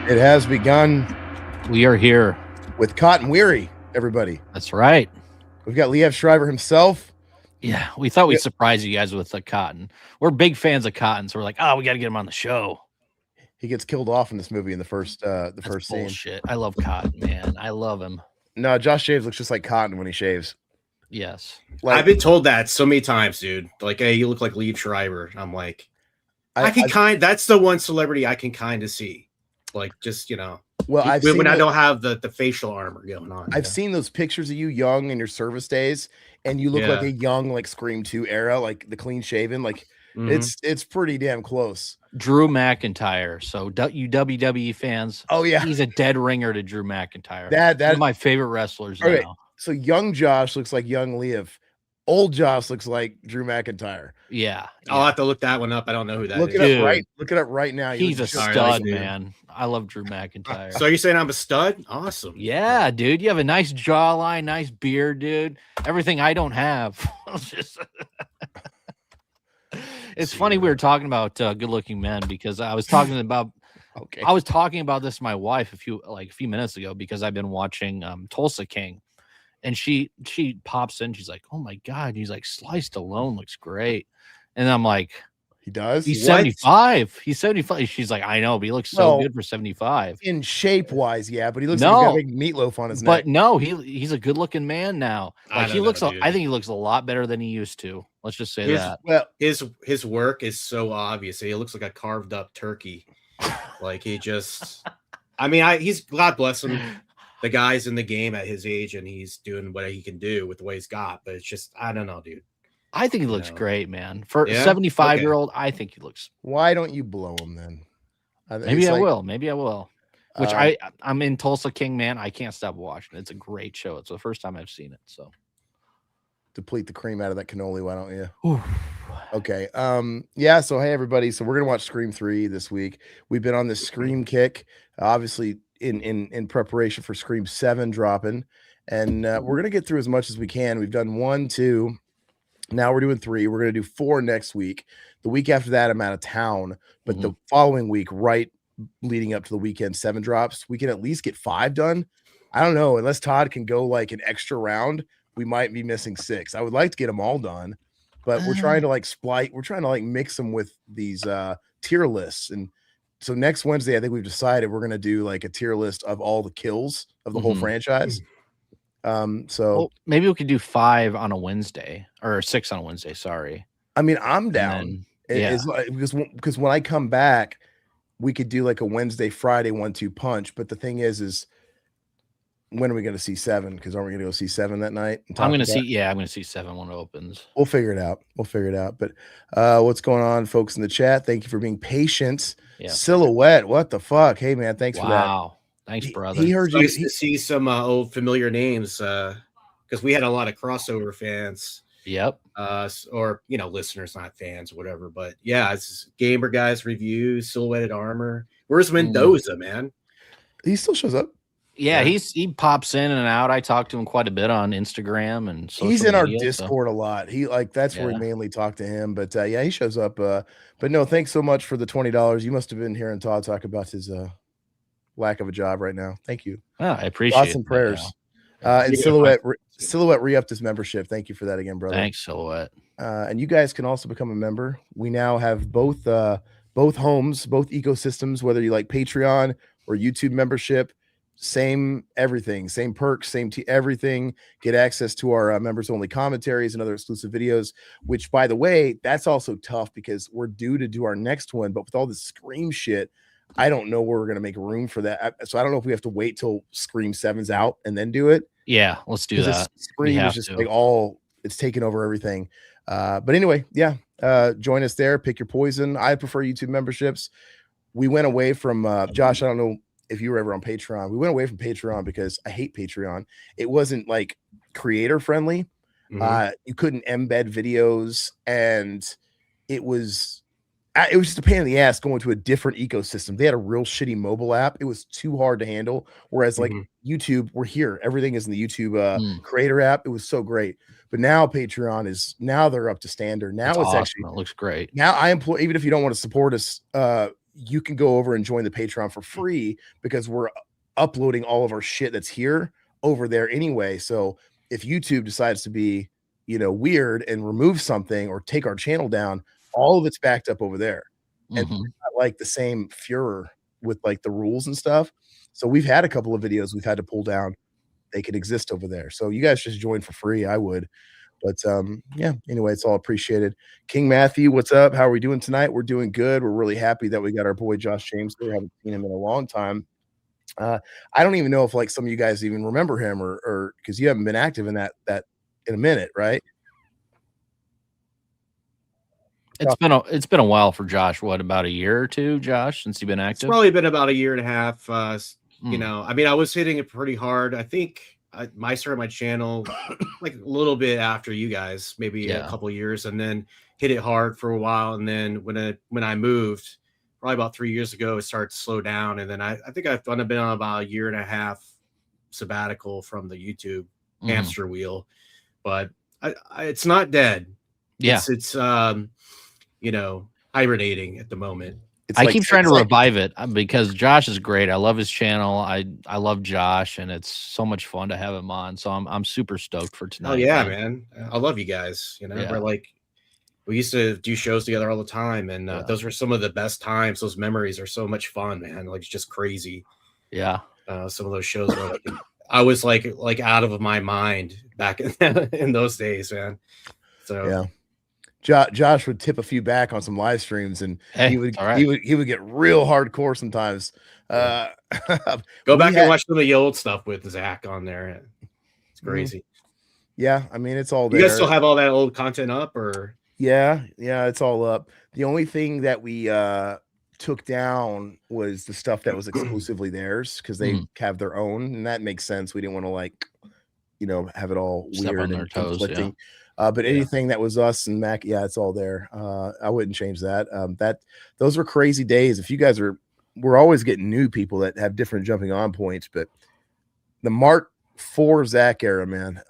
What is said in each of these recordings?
It has begun. We are here with Cotton Weary, everybody. That's right. We've got Liev Schreiber himself. Yeah, we thought we'd surprise you guys with Cotton. We're big fans of Cotton, so we're like, oh, we got to get him on the show. He gets killed off in this movie in the first scene. Bullshit. I love Cotton, man. I love him. No, Josh shaves looks just like Cotton when he shaves. Yes. I've been told that so many times, dude. Like, hey, you look like Liev Schreiber. I'm like, that's the one celebrity I can kind of see. Like, just, well, when I don't have the facial armor going on. I've seen those pictures of you young in your service days, and you look like a young, like Scream 2 era, like the clean shaven. Like it's pretty damn close. Drew McIntyre. So you WWE fans, oh yeah, he's a dead ringer to Drew McIntyre. That's one of my favorite wrestlers now. Right. So young Josh looks like young Liev. Old Josh looks like Drew McIntyre. Yeah. I'll have to look that one up. I don't know who that is. Look it up right now. He's a stud, man. I love Drew McIntyre. So you're saying I'm a stud? Awesome. Yeah, dude. You have a nice jawline, nice beard, dude. Everything I don't have. It's funny we were talking about good-looking men because I was talking about I was talking about this to my wife a few minutes ago because I've been watching Tulsa King. And she pops in. She's like, "Oh my god!" He's like, "Sly Stallone looks great." And I'm like, "He does." He's 75. He's 75. She's like, "I know, but he looks so good for 75." In shape wise, yeah, but he looks like he's got a big meatloaf on his neck. But no, he's a good looking man now. Like he looks. I think he looks a lot better than he used to. Let's just say that. Well, his work is so obvious. He looks like a carved up turkey. Like he just. I mean, he's God bless him. The guy's in the game at his age and he's doing what he can do with what he's got. But it's just, I don't know, dude. I think he looks great, man. For a 75-year-old, I think he looks. Why don't you blow him then? Maybe I will. Maybe I will. Which I'm in Tulsa King, man. I can't stop watching. It's a great show. It's the first time I've seen it. So deplete the cream out of that cannoli, why don't you? Oof. Okay. Yeah. So hey, everybody. So we're gonna watch Scream 3 this week. We've been on this Scream kick, obviously. In preparation for Scream 7 dropping, and we're gonna get through as much as we can. We've done 1, 2, now we're doing 3. We're gonna do 4 next week. The week after that, I'm out of town, but the following week, right leading up to the weekend, 7 drops. We can at least get 5 done. I don't know, unless Todd can go like an extra round, we might be missing 6. I would like to get them all done, but we're trying to we're trying to mix them with these tier lists. And so next Wednesday, I think we've decided we're going to do like a tier list of all the kills of the whole franchise. So maybe we could do 5 on a Wednesday or 6 on a Wednesday. Sorry. I mean, I'm down. Because when I come back, we could do like a Wednesday, Friday 1-2 punch. But the thing is when are we going to see 7? Because aren't we going to go see 7 that night? I'm going to see 7 when it opens. We'll figure it out. But what's going on, folks in the chat? Thank you for being patient. Yeah. Silhouette, what the fuck? Hey man, thanks for that. Wow, thanks, brother. He heard you. Nice to see some old familiar names because we had a lot of crossover fans. Yep. Or listeners, not fans, whatever. But yeah, it's Gamer Guys reviews, Silhouetted Armor. Where's Mendoza, man? He still shows up. Yeah, he pops in and out. I talk to him quite a bit on Instagram and social he's in media, our Discord a lot. He that's where we mainly talk to him. But yeah, he shows up. But no, thanks so much for the $20. You must have been hearing Todd talk about his lack of a job right now. Thank you. Oh, I appreciate Thoughts and prayers. And Silhouette re-upped his membership. Thank you for that again, brother. Thanks, Silhouette. And you guys can also become a member. We now have both homes, both ecosystems, whether you like Patreon or YouTube membership. Same everything, same perks, same everything. Get access to our members only commentaries and other exclusive videos, which by the way, that's also tough because we're due to do our next one, but with all this Scream shit, I don't know where we're going to make room for that. So I don't know if we have to wait till Scream 7's out and then do it. Yeah, let's do that. Scream is just it's taking over everything. But anyway, yeah, join us there. Pick your poison. I prefer YouTube memberships. We went away from Josh. I don't know if you were ever on Patreon. We went away from Patreon because I hate Patreon. It wasn't like creator friendly. You couldn't embed videos, and it was just a pain in the ass going to a different ecosystem. They had a real shitty mobile app. It was too hard to handle. Whereas like YouTube, we're here. Everything is in the YouTube creator app. It was so great. But now Patreon they're up to standard. Now it's awesome. It looks great. Now I employ, even if you don't want to support us, you can go over and join the Patreon for free because we're uploading all of our shit that's here over there anyway. So if YouTube decides to be, weird and remove something or take our channel down, all of it's backed up over there. And it's not like the same furor with like the rules and stuff. So we've had a couple of videos we've had to pull down. They could exist over there. So you guys just join for free. I would. But yeah, anyway, it's all appreciated. King Matthew, what's up? How are we doing tonight? We're doing good. We're really happy that we got our boy Josh James there. Haven't seen him in a long time. I don't even know if like some of you guys even remember him or because you haven't been active in that in a minute, right? It's been a while for Josh. What, about a year or two, Josh, since you've been active? It's probably been about a year and a half. I mean, I was hitting it pretty hard. I think I started my channel like a little bit after you guys, maybe a couple years, and then hit it hard for a while. And then when I moved, probably about 3 years ago, it started to slow down. And then I think I've been on about a year and a half sabbatical from the YouTube hamster wheel, but it's not dead. Yeah, it's hibernating at the moment. I keep trying to revive it because Josh is great. I love his channel. I love Josh, and it's so much fun to have him on. So I'm super stoked for tonight. Oh yeah, man. I love you guys. We're like, we used to do shows together all the time, and those were some of the best times. Those memories are so much fun, man. Like, it's just crazy. Yeah. Some of those shows were like, I was like out of my mind back in those days, man. So yeah. Josh would tip a few back on some live streams, and he would get real hardcore sometimes. Go back and watch some of the old stuff with Zach on there. It's crazy. Yeah, I mean, it's all there. You guys still have all that old content up, or? Yeah, it's all up. The only thing that we took down was the stuff that was exclusively theirs because they have their own, and that makes sense. We didn't want to like, have it all weird and conflicting. But anything that was us and Mac, it's all there. I wouldn't change that. Those were crazy days. If you guys we're always getting new people that have different jumping on points, but the Mark IV Zach era, man,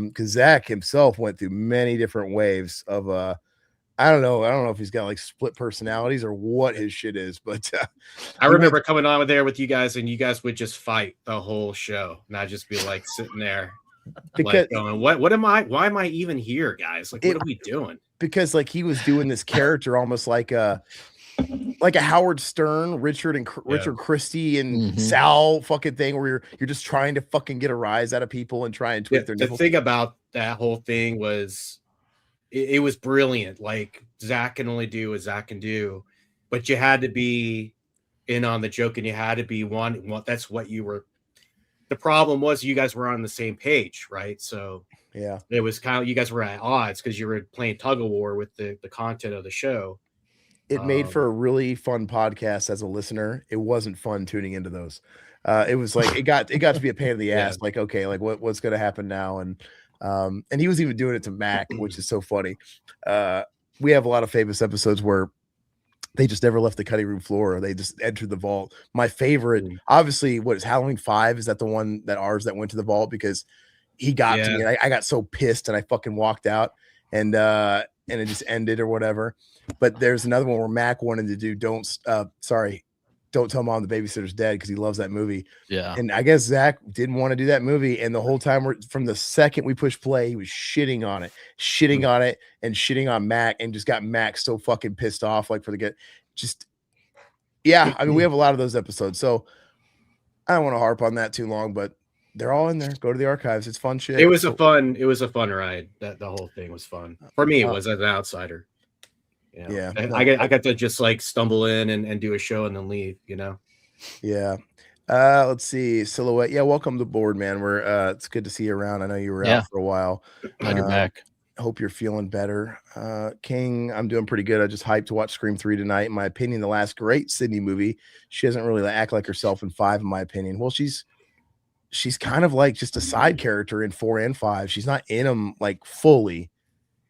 because Zach himself went through many different waves of I don't know if he's got like split personalities or what his shit is, but I remember coming on there with you guys, and you guys would just fight the whole show, and I'd just be like sitting there. Because like going, why am I even here, guys? Like, what are we doing? Because like he was doing this character almost like a Howard Stern, Richard Christie and Sal fucking thing where you're just trying to fucking get a rise out of people and try and tweak their nipples. The thing about that whole thing was it was brilliant. Like, Zach can only do what Zach can do, but you had to be in on the joke, and you had to be one. That's what you were. The problem was you guys were on the same page, right? So it was kind of, you guys were at odds because you were playing tug of war with the content of the show. It made for a really fun podcast as a listener. It wasn't fun tuning into those. It was like it got to be a pain in the ass. Like, okay, like what's going to happen now? And he was even doing it to Mac, which is so funny. We have a lot of famous episodes where they just never left the cutting room floor. They just entered the vault. My favorite, obviously, what is Halloween 5? Is that the one that went to the vault? Because he got to me. And I got so pissed and I fucking walked out and it just ended or whatever. But there's another one where Mac wanted to do Don't Tell Mom the Babysitter's Dead because he loves that movie. Yeah. And I guess Zach didn't want to do that movie. And the whole time from the second we pushed play, he was shitting on it and shitting on Mac and just got Mac so fucking pissed off. Like I mean, we have a lot of those episodes. So I don't want to harp on that too long, but they're all in there. Go to the archives. It's fun shit. It was a fun ride. The whole thing was fun. For me, it was as an outsider. Yeah. I got to just like stumble in and do a show and then leave, Yeah. Let's see. Silhouette. Yeah, welcome to the board, man. We're it's good to see you around. I know you were out for a while. Glad you're back. Hope you're feeling better. King, I'm doing pretty good. I just hyped to watch Scream 3 tonight. In my opinion, the last great Sidney movie. She doesn't really act like herself in 5, in my opinion. Well, she's kind of like just a side character in 4 and 5. She's not in them like fully.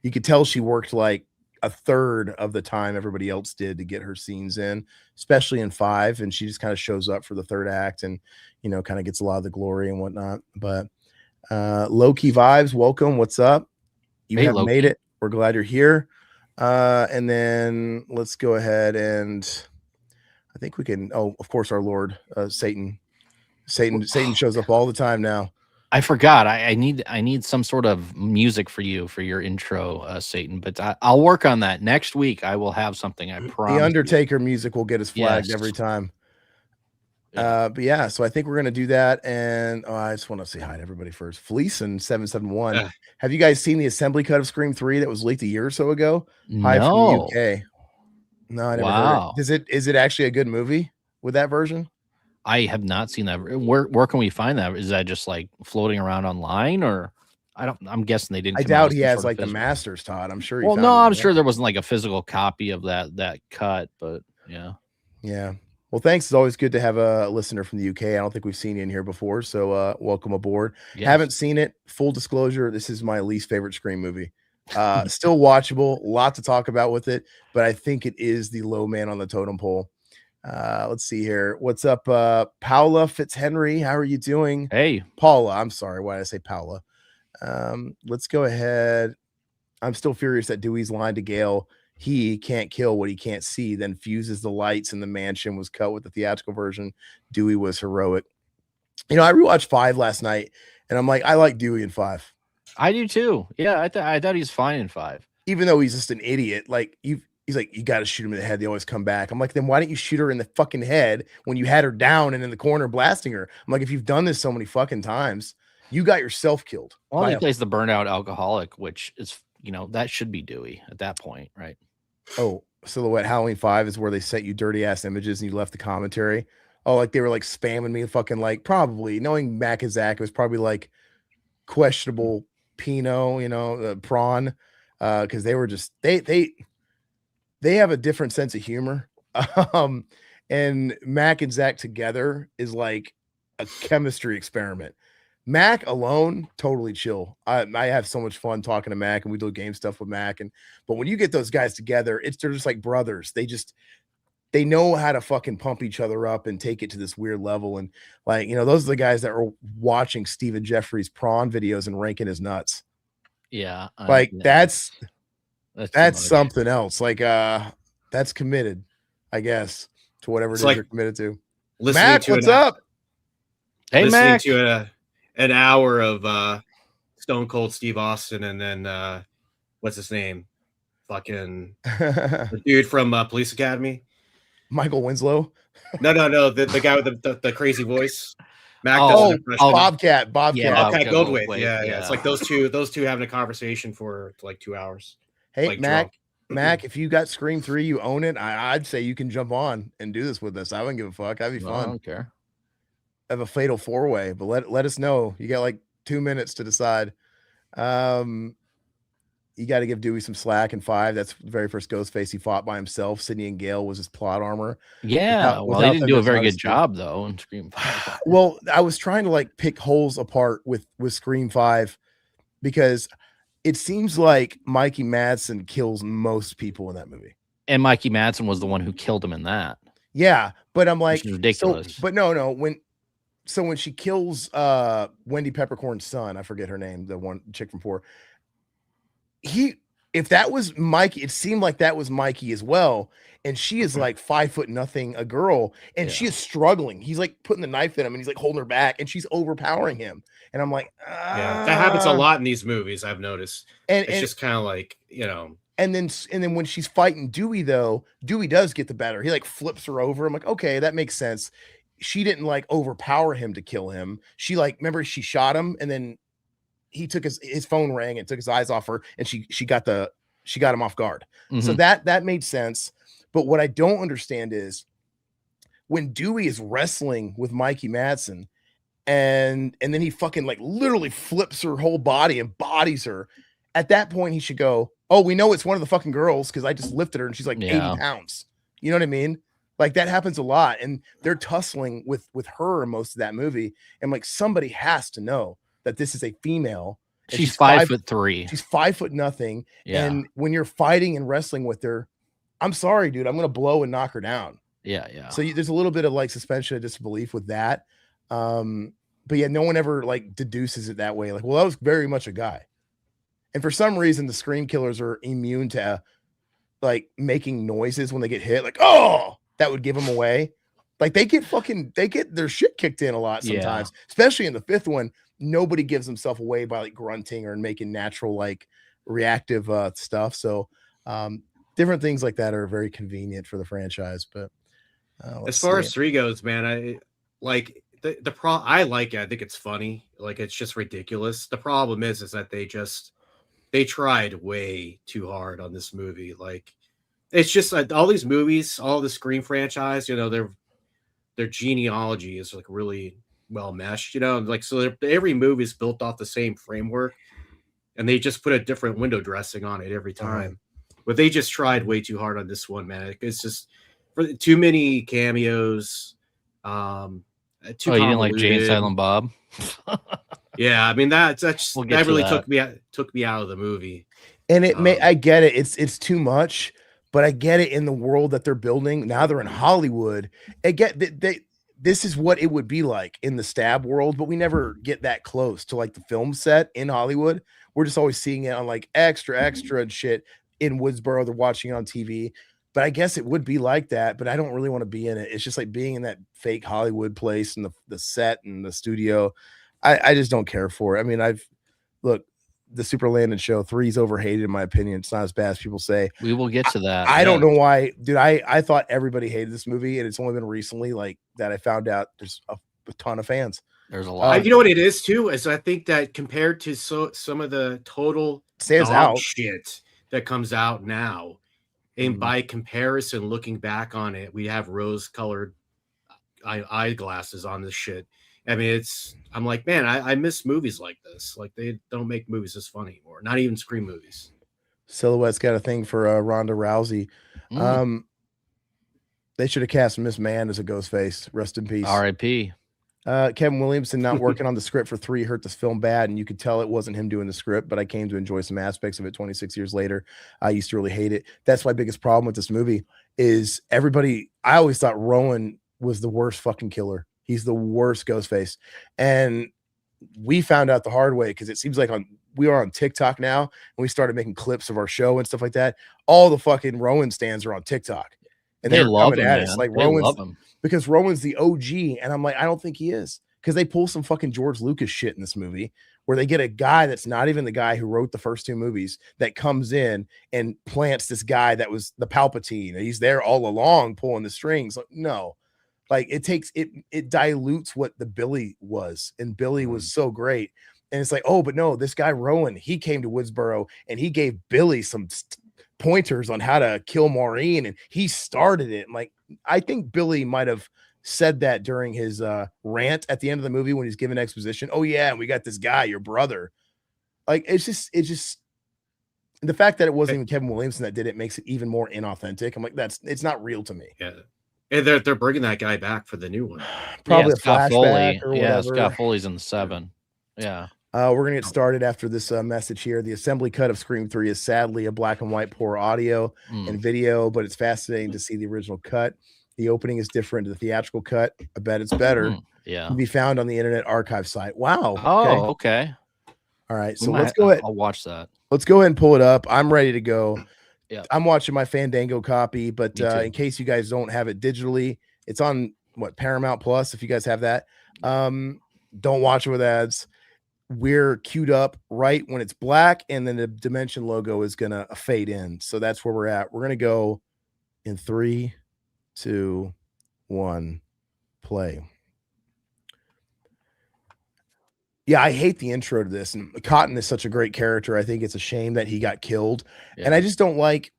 You could tell she worked like a third of the time everybody else did to get her scenes in, especially in 5. And she just kind of shows up for the third act and, kind of gets a lot of the glory and whatnot. But low-key vibes, welcome. What's up? You have made it. We're glad you're here. And then let's go ahead and I think we can. Oh, of course, our Lord, Satan shows up all the time now. I forgot. I need some sort of music for your intro, Satan. But I'll work on that next week. I will have something. I promise. The Undertaker music will get us flagged Yes. every time. Yeah. But yeah, so I think we're gonna do that. And I just want to say hi to everybody first. Fleece and 771. Have you guys seen the assembly cut of Scream 3 that was leaked a year or so ago? Hi from the No. UK. No, I never Wow. heard it. Is it actually a good movie with that version? I have not seen that. Where can we find that? Is that just like floating around online, or I'm guessing they didn't. I come out doubt with he some has sort of like the physical. masters, Todd. I'm sure he Well, found no, it I'm sure there wasn't like a physical copy of that cut, but yeah. Yeah. Well, thanks. It's always good to have a listener from the UK. I don't think we've seen you in here before, so welcome aboard. Yes. Haven't seen it. Full disclosure, this is my least favorite Scream movie. Still watchable, a lot to talk about with it, but I think it is the low man on the totem pole. Let's see here. What's up, Paula Fitzhenry? How are you doing? Hey, Paula. I'm sorry. Why did I say Paula? Let's go ahead. I'm still furious that Dewey's line to Gale, he can't kill what he can't see, then fuses the lights in the mansion, was cut with the theatrical version. Dewey was heroic. You know, I rewatched 5 last night, and I'm like, I like Dewey in 5. I do too. Yeah, I thought he's fine in 5. Even though he's just an idiot. Like, he's like, you got to shoot him in the head. They always come back. I'm like, then why didn't you shoot her in the fucking head when you had her down and in the corner blasting her? I'm like, if you've done this so many fucking times, you got yourself killed. Well, he plays the burnout alcoholic, which is, that should be Dewey at that point, right? Oh, Silhouette Halloween 5 is where they sent you dirty ass images and you left the commentary. Oh, like they were like spamming me fucking like, probably knowing Mac and Zach, it was probably like questionable Pinot, prawn. Because they were just they have a different sense of humor. And Mac and Zach together is like a chemistry experiment. Mac alone, totally chill. I have so much fun talking to Mac, and we do game stuff with Mac. But when you get those guys together, they're just like brothers. They know how to fucking pump each other up and take it to this weird level. And like, those are the guys that are watching Stephen Jeffries prawn videos and ranking his nuts. Yeah. Like that's something else. Like, that's committed, I guess, to whatever it is you're committed to. Mac, what's up? Hey, Mac. To an hour of Stone Cold Steve Austin, and then what's his name? Fucking the dude from Police Academy. Michael Winslow. No, the guy with the crazy voice. Mac does Bobcat. Yeah, Bobcat Goldthwait. Yeah. It's like those two having a conversation for like 2 hours. Hey, like Mac, if you got Scream 3, you own it. I'd say you can jump on and do this with us. I wouldn't give a fuck. That'd be fun. I don't care. Have a fatal 4-way, but let us know. You got like 2 minutes to decide. You got to give Dewey some slack in 5. That's the very first Ghostface he fought by himself. Sidney and Gale was his plot armor. Yeah, they didn't do a very good job though in Scream 5. Well, I was trying to like pick holes apart with Scream 5 because it seems like Mikey Madsen kills most people in that movie. And Mikey Madsen was the one who killed him in that. Yeah, but I'm like, ridiculous. But no, when she kills Wendy Peppercorn's son, I forget her name, the one chick from 4. If that was Mikey, it seemed like that was Mikey as well. And she is like 5'0", a girl, and she is struggling. He's like putting the knife in him, and he's like holding her back, and she's overpowering him. And I'm like, yeah, that happens a lot in these movies. I've noticed, and it's just kind of like, And then when she's fighting Dewey, though, Dewey does get the better. He like flips her over. I'm like, okay, that makes sense. She didn't like overpower him to kill him. She like, remember, she shot him, and then he took his phone rang and took his eyes off her, and she got him off guard. Mm-hmm. So that made sense. But what I don't understand is when Dewey is wrestling with Mikey Madsen, and then he fucking like literally flips her whole body and bodies her. At that point, he should go, oh, we know it's one of the fucking girls because I just lifted her and she's like 80 pounds. You know what I mean? Like that happens a lot, and they're tussling with her in most of that movie. And like somebody has to know that this is a female. She's 5'3". She's 5'0". Yeah. And when you're fighting and wrestling with her, I'm sorry, dude, I'm gonna blow and knock her down. Yeah. So there's a little bit of like suspension of disbelief with that. But yeah, no one ever like deduces it that way. Like, well, that was very much a guy. And for some reason, the Scream killers are immune to like making noises when they get hit. Like, oh, that would give them away. Like they get their shit kicked in a lot sometimes, especially in the fifth one. Nobody gives himself away by like grunting or making natural like reactive stuff. So different things like that are very convenient for the franchise. But as far as 3 goes, man, I like I like it. I think it's funny. Like it's just ridiculous. The problem is that they tried way too hard on this movie. Like it's just like all these movies, all the Scream franchise, you know, their genealogy is like really well meshed, you know, like so every movie is built off the same framework, and they just put a different window dressing on it every time. But they just tried way too hard on this one, man. It's just for too many cameos. Too you didn't like Jay and Silent Bob? Yeah, I mean that really took me out of the movie. And I get it. It's too much. But I get it in the world that they're building. Now they're in Hollywood. This is what it would be like in the Stab world, but we never get that close to like the film set in Hollywood. We're just always seeing it on like extra and shit in Woodsboro. They're watching it on TV. But I guess it would be like that, but I don't really want to be in it. It's just like being in that fake Hollywood place and the set and the studio. I just don't care for it. I mean, the Super Landed Show 3 is overhated in my opinion. It's not as bad as people say. We will get to that. I don't know why, dude. I thought everybody hated this movie, and it's only been recently like that I found out there's a ton of fans. There's a lot. You know what it is too? Is I think that compared to some of the total shit that comes out now, and by comparison, looking back on it, we have rose-colored eyeglasses on this shit. I mean, I'm like, man, I miss movies like this. Like they don't make movies this fun anymore. Not even Scream movies. Silhouette's got a thing for Ronda Rousey. They should have cast Miss Mann as a Ghostface. Rest in peace. R.I.P. Kevin Williamson not working on the script for 3 hurt this film bad, and you could tell it wasn't him doing the script, but I came to enjoy some aspects of it 26 years later. I used to really hate it. That's my biggest problem with this movie is I always thought Rowan was the worst fucking killer. He's the worst Ghostface. And we found out the hard way because it seems like we are on TikTok now, and we started making clips of our show and stuff like that. All the fucking Rowan stands are on TikTok. And they love him, at us. Like Rowan's, because Rowan's the OG. And I'm like, I don't think he is. Because they pull some fucking George Lucas shit in this movie where they get a guy that's not even the guy who wrote the first 2 movies that comes in and plants this guy that was the Palpatine. He's there all along pulling the strings. Like, no. Like it dilutes what the Billy was, and Billy was so great. And it's like, oh, but no, this guy Rowan, he came to Woodsboro and he gave Billy some pointers on how to kill Maureen, and he started it. And like, I think Billy might have said that during his rant at the end of the movie when he's giving exposition. Oh yeah, and we got this guy, your brother. Like it's just the fact that it wasn't even Kevin Williamson that did it makes it even more inauthentic. I'm like, it's not real to me. Yeah. And they're bringing that guy back for the new one. Probably a flashback or whatever. Yeah, Scott Foley's in the 7. Yeah. We're going to get started after this message here. The assembly cut of Scream 3 is sadly a black and white poor audio and video, but it's fascinating to see the original cut. The opening is different to the theatrical cut. I bet it's better. Yeah. Can be found on the Internet Archive site. Wow. Oh, okay. All right. So let's go ahead. I'll watch that. Let's go ahead and pull it up. I'm ready to go. Yeah, I'm watching my Fandango copy, but in case you guys don't have it digitally, it's on Paramount Plus. If you guys have that, don't watch it with ads. We're queued up right when it's black, and then the Dimension logo is gonna fade in. So that's where we're at. We're gonna go in 3, 2, 1, play. Yeah, I hate the intro to this. And Cotton is such a great character. I think it's a shame that he got killed. Yeah. And I just don't like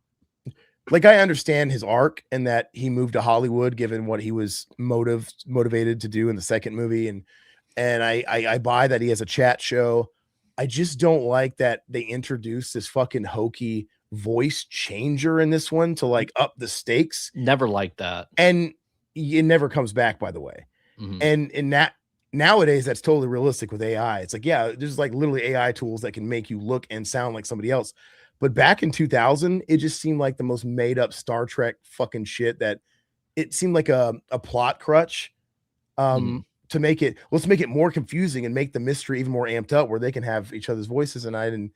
I understand his arc and that he moved to Hollywood given what he was motivated to do in the second movie. And I buy that he has a chat show. I just don't like that they introduced this fucking hokey voice changer in this one to like up the stakes. Never liked that. And it never comes back, by the way. And in that, nowadays, that's totally realistic with AI. It's like, yeah, there's like literally AI tools that can make you look and sound like somebody else. But back in 2000, it just seemed like the most made up Star Trek fucking shit that it seemed like a plot crutch to to make it, let's make it more confusing and make the mystery even more amped up where they can have each other's voices. And I didn't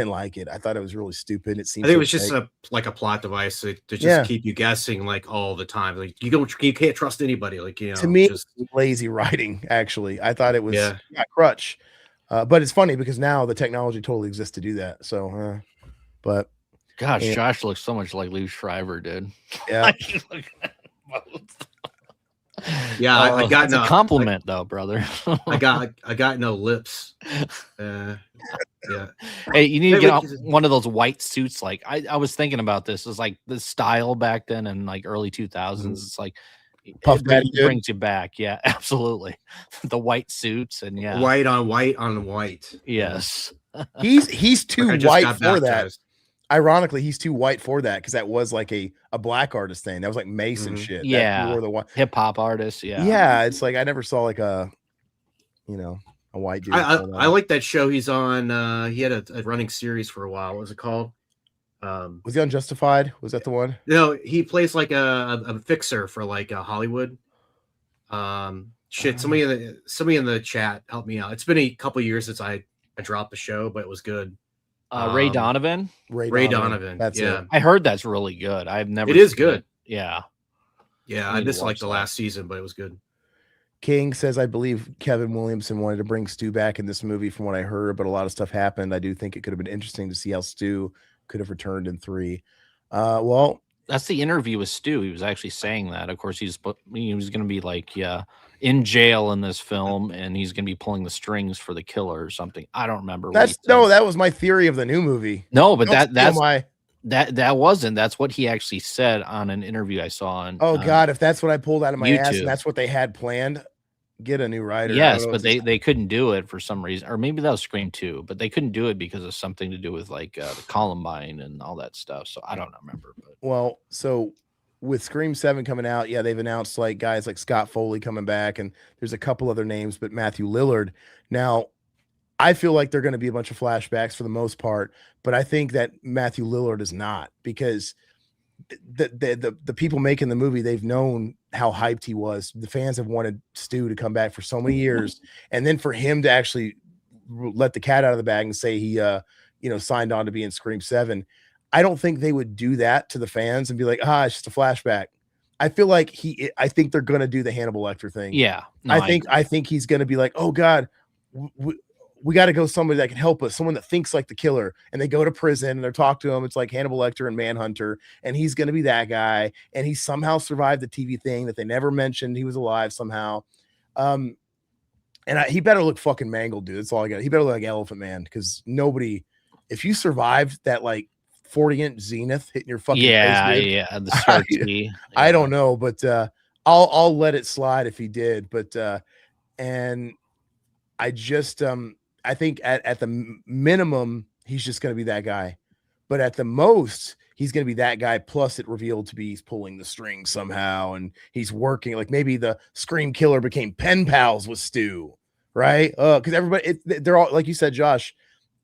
like it. I thought it was really stupid. It seemed I think it was just like a plot device to just keep you guessing like all the time. Like you can't trust anybody. Like, you know, to me, just lazy writing. Actually, I thought it was crutch. But it's funny because now the technology totally exists to do that. So, but gosh, Josh looks so much like Lou Schreiber, dude. Yeah. Yeah, I got no compliment though, brother. I got no lips. Yeah. Hey, you need to get one of those white suits. Like I was thinking about this. It's like the style back then in like early 2000s. It's like Puff Daddy brings you back. Yeah, absolutely. The white suits and white on white on white. Yes. He's too white for that. Ironically, he's too white for that because that was like a black artist thing. That was like Mason shit. Yeah, the hip hop artist. Yeah. It's like I never saw like a white dude. I like that show he's on. He had a running series for a while. What was it called? Was he on Justified? Was that the one? No, he plays like a fixer for like Hollywood. Somebody in the chat help me out. It's been a couple years since I dropped the show, but it was good. Ray Donovan. Ray Donovan. That's it. I heard that's really good. I've never. It is good. Yeah. I missed like the last season, but it was good. King says, I believe Kevin Williamson wanted to bring Stu back in this movie from what I heard, but a lot of stuff happened. I do think it could have been interesting to see how Stu could have returned in 3. Well, that's the interview with Stu. He was actually saying that. Of course, he was going to be like, in jail in this film, and he's going to be pulling the strings for the killer or something. I don't remember. That was my theory of the new movie. No, but that wasn't. That's what he actually said on an interview I saw on. Oh God, if that's what I pulled out of my YouTube. ass, and that's what they had planned, get a new writer. Yes, but they couldn't do it for some reason, or maybe that was Scream 2, but they couldn't do it because of something to do with like the Columbine and all that stuff. So I don't remember. But well, so with Scream 7 coming out, they've announced like guys like Scott Foley coming back, and there's a couple other names, but Matthew Lillard. Now, I feel like they're going to be a bunch of flashbacks for the most part, but I think that Matthew Lillard is not, because the people making the movie, they've known how hyped he was. The fans have wanted Stu to come back for so many years, and then for him to actually let the cat out of the bag and say he signed on to be in Scream 7. I don't think they would do that to the fans and be like, it's just a flashback. I feel like I think they're going to do the Hannibal Lecter thing. Yeah. No, I think he's going to be like, oh God, we got to go somebody that can help us. Someone that thinks like the killer, and they go to prison and they're talking to him. It's like Hannibal Lecter and Manhunter. And he's going to be that guy. And he somehow survived the TV thing that they never mentioned. He was alive somehow. He better look fucking mangled, dude. That's all I got. He better look like Elephant Man. Cause if you survived that, like, 40-inch zenith hitting your fucking face, the CRT. I don't know, but I'll let it slide if he did. But and I just I think at the minimum he's just going to be that guy, but at the most he's going to be that guy. Plus, it revealed to be he's pulling the strings somehow, and he's working. Like maybe the Scream killer became pen pals with Stu, right? Because everybody they're all, like you said, Josh.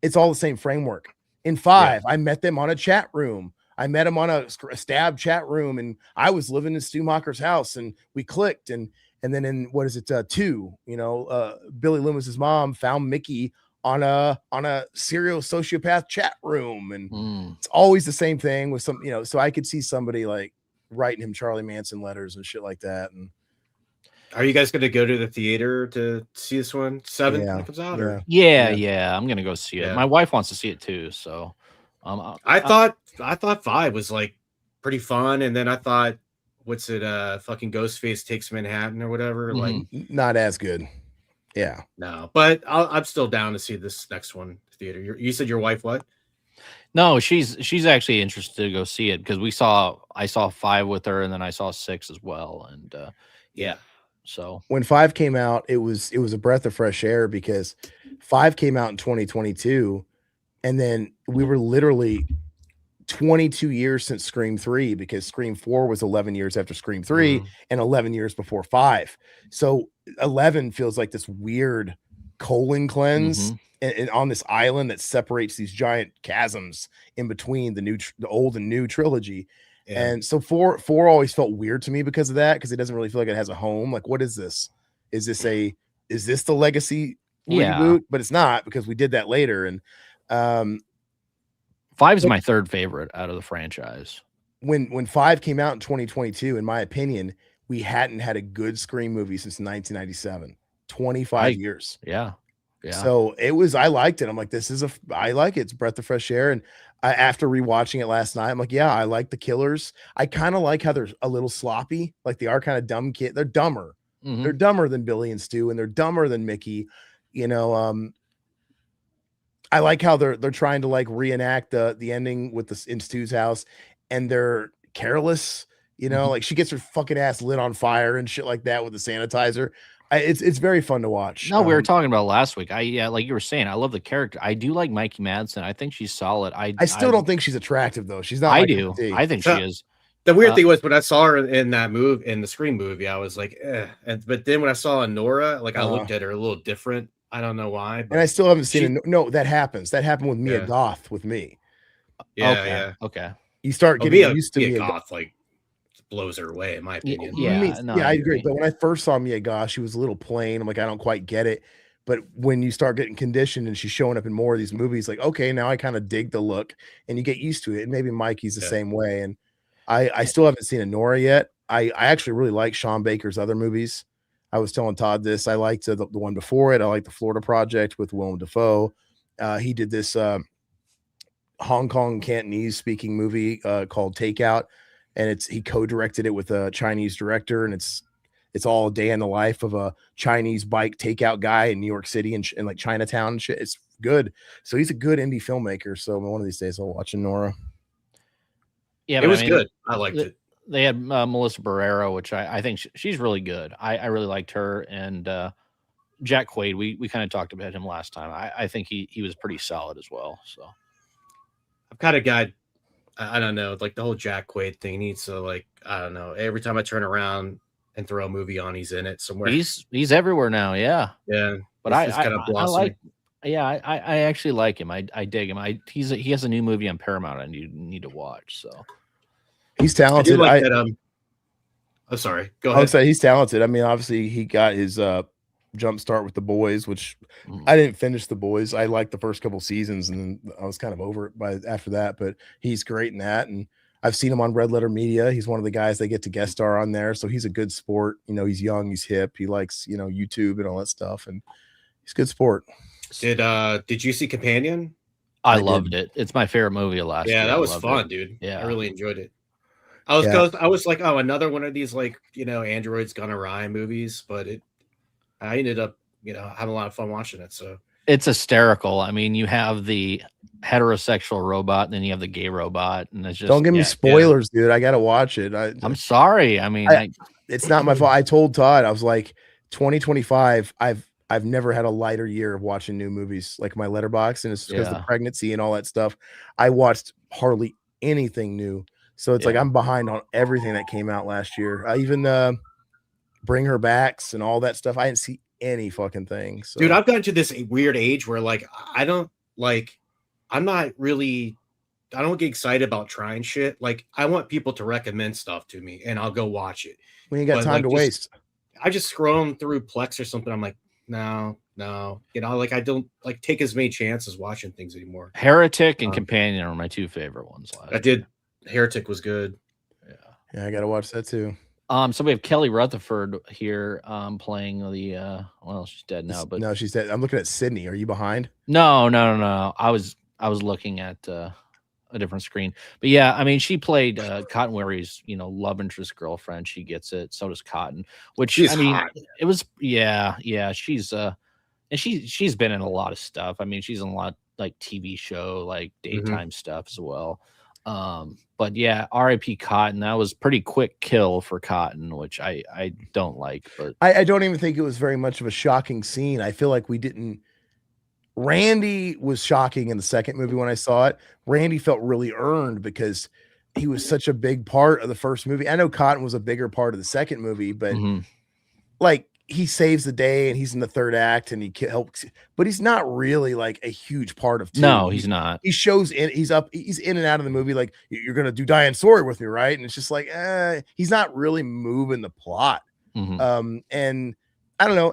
It's all the same framework. In 5, I met them on a chat room. I met him on a stab chat room, and I was living in Stu Macher's house, and we clicked. And then in 2, Billy Loomis's mom found Mickey on a serial sociopath chat room, and it's always the same thing with some, so I could see somebody like writing him Charlie Manson letters and shit like that. And are you guys going to go to the theater to see this one? 7 when it comes out? Yeah. I'm going to go see it. My wife wants to see it too. So I thought 5 was like pretty fun. And then I thought, fucking Ghostface Takes Manhattan or whatever. Like not as good. Yeah. No, but I'm still down to see this next one theater. You said your wife what? No, she's actually interested to go see it because I saw 5 with her, and then I saw 6 as well. And so when 5 came out, it was a breath of fresh air because 5 came out in 2022, and then we were literally 22 years since Scream 3, because Scream 4 was 11 years after Scream 3 and 11 years before 5. So 11 feels like this weird colon cleanse and on this island that separates these giant chasms in between the old and new trilogy. And so 4 always felt weird to me because of that, because it doesn't really feel like it has a home. Like, what is this? is this the legacy Yeah. reboot? But it's not, because we did that later. And 5 is my third favorite out of the franchise. When 5 came out in 2022, in my opinion, we hadn't had a good Scream movie since 1997. 25 years. Yeah. So I liked it. I'm like, I like it. It's a breath of fresh air. And after rewatching it last night, I'm like, yeah, I like the killers. I kind of like how they're a little sloppy. Like, they are kind of dumb kid. They're dumber. Mm-hmm. They're dumber than Billy and Stu, and they're dumber than Mickey. You know, I like how they're trying to like reenact the ending with in Stu's house, and they're careless. You know, like she gets her fucking ass lit on fire and shit like that with the sanitizer. It's very fun to watch. No, we were talking about last week. Like you were saying, I love the character. I do like Mikey Madsen. I think she's solid. I still don't think she's attractive though. She's not. I do. I think she is. The weird thing was, when I saw her in that in the Scream movie, I was like, eh. But then when I saw Nora, like, I looked at her a little different. I don't know why. But and I still haven't seen it. No, that happens. That happened with Mia Goth with me. Yeah. Okay. You start getting used to Mia Goth, like, blows her away, in my opinion. I agree. But when I first saw Mia Goth, she was a little plain. I'm like, I don't quite get it. But when you start getting conditioned and she's showing up in more of these movies, like, okay, now I kind of dig the look, and you get used to it. And maybe Mikey's the same way. And I still haven't seen a Nora yet. I actually really like Sean Baker's other movies. I was telling Todd this. I liked the one before it. I like the Florida Project with Willem Dafoe. He did this Hong Kong Cantonese speaking movie called Takeout, and he co-directed it with a Chinese director, and it's all a day in the life of a Chinese bike takeout guy in New York City and like Chinatown and shit. It's good. So he's a good indie filmmaker. So one of these days I'll watch Nora. Yeah, it was good. I liked it. They had Melissa Barrera, which I think she's really good. I really liked her, and Jack Quaid. We kind of talked about him last time. I think he was pretty solid as well. So I've kind of got, I don't know, like the whole Jack Quaid thing needs to, like, I don't know. Every time I turn around and throw a movie on, he's in it somewhere. He's everywhere now. Yeah. But I like. Yeah, I actually like him. I dig him. He has a new movie on Paramount I need to watch. So he's talented. I'm sorry. Go ahead. I would say he's talented. I mean, obviously he got his jump start with The Boys, which I didn't finish The Boys. I liked the first couple seasons, and then I was kind of over it after that. But he's great in that, and I've seen him on Red Letter Media. He's one of the guys they get to guest star on there, so he's a good sport. You know, he's young, he's hip, he likes YouTube and all that stuff, and he's a good sport. Did you see Companion? I loved it. It's my favorite movie of last year. Yeah, that was fun, dude. Yeah, I really enjoyed it. I was like, oh, another one of these, like, androids gone awry movies, but I ended up having a lot of fun watching it. So it's hysterical. I mean, you have the heterosexual robot, and then you have the gay robot, and it's just, don't give me spoilers, dude. I gotta watch it. I'm sorry. I mean, it's not my fault. I told Todd, I was like, 2025. I've never had a lighter year of watching new movies, like my letterbox, and it's because of the pregnancy and all that stuff. I watched hardly anything new, so it's like I'm behind on everything that came out last year. I even Bring Her Backs and all that stuff. I didn't see any fucking thing. So. Dude, I've gotten to this weird age where, like, I don't get excited about trying shit. Like, I want people to recommend stuff to me, and I'll go watch it. We ain't got time to waste. I just scrolling through Plex or something. I'm like, no, like, I don't like take as many chances watching things anymore. Heretic and Companion are my two favorite ones. Heretic was good. Yeah, I gotta watch that too. So we have Kelly Rutherford here, playing the. Well, she's dead now, but no, she's dead. I'm looking at Sydney. Are you behind? No. I was looking at a different screen, but yeah, I mean, she played Cotton Weary's, love interest girlfriend. She gets it. So does Cotton, which she's I mean, hot. It was she's and she's been in a lot of stuff. I mean, she's in a lot like TV show, like daytime stuff as well. But yeah, R.I.P. Cotton. That was pretty quick kill for Cotton, which I don't like. But I don't even think it was very much of a shocking scene. I feel like we didn't. Randy was shocking in the second movie when I saw it. Randy felt really earned because he was such a big part of the first movie. I know Cotton was a bigger part of the second movie, but like he saves the day and he's in the third act and he helps, but he's not really like a huge part of two. No, he's not. He shows in, he's in and out of the movie. Like, you're going to do Diane Sawyer with me, right? And it's just like, he's not really moving the plot. And I don't know.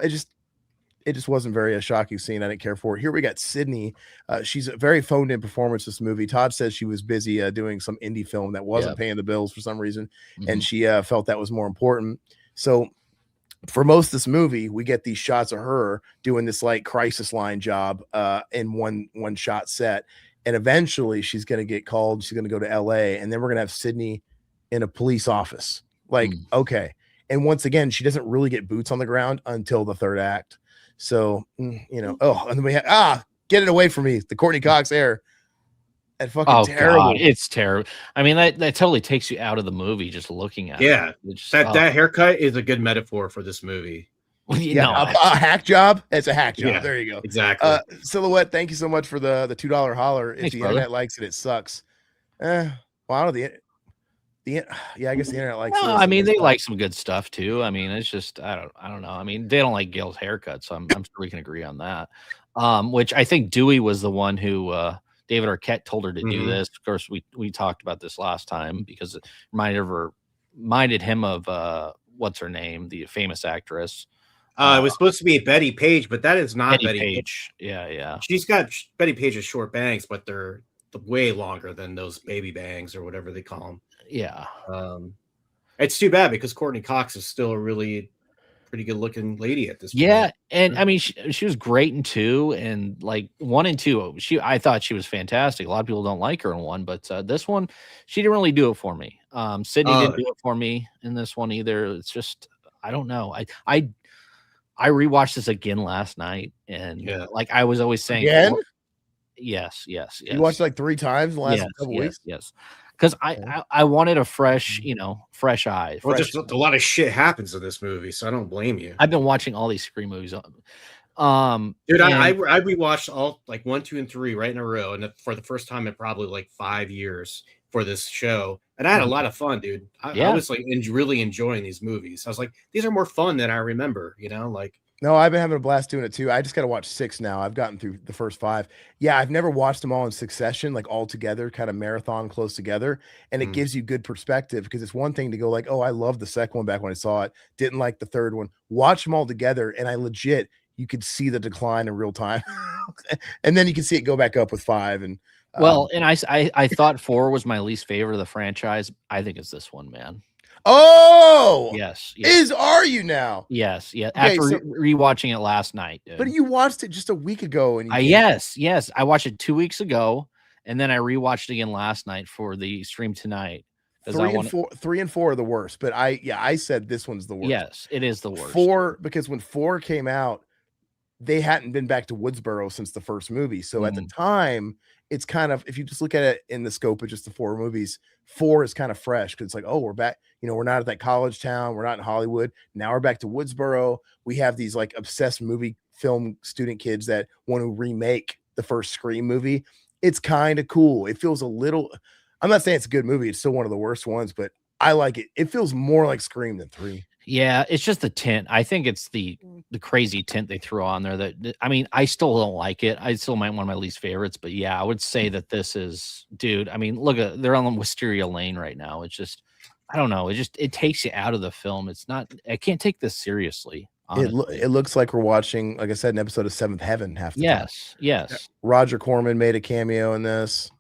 It just wasn't very a shocking scene. I didn't care for it. Here we got Sidney. She's a very phoned in performance this movie. Todd says she was busy doing some indie film that wasn't paying the bills for some reason, and she felt that was more important. So for most of this movie, we get these shots of her doing this like crisis line job in one shot set, and eventually she's going to get called. She's going to go to LA, and then we're going to have Sidney in a police office. Like, okay. And once again, she doesn't really get boots on the ground until the third act. So, and then we have, get it away from me. The Courtney Cox hair. That fucking terrible. God, it's terrible. I mean, that totally takes you out of the movie just looking at it. Yeah. That haircut is a good metaphor for this movie. A hack job. It's a hack job. Yeah, there you go. Exactly. Silhouette, thank you so much for the $2 holler. If the internet likes it, it sucks. Well, I don't know. I guess the internet likes it. I mean, they like some good stuff too. I mean, it's just I don't know. I mean, they don't like Gale's haircut, so I'm sure we can agree on that. Which I think Dewey was the one who David Arquette told her to do this. Of course, we talked about this last time because it reminded him of what's her name, the famous actress. It was supposed to be Betty Page, but that is not Betty Page. Yeah. She's got Betty Page's short bangs, but they're way longer than those baby bangs or whatever they call them. Yeah. It's too bad because Courtney Cox is still a really pretty good looking lady at this point. Yeah, and I mean she was great in 2, and like 1 and 2. I thought she was fantastic. A lot of people don't like her in 1, but this one she didn't really do it for me. Sidney didn't do it for me in this one either. It's just I don't know. I rewatched this again last night, and like I was always saying, again? Yes. You watched like 3 times in the last couple weeks. Yes. Because I wanted a fresh, fresh eye. Well, just a lot of shit happens in this movie, so I don't blame you. I've been watching all these Scream movies. Dude, I rewatched all like 1, 2, and 3 right in a row, and for the first time in probably like 5 years for this show, and I had a lot of fun, dude. I was like really enjoying these movies. I was like, these are more fun than I remember, like. No, I've been having a blast doing it too. I just got to watch 6 now. I've gotten through the first 5. Yeah, I've never watched them all in succession, like all together, kind of marathon close together. And it gives you good perspective because it's one thing to go like, oh, I love the second one back when I saw it. Didn't like the third one. Watch them all together. And you could see the decline in real time. And then you can see it go back up with 5. And and I thought 4 was my least favorite of the franchise. I think it's this one, man. Oh, yes. Are you now? Yes. Okay, after rewatching it last night, dude. But you watched it just a week ago, and yes, I watched it 2 weeks ago, and then I rewatched it again last night for the stream tonight. 3 and 4 are the worst, but I said this one's the worst. Yes, it is the worst. 4 because when 4 came out, they hadn't been back to Woodsboro since the first movie, so at the time. It's kind of, if you just look at it in the scope of just the 4 movies, 4 is kind of fresh because it's like, oh, we're back. We're not at that college town. We're not in Hollywood. Now we're back to Woodsboro. We have these like obsessed movie film student kids that want to remake the first Scream movie. It's kind of cool. It feels a little, I'm not saying it's a good movie. It's still one of the worst ones, but I like it. It feels more like Scream than 3. Yeah, it's just the tint. I think it's the crazy tint they threw on there that, I mean, I still don't like it. I still might one of my least favorites, but yeah, I would say that this is, dude, I mean, look at, they're on Wisteria Lane right now. It's just, I don't know. It takes you out of the film. It's not, I can't take this seriously. It looks like we're watching, like I said, an episode of Seventh Heaven half the time. Yes. Roger Corman made a cameo in this.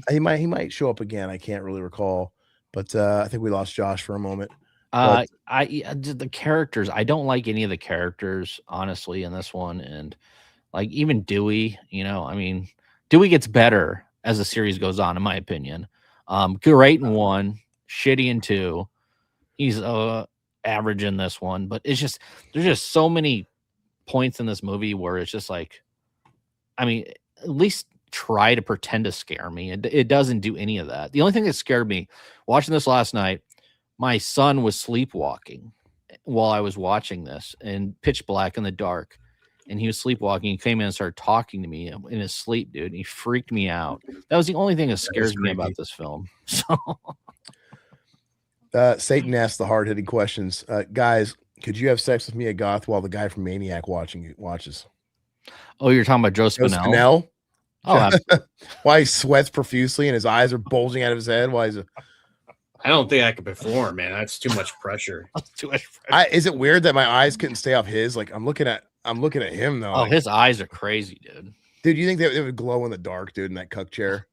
He might show up again. I can't really recall, but I think we lost Josh for a moment. The characters, I don't like any of the characters, honestly, in this one. And like even Dewey, I mean, Dewey gets better as the series goes on, in my opinion. Great in 1, shitty in 2. He's average in this one, but it's just, there's just so many points in this movie where it's just like, I mean, at least try to pretend to scare me. It doesn't do any of that. The only thing that scared me watching this last night, my son was sleepwalking while I was watching this in pitch black in the dark. And he was sleepwalking. He came in and started talking to me in his sleep, dude. And he freaked me out. That was the only thing that scares me about this film. So, Satan asked the hard-hitting questions. Guys, could you have sex with Mia Goth while the guy from Maniac watches? Oh, you're talking about Joe Spinell? Oh, why he sweats profusely and his eyes are bulging out of his head? Why is it? I don't think I could perform, man. That's too much pressure. Too much pressure. Is it weird that my eyes couldn't stay off his? Like I'm looking at him though. Oh, like, his eyes are crazy, dude. Dude, you think they would glow in the dark, dude, in that cuck chair?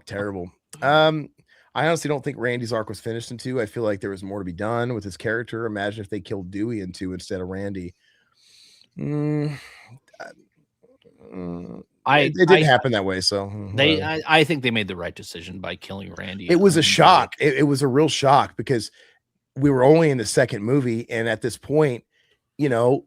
Terrible. I honestly don't think Randy's arc was finished in 2. I feel like there was more to be done with his character. Imagine if they killed Dewey in 2 instead of Randy. It didn't happen that way. So I think they made the right decision by killing Randy. It was a shock. It was a real shock because we were only in the second movie, and at this point, you know,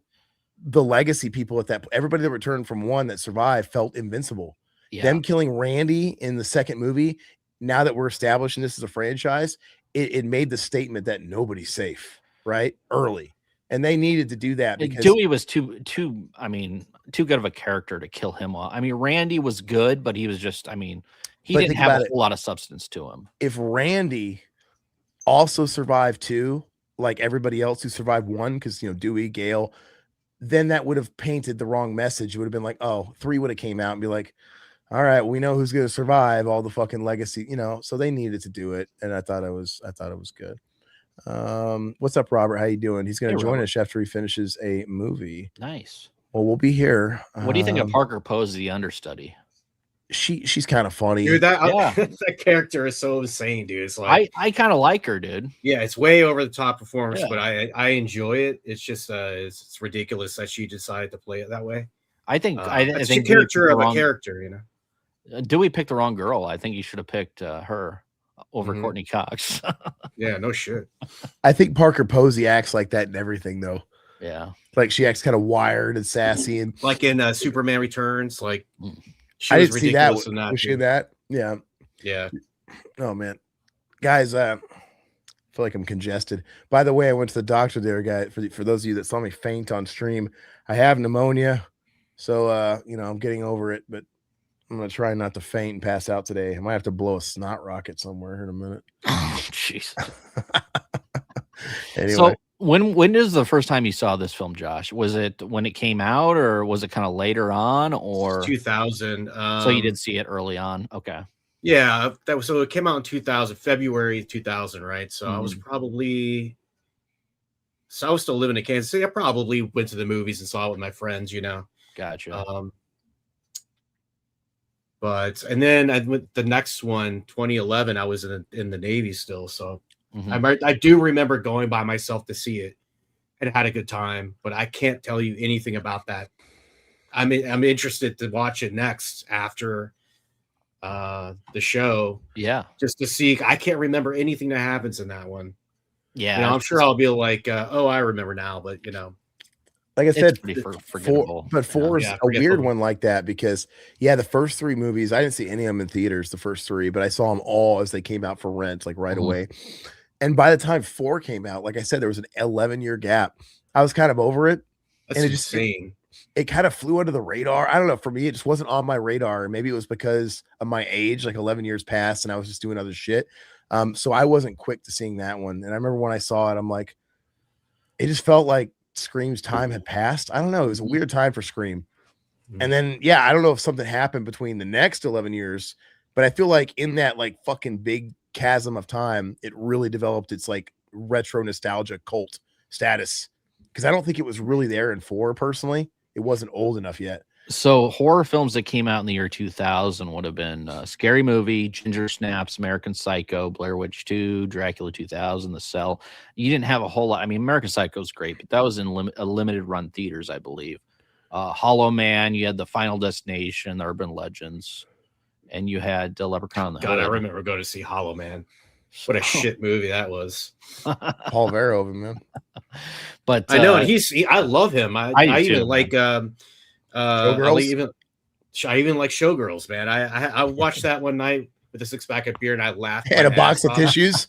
the legacy people at that, everybody that returned from 1 that survived felt invincible. Yeah. Them killing Randy in the second movie, now that we're establishing this as a franchise, it made the statement that nobody's safe, right? Early. And they needed to do that because Dewey was too good of a character to kill him off. I mean, Randy was good, but he was just, he didn't have a whole lot of substance to him. If Randy also survived 2, like everybody else who survived 1, because, you know, Dewey, Gale, then that would have painted the wrong message. It would have been like, oh, 3 would have came out and be like, all right, we know who's going to survive all the fucking legacy, you know. So they needed to do it, and I thought it was good. What's up, Robert? How you doing? He's going to join us after he finishes a movie. Nice. Well, we'll be here. What do you think of Parker Posey, the understudy? She's kind of funny, dude. That character is so insane, dude. It's like I kind of like her, dude. Yeah, it's way over the top performance, but I enjoy it. It's just it's ridiculous that she decided to play it that way. I think it's a character of a character, you know. Dewey picked the wrong girl. I think you should have picked her over Courtney Cox. Yeah, no shit. I think Parker Posey acts like that in everything, though. Yeah, like she acts kind of wired and sassy, and like in Superman Returns, like. I didn't see that. Was she in that? Yeah. Yeah. Oh man, guys, I feel like I'm congested. By the way, I went to the doctor there, guys. For those of you that saw me faint on stream, I have pneumonia, so you know, I'm getting over it. But I'm gonna try not to faint and pass out today. I might have to blow a snot rocket somewhere in a minute. Oh, jeez. Anyway. So when is the first time you saw this film, Josh? Was it when it came out, or was it kind of later on, or 2000? So you did see it early on. Okay. Yeah, so it came out in 2000, February 2000, right? So I was still living in Kansas City. I probably went to the movies and saw it with my friends, you know. Gotcha. And then I went the next one, 2011. I was in the Navy still, so. I do remember going by myself to see it and had a good time, but I can't tell you anything about that. I'm interested to watch it next after the show. Yeah. Just to see. I can't remember anything that happens in that one. Yeah. You know, I'm sure I'll be like, oh, I remember now, but you know. Like I said, pretty forgettable. But 4 is a weird one like that because, the first 3 movies, I didn't see any of them in theaters, the first 3, but I saw them all as they came out for rent, like right away. And by the time 4 came out, like I said, there was an 11-year gap. I was kind of over it. That's and insane. It kind of flew under the radar. I don't know. For me, it just wasn't on my radar. Maybe it was because of my age, like 11 years passed and I was just doing other shit. So I wasn't quick to seeing that one. And I remember when I saw it, I'm like, it just felt like Scream's time had passed. I don't know. It was a weird time for Scream. And then, I don't know if something happened between the next 11 years, but I feel like in that like fucking big chasm of time, it really developed its like retro nostalgia cult status. Because I don't think it was really there in 4 personally. It wasn't old enough yet. So horror films that came out in the year 2000 would have been Scary Movie, Ginger Snaps, American Psycho, Blair Witch 2, Dracula 2000, The Cell. You didn't have a whole lot. I mean, American Psycho is great, but that was in limited run theaters, I believe. Hollow Man, you had The Final Destination, The Urban Legends, and you had Leprechaun in the Hood. I remember going to see Hollow Man. What a shit movie that was. Paul Verhoeven, man. But I know, and I love him. I even too, like Showgirls? I even like Showgirls, man. I watched that one night with a 6-pack of beer and I laughed. And a box of tissues.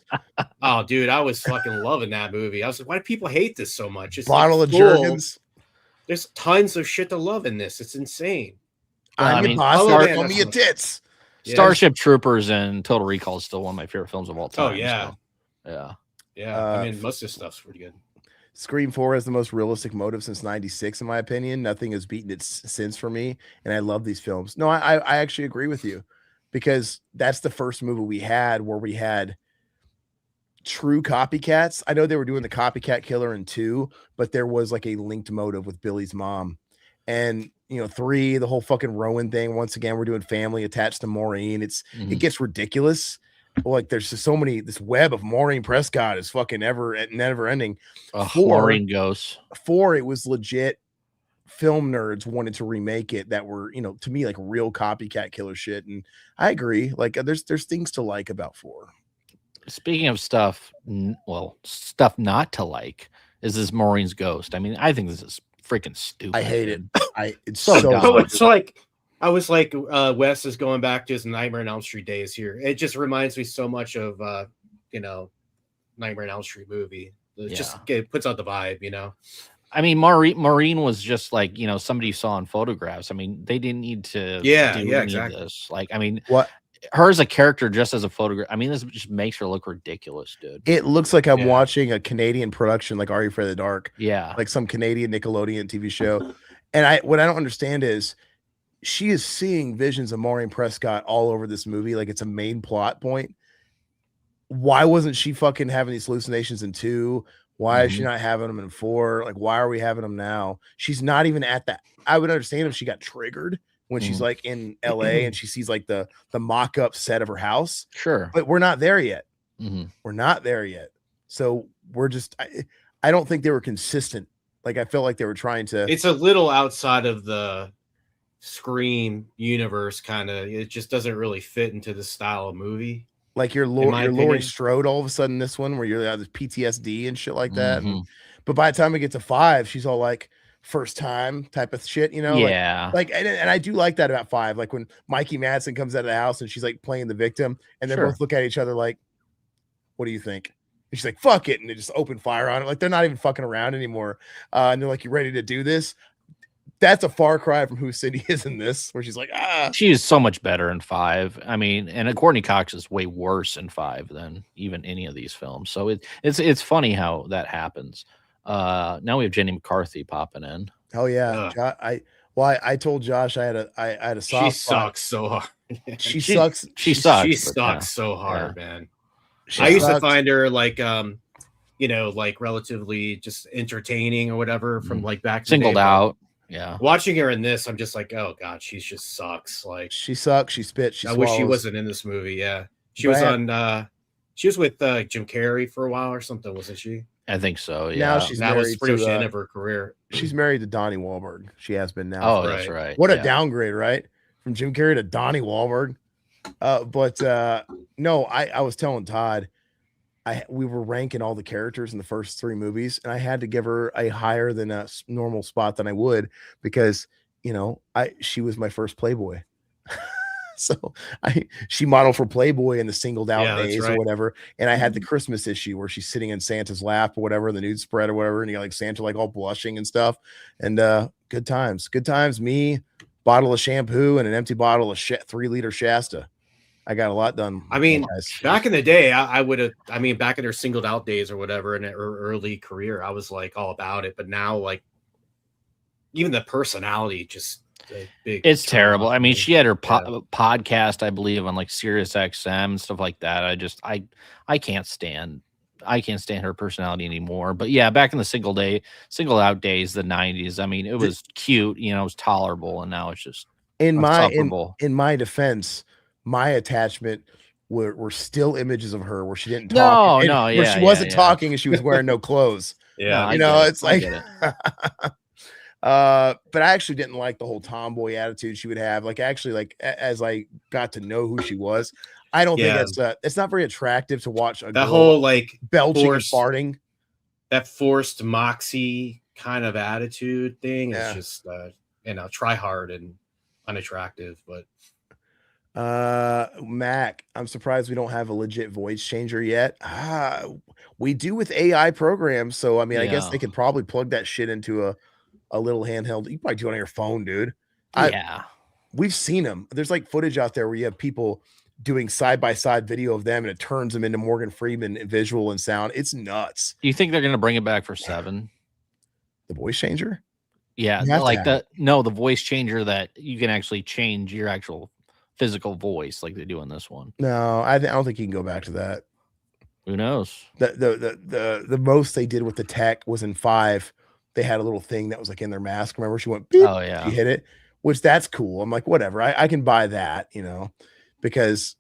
Oh, dude, I was fucking loving that movie. I was like, why do people hate this so much? It's bottle of Jergens. There's tons of shit to love in this. It's insane. I'm your boss. Show me your tits. Starship Troopers and Total Recall is still one of my favorite films of all time. Oh yeah, so, yeah. I mean, most of this stuff's pretty good. Scream 4 has the most realistic motive since '96, in my opinion. Nothing has beaten it since for me, and I love these films. No, I actually agree with you because that's the first movie we had where we had true copycats. I know they were doing the copycat killer in 2, but there was like a linked motive with Billy's mom. And 3, the whole fucking Rowan thing. Once again, we're doing family attached to Maureen. It gets ridiculous. Like there's just so many. This web of Maureen Prescott is fucking never ending. 4, Maureen Ghosts. 4, it was legit. Film nerds wanted to remake it that were, to me, like real copycat killer shit. And I agree. Like there's things to like about 4. Speaking of stuff, stuff not to like is this Maureen's Ghost. I mean, I think this is freaking stupid. I hate it. It's so so dumb. It's like I was like Wes is going back to his Nightmare on Elm Street days here. It just reminds me so much of Nightmare on Elm Street movie. It puts out the vibe, I mean, Maureen was just like, somebody you saw in photographs. I mean, they didn't need to do any exactly. of this. Like, I mean, what? Her as a character just as a photograph. I mean, this just makes her look ridiculous, dude. It looks like I'm watching a Canadian production like Are You Afraid of the Dark? Yeah. Like some Canadian Nickelodeon TV show. And what I don't understand is she is seeing visions of Maureen Prescott all over this movie. Like it's a main plot point. Why wasn't she fucking having these hallucinations in 2? Why is she not having them in 4? Like, why are we having them now? She's not even at that. I would understand if she got triggered when she's like in LA and she sees like the mock-up set of her house. Sure. But we're not there yet. We're not there yet. So we're just, I don't think they were consistent. Like, I felt like they were trying to. It's a little outside of the Scream universe, kind of. It just doesn't really fit into the style of movie. Like your Laurie Strode all of a sudden this one where you're this PTSD and shit like that. But by the time we get to 5, she's all like first time type of shit, Yeah. Like and I do like that about 5. Like when Mikey Madsen comes out of the house and she's like playing the victim and they both look at each other like, what do you think? And she's like, fuck it. And they just open fire on it. Like they're not even fucking around anymore. And they're like, you ready to do this? That's a far cry from who Cindy is in this, where she's like, She is so much better in 5. I mean, and Courtney Cox is way worse in 5 than even any of these films. So it's funny how that happens. Now we have Jenny McCarthy popping in. Oh yeah. I told Josh I had a soft She spot. sucks so hard. She sucks. She sucks. She sucks so hard, man. She I used to find her like like relatively just entertaining or whatever from like back Singled in the day. Out. Yeah. Watching her in this, I'm just like, oh god, she just sucks. Like she sucks. She spits. I wish she wasn't in this movie. Yeah, she was on. She was with Jim Carrey for a while or something, wasn't she? I think so. Yeah. Now she's that was married pretty to much the end of her career. She's married to Donnie Wahlberg. She has been now. Oh, that's right. What a downgrade, right? From Jim Carrey to Donnie Wahlberg. No, I was telling Todd, we were ranking all the characters in the first 3 movies, and I had to give her a higher than a normal spot than I would because she was my first Playboy. So she modeled for Playboy in the Singled Out days or whatever. And I had the Christmas issue where she's sitting in Santa's lap or whatever, the nude spread or whatever. And you got like Santa like all blushing and stuff. And good times. Me, bottle of shampoo and an empty bottle of 3-liter Shasta. I got a lot done. I mean, back in the day, I would have, back in her Singled Out days or whatever in her early career, I was like all about it. But now, like, even the personality just, it's terrible. I mean, she had her podcast, I believe, on like Sirius XM and stuff like that. I can't stand her personality anymore. But yeah, back in the Singled Out days, the 90s, I mean, it was cute, it was tolerable, and now it's just in my defense, my attachment were still images of her where she didn't talk. Where she wasn't talking and she was wearing no clothes. Yeah, it's like but I actually didn't like the whole tomboy attitude she would have. Like, actually, like as I got to know who she was, I don't think it's not very attractive to watch that whole like belching and farting. That forced moxie kind of attitude thing is just try hard and unattractive. But Mac, I'm surprised we don't have a legit voice changer yet. We do with AI programs, so I mean, I guess they could probably plug that shit into a little handheld. You probably do it on your phone, dude. We've seen them. There's like footage out there where you have people doing side-by-side video of them and it turns them into Morgan Freeman visual and sound. It's nuts. Do you think they're going to bring it back for 7? The voice changer? Yeah. Like the voice changer that you can actually change your actual physical voice like they do in this one. No, I don't think you can go back to that. Who knows? The most they did with the tech was in 5. They had a little thing that was like in their mask. Remember, she went beep. Oh yeah, she hit it, which that's cool. I'm like, whatever. I can buy that, because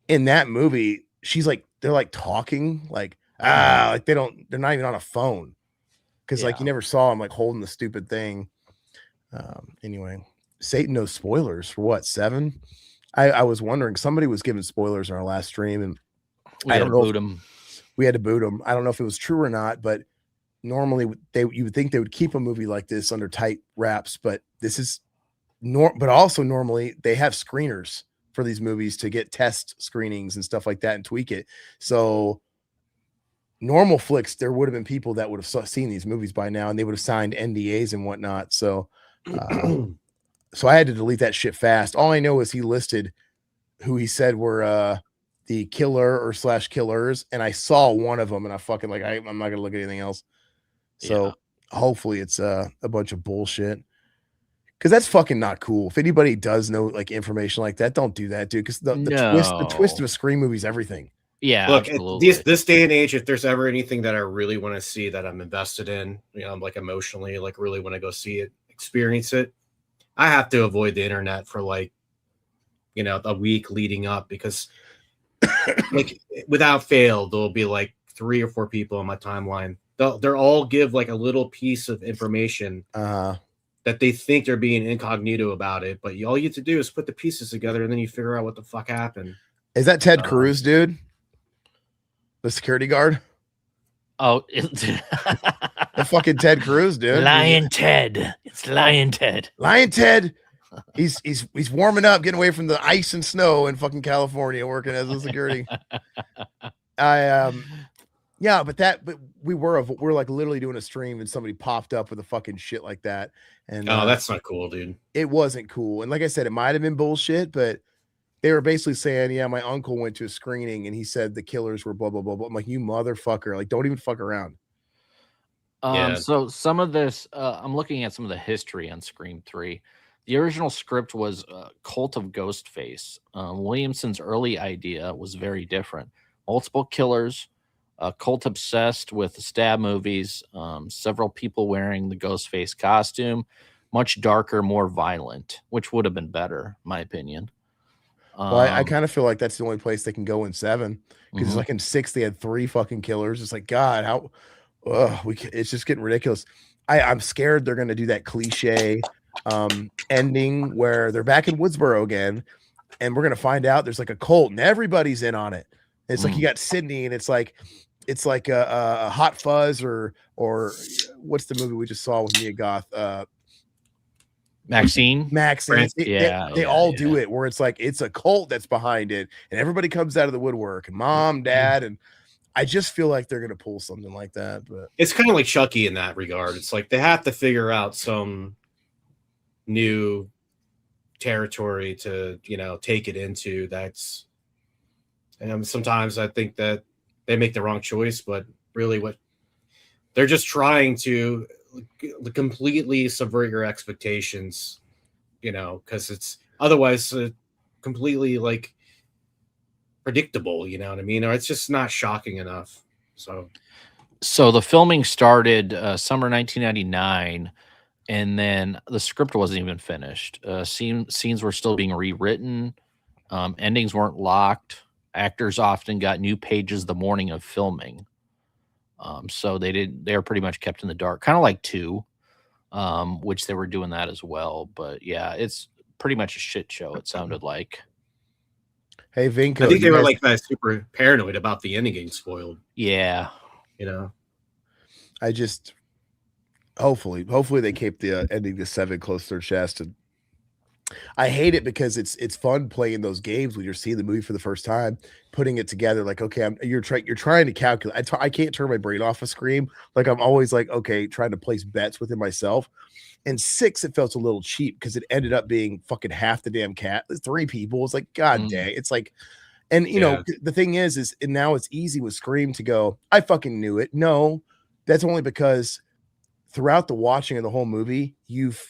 in that movie, they're like talking, like like they're not even on a phone, because like you never saw them like holding the stupid thing. Anyway, Satan knows spoilers for what, 7? I was wondering, somebody was giving spoilers in our last stream, and I don't know if we had to boot them. I don't know if it was true or not, but normally you would think they would keep a movie like this under tight wraps, but this is but also normally they have screeners for these movies to get test screenings and stuff like that and tweak it. So normal flicks, there would have been people that would have seen these movies by now, and they would have signed NDAs and whatnot. So so I had to delete that shit fast. All I know is he listed who he said were the killer or / killers, and I saw one of them, and I fucking like I'm not gonna look at anything else. So hopefully it's a bunch of bullshit, because that's fucking not cool. If anybody does know like information like that, don't do that, dude. Because the twist of a Scream movie is everything. Yeah, look, this day and age, if there's ever anything that I really want to see that I'm invested in, I'm like emotionally, like really want to go see it, experience it, I have to avoid the internet for like, a week leading up, because like without fail, there'll be like 3 or 4 people on my timeline. They'll all give like a little piece of information that they think they're being incognito about it, but all you have to do is put the pieces together, and then you figure out what the fuck happened. Is that Ted Cruz, dude? The security guard? Oh, the fucking Ted Cruz, dude. Lion Ted. It's Lion Ted. Lion Ted. He's warming up, getting away from the ice and snow in fucking California, working as a security. But we're like literally doing a stream, and somebody popped up with a fucking shit like that. And that's not cool, dude. It wasn't cool. And like I said, it might have been bullshit, but they were basically saying, yeah, my uncle went to a screening and he said the killers were blah blah blah blah. I'm like, you motherfucker, like don't even fuck around. So some of this, I'm looking at some of the history on Scream 3. The original script was Cult of Ghostface. Williamson's early idea was very different. Multiple killers, cult obsessed with stab movies, several people wearing the Ghostface costume, much darker, more violent, which would have been better, in my opinion. Well, I kind of feel like that's the only place they can go in 7, because it's like in 6 they had 3 fucking killers. It's like, God, how it's just getting ridiculous. I'm scared they're going to do that cliche ending where they're back in Woodsboro again, and we're going to find out there's like a cult and everybody's in on it. It's like you got Sidney, and it's like a Hot Fuzz or what's the movie we just saw with Mia Goth? Maxine. They all do it where it's like it's a cult that's behind it, and everybody comes out of the woodwork, and mom, dad, and I just feel like they're gonna pull something like that. But it's kind of like Chucky in that regard. It's like they have to figure out some new territory to take it into. And sometimes I think that they make the wrong choice, but really what they're just trying to completely subvert your expectations, because it's otherwise completely like predictable, you know what I mean? Or it's just not shocking enough. So the filming started summer 1999, and then the script wasn't even finished. Scenes were still being rewritten. Endings weren't locked. Actors often got new pages the morning of filming. So they were pretty much kept in the dark, kind of like 2, which they were doing that as well. But yeah, it's pretty much a shit show. It sounded like. Hey, Vinko, I think they were like super paranoid about the ending getting spoiled. Yeah. I just hopefully they keep the ending to 7 close to their chest. And I hate it because it's fun playing those games when you're seeing the movie for the first time, putting it together. Like, okay, you're trying to calculate. I can't turn my brain off a Scream. Like I'm always like, okay, trying to place bets within myself. And 6, it felt a little cheap because it ended up being fucking half the damn cat. 3 people. It's like, God dang. It's like, and the thing is and now it's easy with Scream to go, I fucking knew it. No, that's only because throughout the watching of the whole movie, you've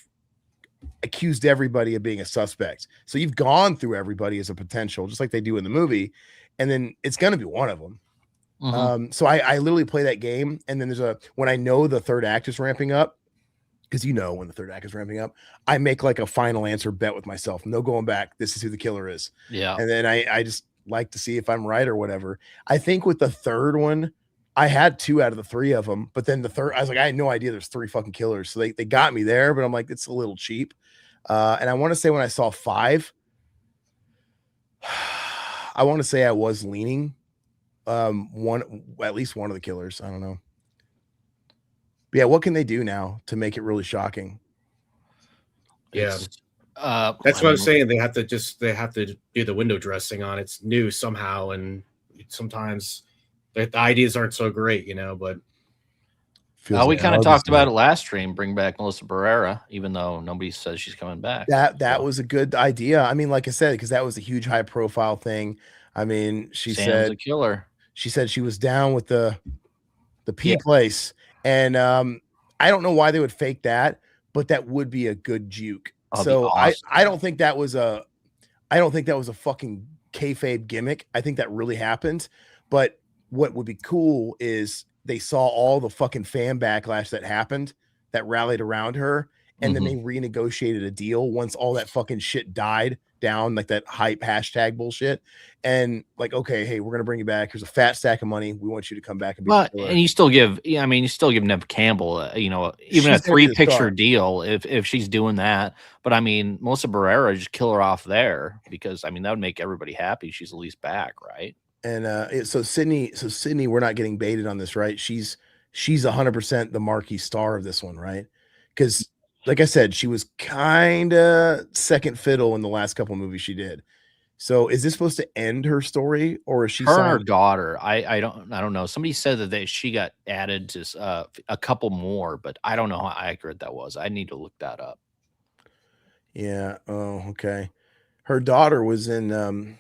accused everybody of being a suspect. So you've gone through everybody as a potential, just like they do in the movie. And then it's going to be one of them. So I literally play that game, and then when I know the third act is ramping up, because when the third act is ramping up, I make like a final answer bet with myself. No going back. This is who the killer is. Yeah. And then I just like to see if I'm right or whatever. I think with the third one, I had 2 out of the 3 of them, but then the third, I was like, I had no idea there's 3 fucking killers. So they got me there, but I'm like, it's a little cheap. And I want to say when I saw 5, I want to say I was leaning at least one of the killers. I don't know. But yeah, what can they do now to make it really shocking? Yeah, that's what I'm saying. They have to do the window dressing on it's new somehow, and sometimes the ideas aren't so great, but we kind of talked about it last stream. Bring back Melissa Barrera, even though nobody says she's coming back. That was a good idea. I mean, like I said, because that was a huge high profile thing. I mean, she said a killer. She said she was down with the P place, and I don't know why they would fake that, but that would be a good juke. So awesome. I don't think that was a fucking kayfabe gimmick. I think that really happened. But what would be cool is they saw all the fucking fan backlash that happened that rallied around her, and then they renegotiated a deal once all that fucking shit died down, like that hype hashtag bullshit, and like, okay, hey, we're gonna bring you back. Here's a fat stack of money. We want you to come back and be. And you still give Nev Campbell, even a 3-picture deal if she's doing that. But I mean, Melissa Barrera, just kill her off there, because I mean that would make everybody happy. She's at least back, right? And so Sydney, we're not getting baited on this, right? She's 100% the marquee star of this one, right? Because like I said, she was kind of second fiddle in the last couple of movies she did. So is this supposed to end her story, or is she her and her daughter? I don't know. Somebody said that she got added to a couple more, but I don't know how accurate that was. I need to look that up. Yeah. Oh, okay. Her daughter was in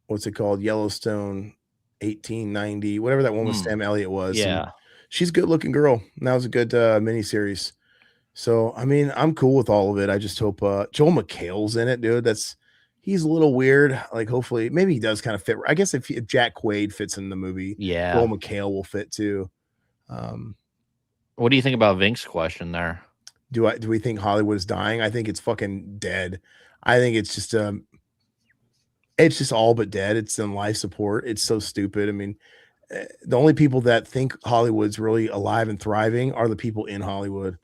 what's it called? Yellowstone 1890, whatever that one with Sam Elliott was. Yeah. And she's a good looking girl. And that was a good miniseries. So, I mean, I'm cool with all of it. I just hope Joel McHale's in it, dude. He's a little weird. Like, hopefully, maybe he does kind of fit. I guess if Jack Quaid fits in the movie, Joel McHale will fit too. What do you think about Vink's question there? Do we think Hollywood is dying? I think it's fucking dead. I think it's just all but dead. It's in life support. It's so stupid. I mean, the only people that think Hollywood's really alive and thriving are the people in Hollywood.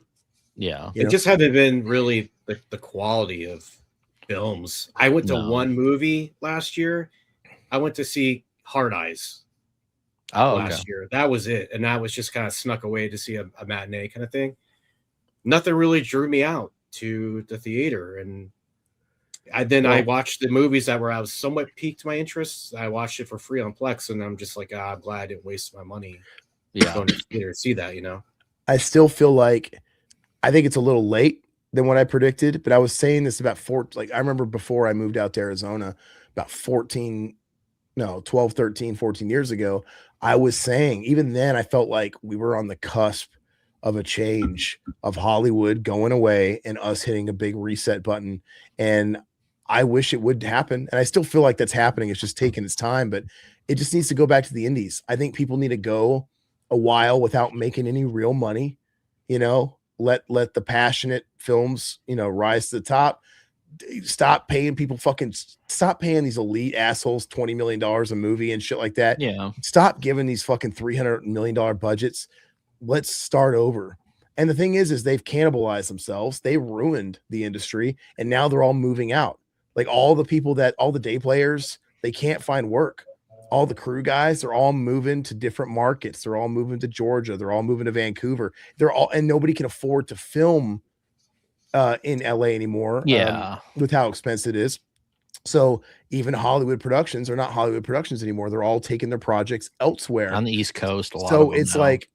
Yeah. It just hasn't been really the quality of films. I went to one movie last year. I went to see Hard Eyes last year. That was it. And that was just kind of snuck away to see a matinee kind of thing. Nothing really drew me out to the theater. And I watched the movies that I was somewhat piqued my interest. I watched it for free on Plex, and I'm just like, I'm glad I didn't waste my money going to the theater to see that, I still feel like I think it's a little late than what I predicted, but I was saying this about I remember before I moved out to Arizona about 12, 13, 14 years ago, I was saying, even then I felt like we were on the cusp of a change of Hollywood going away and us hitting a big reset button. And I wish it would happen. And I still feel like that's happening. It's just taking its time, but it just needs to go back to the indies. I think people need to go a while without making any real money, let the passionate films, rise to the top. Stop paying these elite assholes $20 million a movie and shit like that. Yeah. Stop giving these fucking $300 million budgets. Let's start over. And the thing is they've cannibalized themselves. They ruined the industry, and now they're all moving out. Like all the day players, they can't find work. All the crew guys, they're all moving to different markets. They're all moving to Georgia. They're all moving to Vancouver. And nobody can afford to film in LA anymore. Yeah. With how expensive it is. So even Hollywood productions are not Hollywood productions anymore. They're all taking their projects elsewhere on the East Coast. So it's like,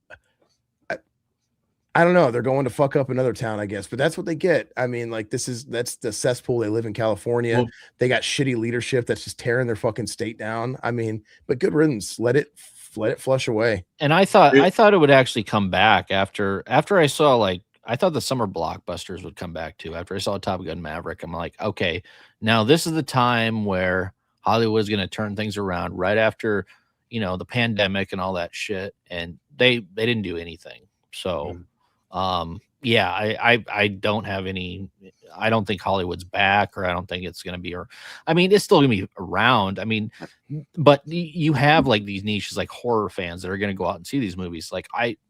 I don't know. They're going to fuck up another town, I guess, but that's what they get. I mean, like that's the cesspool. They live in California. Well, they got shitty leadership that's just tearing their fucking state down. I mean, but good riddance. Let it flush away. And I thought it would actually come back after I saw I thought the summer blockbusters would come back too. After I saw Top Gun Maverick, I'm like, okay, now this is the time where Hollywood's going to turn things around right after, the pandemic and all that shit, and they didn't do anything. So, yeah, I don't have any. I don't think Hollywood's back, or I don't think it's going to be. Or, I mean, it's still going to be around. I mean, but you have like these niches, like horror fans that are going to go out and see these movies. Like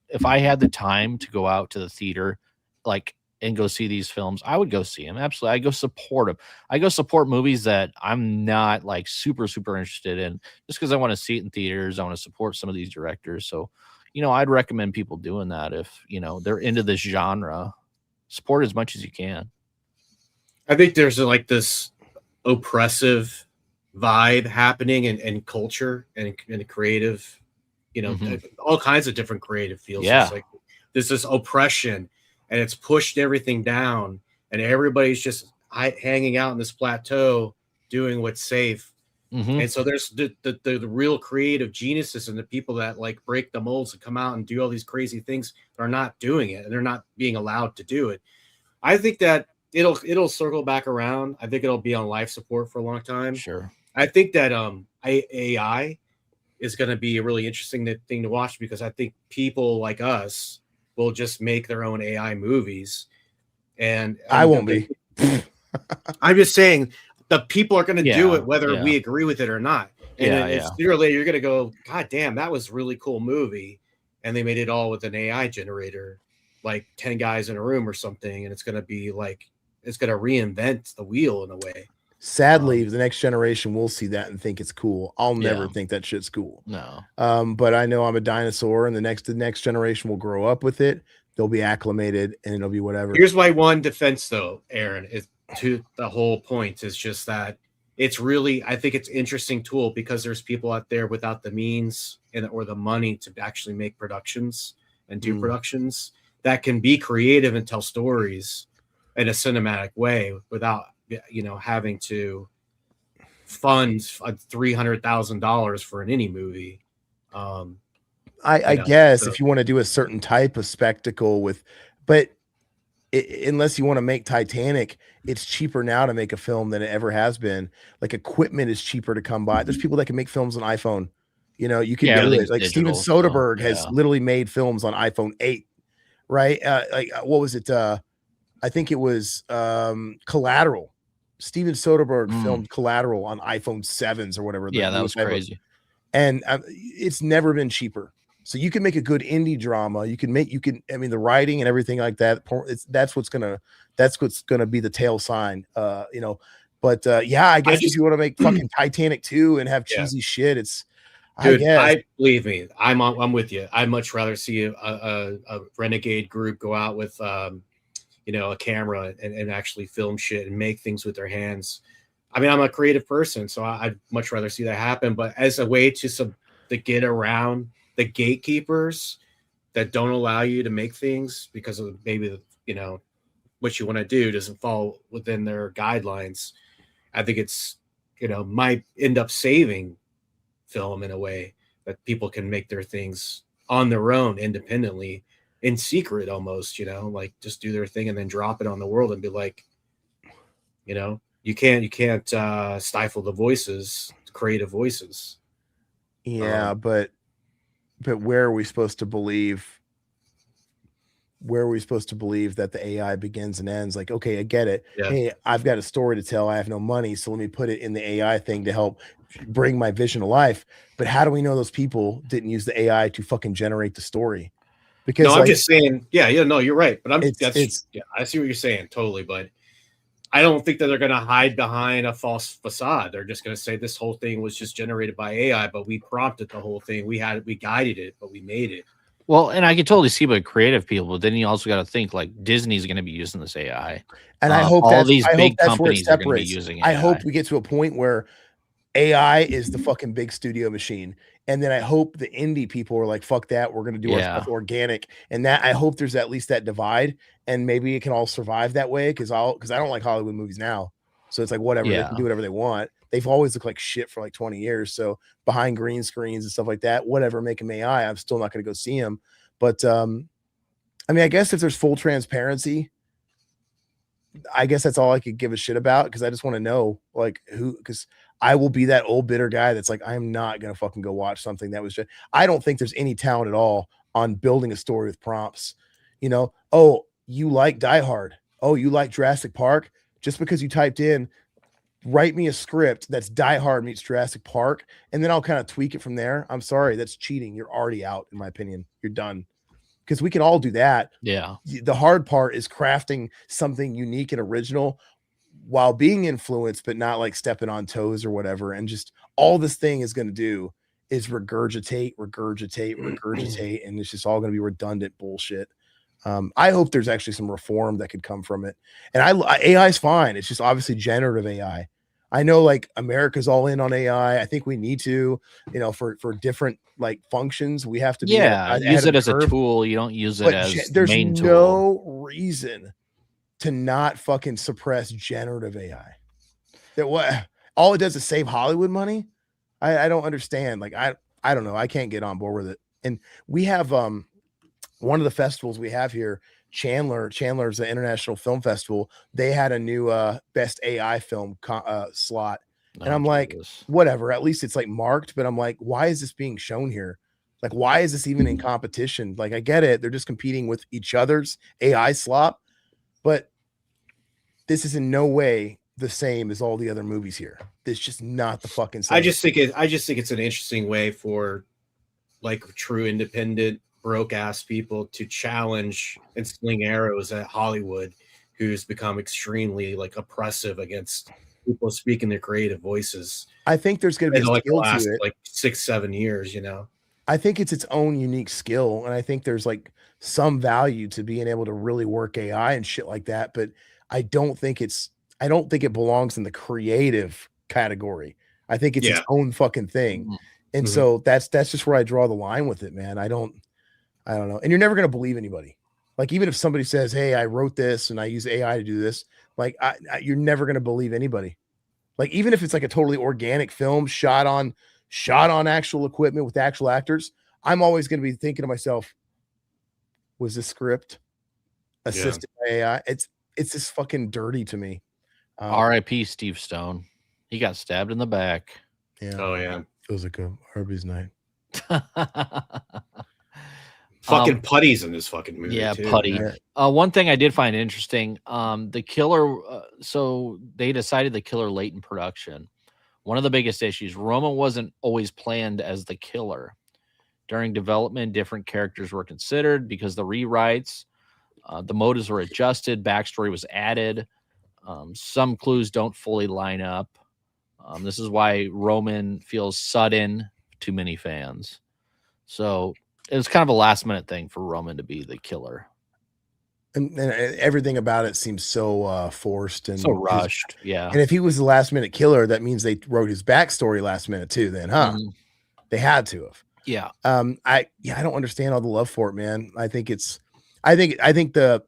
if I had the time to go out to the theater, like, and go see these films, I would go see them. Absolutely. I go support them. I go support movies that I'm not like super interested in, just because I want to see it in theaters. I want to support some of these directors. So, I'd recommend people doing that if, they're into this genre. Support as much as you can. I think there's like this oppressive vibe happening in culture and creative, all kinds of different creative fields. Yeah. It's like there's this oppression, and it's pushed everything down, and everybody's just hanging out in this plateau doing what's safe. And so there's the real creative geniuses and the people that like break the molds and come out and do all these crazy things are not doing it, and they're not being allowed to do it. I think that it'll circle back around. I think it'll be on life support for a long time. Sure. I think that AI is going to be a really interesting thing to watch, because I think people like us will just make their own AI movies, and I won't be. I'm just saying the people are going to do it whether we agree with it or not. And sooner or later you're going to go, God damn, that was a really cool movie, and they made it all with an AI generator, like 10 guys in a room or something, and it's going to be like, it's going to reinvent the wheel in a way. Sadly, the next generation will see that and think it's cool. I'll never think that shit's cool. No. But I know I'm a dinosaur, and the next generation will grow up with it. They'll be acclimated, and it'll be whatever. Here's my one defense, though, Aaron, is to the whole point is just that it's really, I think it's an interesting tool, because there's people out there without the means or the money to actually make productions and do productions that can be creative and tell stories in a cinematic way without, having to fund $300,000 for an indie movie. I guess if you want to do a certain type of spectacle unless you want to make Titanic, it's cheaper now to make a film than it ever has been. Like, equipment is cheaper to come by. There's people that can make films on iPhone. You can do it. Like Steven Soderbergh has literally made films on iPhone 8, right? What was it? I think it was Collateral. Steven Soderbergh filmed Collateral on iPhone 7s or whatever. Yeah, that was crazy. And it's never been cheaper. So you can make a good indie drama. I mean, the writing and everything like that. That's what's gonna be the tail sign. But I guess if you want to make fucking Titanic 2 and have cheesy shit, it's. Dude, I believe me, I'm with you. I'd much rather see a renegade group go out with a camera and actually film shit and make things with their hands. I mean, I'm a creative person, so I'd much rather see that happen. But as a way to get around the gatekeepers that don't allow you to make things because of maybe what you want to do doesn't fall within their guidelines, I think it's might end up saving film in a way that people can make their things on their own independently, in secret almost, like just do their thing and then drop it on the world and be like, you can't stifle the voices, creative voices. Yeah, but where are we supposed to believe that the AI begins and ends? Like, okay, I get it. Yeah. Hey, I've got a story to tell. I have no money, so let me put it in the AI thing to help bring my vision to life. But how do we know those people didn't use the AI to fucking generate the story? Because I'm just saying, no, you're right. But I see what you're saying totally. But I don't think that they're going to hide behind a false facade. They're just going to say this whole thing was just generated by AI, but we prompted the whole thing. We guided it, but we made it. Well, and I can totally see about creative people, but then you also got to think like Disney's going to be using this AI, and I hope all these big companies are going to be using AI. I hope we get to a point where AI is the fucking big studio machine, and then I hope the indie people are like, "Fuck that, we're going to do our stuff organic." And that I hope there's at least that divide, and maybe it can all survive that way. Because I don't like Hollywood movies now, so it's like whatever they can do whatever they want. They've always looked like shit for like 20 years. So behind green screens and stuff like that, whatever, make them AI. I'm still not going to go see them. But I mean, I guess if there's full transparency, I guess that's all I could give a shit about, because I just want to know like who, because I will be that old bitter guy that's like, I'm not gonna fucking go watch something that was just. I don't think there's any talent at all on building a story with prompts. You know, oh, you like Die Hard. Oh, you like Jurassic Park. Just because you typed in, write me a script that's Die Hard meets Jurassic Park, and then I'll kind of tweak it from there. I'm sorry, that's cheating. You're already out, in my opinion. You're done. Because we can all do that. Yeah. The hard part is crafting something unique and original while being influenced, but not like stepping on toes or whatever. And just all this thing is going to do is regurgitate, and it's just all going to be redundant bullshit. I hope there's actually some reform that could come from it. And AI is fine. It's just obviously generative AI. I know like America's all in on AI. I think we need to, you know, for different like functions, we have to be use it as a tool. You don't use it as there's the main no tool. reason to not fucking suppress generative AI. That what all it does is save Hollywood money. I don't understand. Like I don't know. I can't get on board with it. And we have one of the festivals we have here, Chandler's the International Film Festival. They had a new best AI film slot. And I'm like, whatever, at least it's like marked, but I'm like, why is this being shown here? Like, why is this even in competition? Like, I get it. They're just competing with each other's AI slop, but this is in no way the same as all the other movies here. It's just not the fucking same. I just think it's an interesting way for like true independent broke ass people to challenge and sling arrows at Hollywood, who's become extremely like oppressive against people speaking their creative voices. I think there's going to be like the last like 6-7 years, you know. I think it's its own unique skill, and I think there's like some value to being able to really work AI and shit like that. But I don't think it belongs in the creative category. I think it's its own fucking thing. And so that's just where I draw the line with it, man. I don't know. And you're never going to believe anybody. Like, even if somebody says, hey, I wrote this and I use AI to do this, like you're never going to believe anybody. Like, even if it's like a totally organic film shot on actual equipment with actual actors, I'm always going to be thinking to myself, was this script assisted by AI? It's just fucking dirty to me. R.I.P. Steve Stone. He got stabbed in the back. Yeah. Oh yeah. Feels like a Arby's night. Fucking Putty's in this fucking movie. Yeah, too, Putty. One thing I did find interesting, the killer. So they decided the killer late in production. One of the biggest issues, Roman wasn't always planned as the killer. During development, different characters were considered because the rewrites, the motives were adjusted, backstory was added. Some clues don't fully line up. This is why Roman feels sudden to many fans. So it was kind of a last minute thing for Roman to be the killer. And everything about it seems so forced and so rushed. Yeah. And if he was the last minute killer, that means they wrote his backstory last minute too, then, huh? They had to have. Yeah. I don't understand all the love for it, man. I think the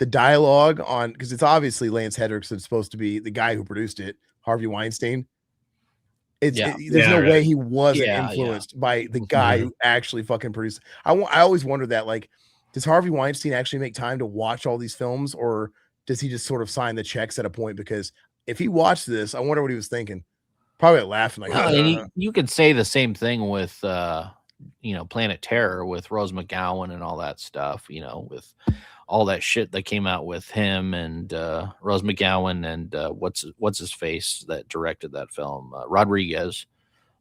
dialogue on, because it's obviously Lance Henriksen supposed to be the guy who produced it, Harvey Weinstein. There's no way he wasn't influenced by the guy who actually fucking produced. I always wondered that, like, does Harvey Weinstein actually make time to watch all these films, or does he just sort of sign the checks at a point? Because if he watched this, I wonder what he was thinking. Probably laughing like, you could say the same thing with Planet Terror with Rose McGowan and all that stuff, with all that shit that came out with him and Rose McGowan and what's his face that directed that film, Rodriguez.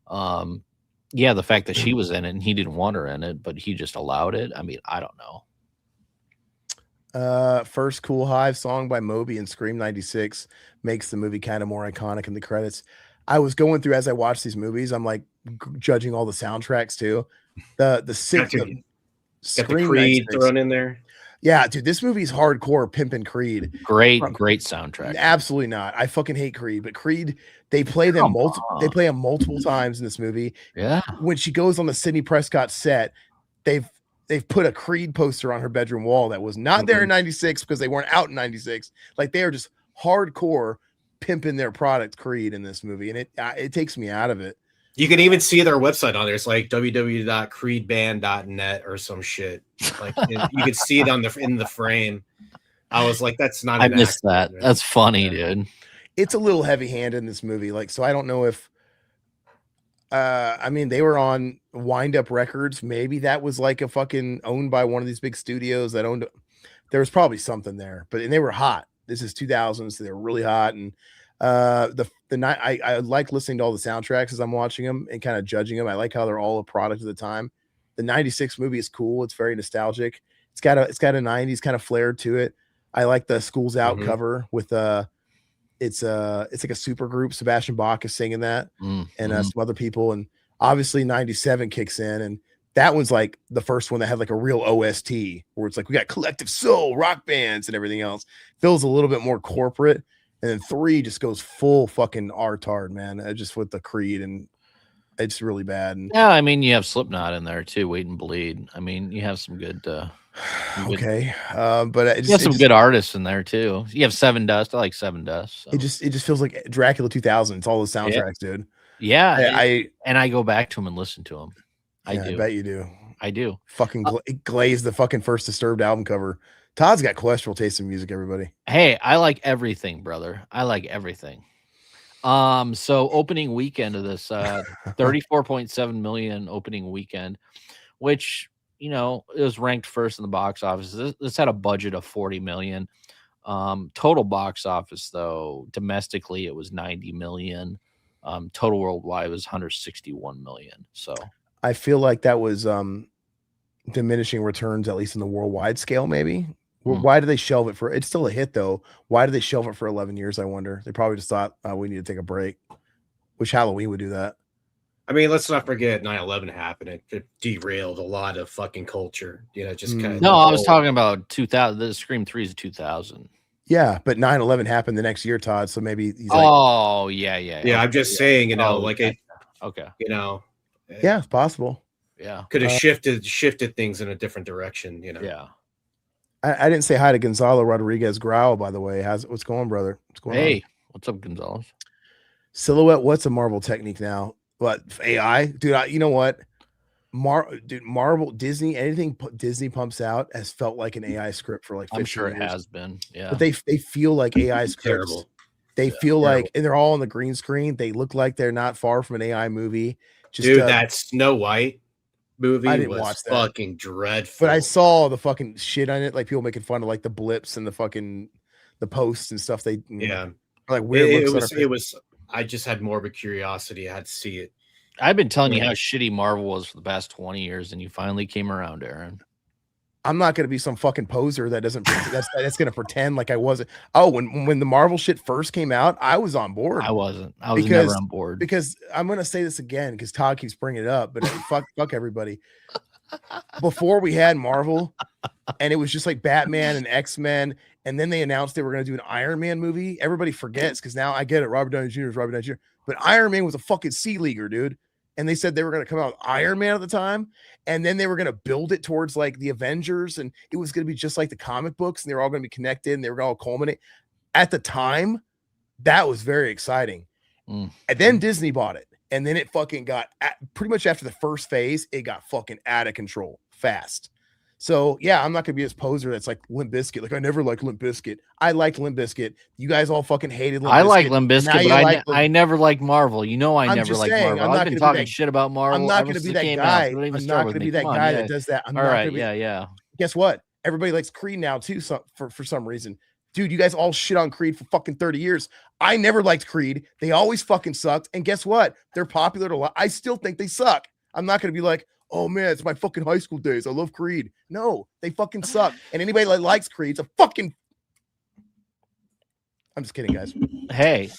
The fact that she was in it and he didn't want her in it, but he just allowed it. I mean, I don't know. First Cool Hive song by Moby and Scream 96 makes the movie kind of more iconic in the credits. I was going through as I watched these movies, I'm like judging all the soundtracks too. The Scream Creed thrown in there. Yeah, dude, this movie's hardcore pimping Creed. Great soundtrack. Absolutely not. I fucking hate Creed, but Creed, they play them multiple times in this movie. Yeah. When she goes on the Sidney Prescott set, they've put a Creed poster on her bedroom wall that was not there in 96 because they weren't out in 96. Like, they are just hardcore pimping their product Creed in this movie, and it takes me out of it. You can even see their website on there. It's like www.creedband.net or some shit. Like, you can see it in the frame. I was like, that's not. I missed that. That's funny, dude. It's a little heavy-handed in this movie. Like, so I don't know if I mean, they were on Wind Up Records. Maybe that was like a fucking owned by one of these big studios that owned. There was probably something there, but and they were hot. This is 2000s, so they were really hot. And the night I like listening to all the soundtracks as I'm watching them and kind of judging them. I like how they're all a product of the time. The 96 movie is cool. It's very nostalgic. It's got a 90s kind of flair to it. I like the School's Out cover with it's like a super group. Sebastian Bach is singing that, and some other people, and obviously 97 kicks in, and that one's like the first one that had like a real OST where it's like we got Collective Soul, rock bands, and everything else. Feels a little bit more corporate, and then 3 just goes full fucking R-tard, man. Just with the Creed, and it's really bad. And, yeah, I mean, you have Slipknot in there too, Wait and Bleed. I mean, you have some good. Okay, but you have some good artists in there too. You have Seven Dust. I like Seven Dust. So. It just feels like Dracula 2000. It's all the soundtracks, dude. Yeah, I go back to them and listen to them. I do. I bet you do. I do. Fucking glaze the fucking first Disturbed album cover. Todd's got questionable taste in music. Everybody. Hey, I like everything, brother. I like everything. So opening weekend of this, 34.7 million opening weekend, which. You know, it was ranked first in the box office. This had a budget of 40 million. Total box office, though, domestically, it was 90 million. Total worldwide was 161 million. So I feel like that was diminishing returns, at least in the worldwide scale, maybe. Why do they shelve it for? It's still a hit, though. Why do they shelve it for 11 years? I wonder. They probably just thought we need to take a break. Wish Halloween would do that. I mean, let's not forget 9/11 happened. It derailed a lot of fucking culture. You know, just kind of. No, I was talking about 2000. The Scream 3 is 2000. Yeah, but 9/11 happened the next year, Todd. So maybe he's like, oh yeah. I'm just saying, you know, like it. Okay. You know. Yeah, it's possible. Yeah, could have shifted things in a different direction. You know. Yeah. I didn't say hi to Gonzalo Rodriguez Grau, by the way. What's going on, brother? What's going on? Hey, what's up, Gonzalez? Silhouette. What's a Marvel technique now? What AI, dude? You know what? Marvel, Disney, anything Disney pumps out has felt like an AI script for like 15 I'm sure it years. has been. Yeah, but they feel like AI scripts. Terrible. They feel like, and they're all on the green screen. They look like they're not far from an AI movie. Just, dude, that Snow White movie I didn't was watch that. Fucking dreadful. But I saw the fucking shit on it, like people making fun of like the blips and the posts and stuff. They like weird looks. It was. I just had morbid curiosity. I had to see it. I've been telling you how shitty Marvel was for the past 20 years, and you finally came around, Aaron. I'm not going to be some fucking poser that doesn't that's going to pretend like I wasn't. Oh, when the Marvel shit first came out, I was on board. I wasn't. I was never on board. Because I'm going to say this again because Todd keeps bringing it up, but fuck everybody. Before we had Marvel, and it was just like Batman and X-Men, and then they announced they were going to do an Iron Man movie. Everybody forgets because now I get it. Robert Downey Jr. is Robert Downey Jr. But Iron Man was a fucking C-leaguer, dude. And they said they were going to come out with Iron Man at the time, and then they were going to build it towards like the Avengers, and it was going to be just like the comic books, and they were all going to be connected, and they were going to all culminate. At the time, that was very exciting. And then Disney bought it, and then it fucking got pretty much after the first phase, it got fucking out of control fast. So yeah, I'm not gonna be this poser that's like Limp Bizkit. Like I never liked Limp Bizkit. I liked Limp Bizkit. You guys all fucking hated Limp Bizkit. I like Limp Bizkit, but I never liked Marvel. You know, I never liked Marvel. I've been talking shit about Marvel. I'm not gonna be that guy. I'm not gonna be that guy that does that. All right, yeah. Guess what? Everybody likes Creed now too. So for some reason, dude, you guys all shit on Creed for fucking 30 years. I never liked Creed. They always fucking sucked. And guess what? They're popular to lot. I still think they suck. I'm not gonna be like, oh man, it's my fucking high school days. I love Creed. No, they fucking suck. And anybody that likes Creed's a fucking. I'm just kidding, guys. Hey,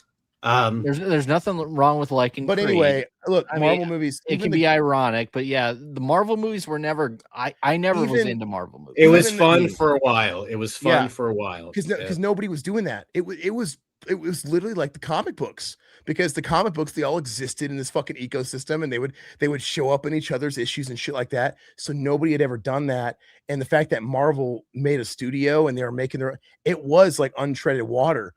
there's nothing wrong with liking. But Creed. Anyway, look, Marvel movies. It can be ironic, but yeah, the Marvel movies were never. I never was into Marvel movies. It was fun for a while. It was fun for a while because nobody was doing that. It was literally like the comic books, because the comic books, they all existed in this fucking ecosystem, and they would show up in each other's issues and shit like that. So nobody had ever done that. And the fact that Marvel made a studio and they were making it was like untreaded water.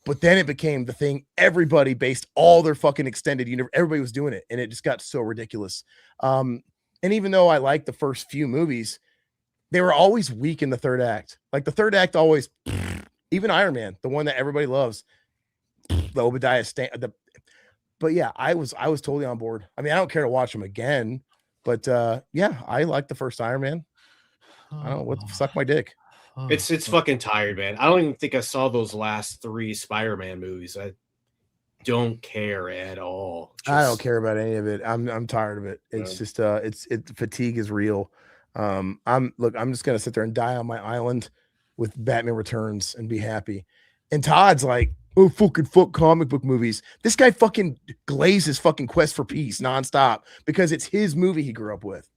But then it became the thing. Everybody based all their fucking extended universe. Everybody was doing it, and it just got so ridiculous. And even though I liked the first few movies, they were always weak in the third act. Like the third act always. Even Iron Man, the one that everybody loves, the Obadiah but yeah, I was totally on board. I mean, I don't care to watch them again, but yeah, I like the first Iron Man. I don't know what suck my dick. It's fucking tired, man. I don't even think I saw those last 3 Spider-Man movies. I don't care at all. I don't care about any of it. I'm tired of it. It's just fatigue is real. I'm just gonna sit there and die on my island with Batman Returns and be happy. And Todd's like, oh, fuck comic book movies. This guy fucking glazes fucking Quest for Peace nonstop because it's his movie he grew up with.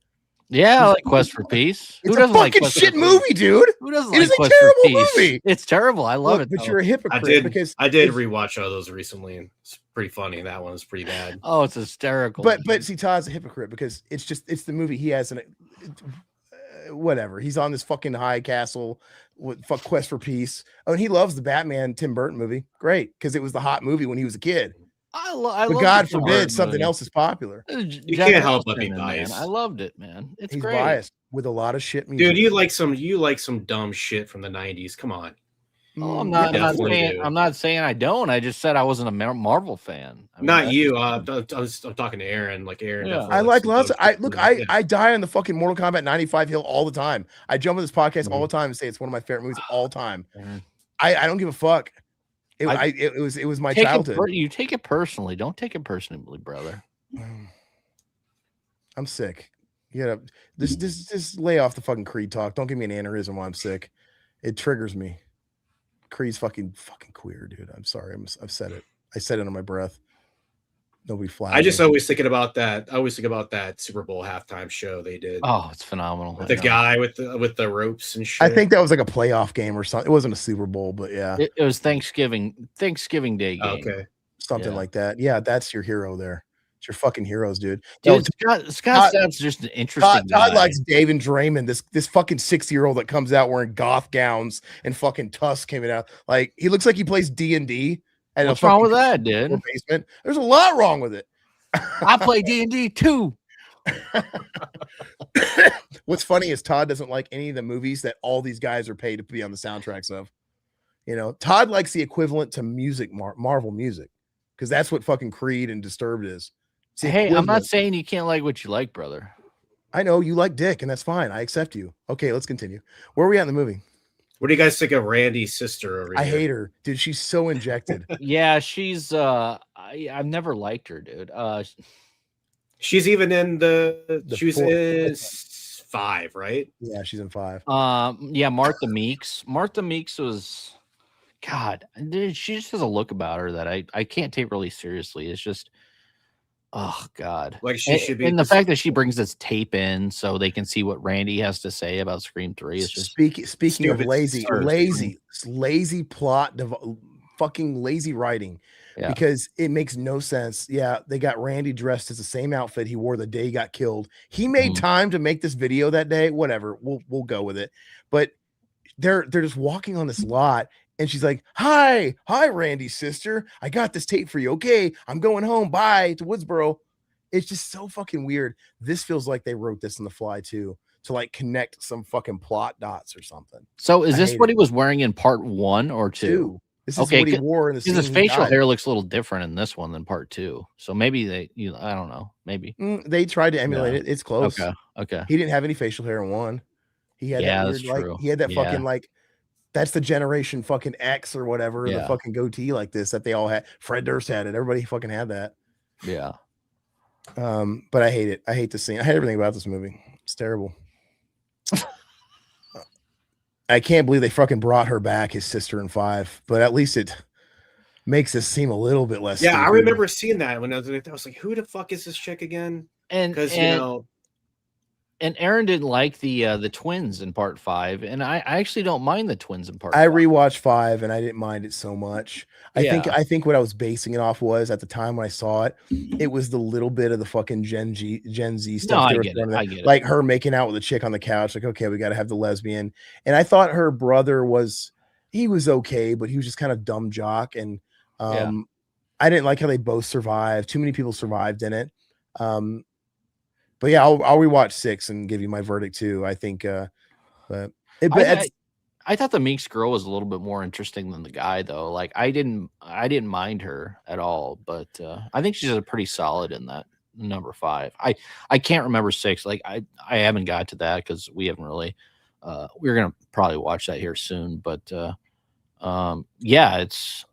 Yeah, I like Quest for Peace. It's a fucking shit movie, dude. Who doesn't like Quest a terrible for Peace? movie. It's terrible. I love it. But you're a hypocrite. I did rewatch all those recently, and it's pretty funny. That one was pretty bad. Oh, it's hysterical. But see, Todd's a hypocrite because it's the movie he has in it. Whatever. He's on this fucking high castle with Quest for Peace. Oh, and he loves the Batman Tim Burton movie. Great, because it was the hot movie when he was a kid. But God forbid something else is popular. You can't help but be biased. I loved it, man. He's great. Biased with a lot of shit music. Dude, you like some dumb shit from the 90s. Come on. Oh, I'm not saying I don't. I just said I wasn't a Marvel fan. I mean, not you. I'm talking to Aaron. Like Aaron. Yeah. I like lots of. I die on the fucking Mortal Kombat 95 hill all the time. I jump on this podcast all the time and say it's one of my favorite movies all time. I don't give a fuck. It was my childhood. You take it personally. Don't take it personally, brother. I'm sick. Yeah, just lay off the fucking Creed talk. Don't give me an aneurysm while I'm sick. It triggers me. Creed's fucking queer, dude. I'm sorry. I've said it. I said it under my breath. Nobody flagged. I just always thinking about that. I always think about that Super Bowl halftime show they did. Oh, it's phenomenal. The guy with the ropes and shit. I think that was like a playoff game or something. It wasn't a Super Bowl, but yeah. It was Thanksgiving Day game. Okay. Something like that. Yeah, that's your hero there. It's your fucking heroes, dude. Dude, Scott Stapp's just an interesting guy. Todd likes David Draymond, this fucking 6-year-old that comes out wearing goth gowns and fucking tusks coming out. Like, he looks like he plays D&D. What's wrong with that, dude? Basement. There's a lot wrong with it. I play D&D too. What's funny is Todd doesn't like any of the movies that all these guys are paid to be on the soundtracks of. You know, Todd likes the equivalent to music, Marvel music, because that's what fucking Creed and Disturbed is. Hey, I'm not saying you can't like what you like, brother. I know you like dick, and that's fine. I accept you. Okay, let's continue. Where are we at in the movie? What do you guys think of Randy's sister over here? I hate her, dude. She's so injected. Yeah, she's I've never liked her, dude. She's even in she's in 5, right? Yeah, she's in 5. Yeah, Martha Meeks. Martha Meeks was, God, dude, she just has a look about her that I can't take really seriously. It's just, oh God. Like she should be. And the fact that she brings this tape in so they can see what Randy has to say about Scream 3 is just speaking of lazy plot, fucking lazy writing. Yeah. Because it makes no sense. Yeah, they got Randy dressed as the same outfit he wore the day he got killed. He made time to make this video that day. Whatever, we'll go with it. But they're just walking on this lot, and she's like, "Hi, Randy's sister. I got this tape for you. Okay, I'm going home. Bye to Woodsboro." It's just so fucking weird. This feels like they wrote this on the fly too, to like connect some fucking plot dots or something. So is this what he was wearing in part 1 or 2? This is what he wore in the scene. His facial hair looks a little different in this one than part 2. So maybe I don't know. Maybe they tried to emulate it. It's close. Okay. He didn't have any facial hair in 1. He had that weird, that's true. He had that fucking like, that's the generation fucking X or whatever, the fucking goatee like this that they all had. Fred Durst had it. Everybody fucking had that. Yeah. But I hate it. I hate the scene. I hate everything about this movie. It's terrible. I can't believe they fucking brought her back, his sister in 5, but at least it makes this seem a little bit less. Yeah, stupid. I remember seeing that when I was like, who the fuck is this chick again? And because and Aaron didn't like the twins in part 5, and I actually don't mind the twins in part. I 5. rewatched 5 and I didn't mind it so much. I think what I was basing it off was at the time when I saw it, it was the little bit of the fucking Gen Z stuff. No, I get it. Like her making out with a chick on the couch. Like, okay, we got to have the lesbian. And I thought her brother was okay, but he was just kind of dumb jock. And I didn't like how they both survived. Too many people survived in it. But yeah, I'll rewatch 6 and give you my verdict too. I think, I thought the Meeks girl was a little bit more interesting than the guy, though. Like I didn't mind her at all, but I think she's a pretty solid in that number 5. I can't remember 6. Like I haven't got to that because we haven't really. We're gonna probably watch that here soon, but yeah,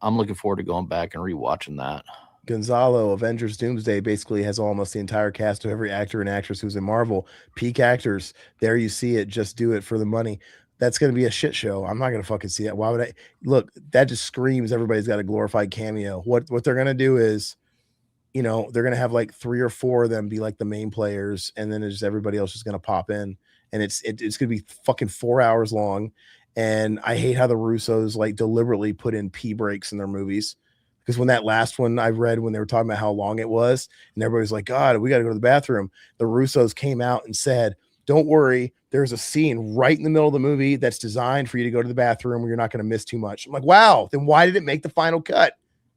I'm looking forward to going back and rewatching that. Gonzalo, Avengers Doomsday basically has almost the entire cast of every actor and actress who's in Marvel. Peak actors. There you see it. Just do it for the money. That's going to be a shit show. I'm not going to fucking see it. Why would I? Look, that just screams everybody's got a glorified cameo. What they're going to do is, they're going to have like 3 or 4 of them be like the main players, and then just everybody else is going to pop in, and it's going to be fucking 4 hours long. And I hate how the Russos like deliberately put in pee breaks in their movies. Because when that last one I read, when they were talking about how long it was, and everybody's like, God, we got to go to the bathroom. The Russos came out and said, don't worry, there's a scene right in the middle of the movie that's designed for you to go to the bathroom where you're not going to miss too much. I'm like, wow, then why did it make the final cut?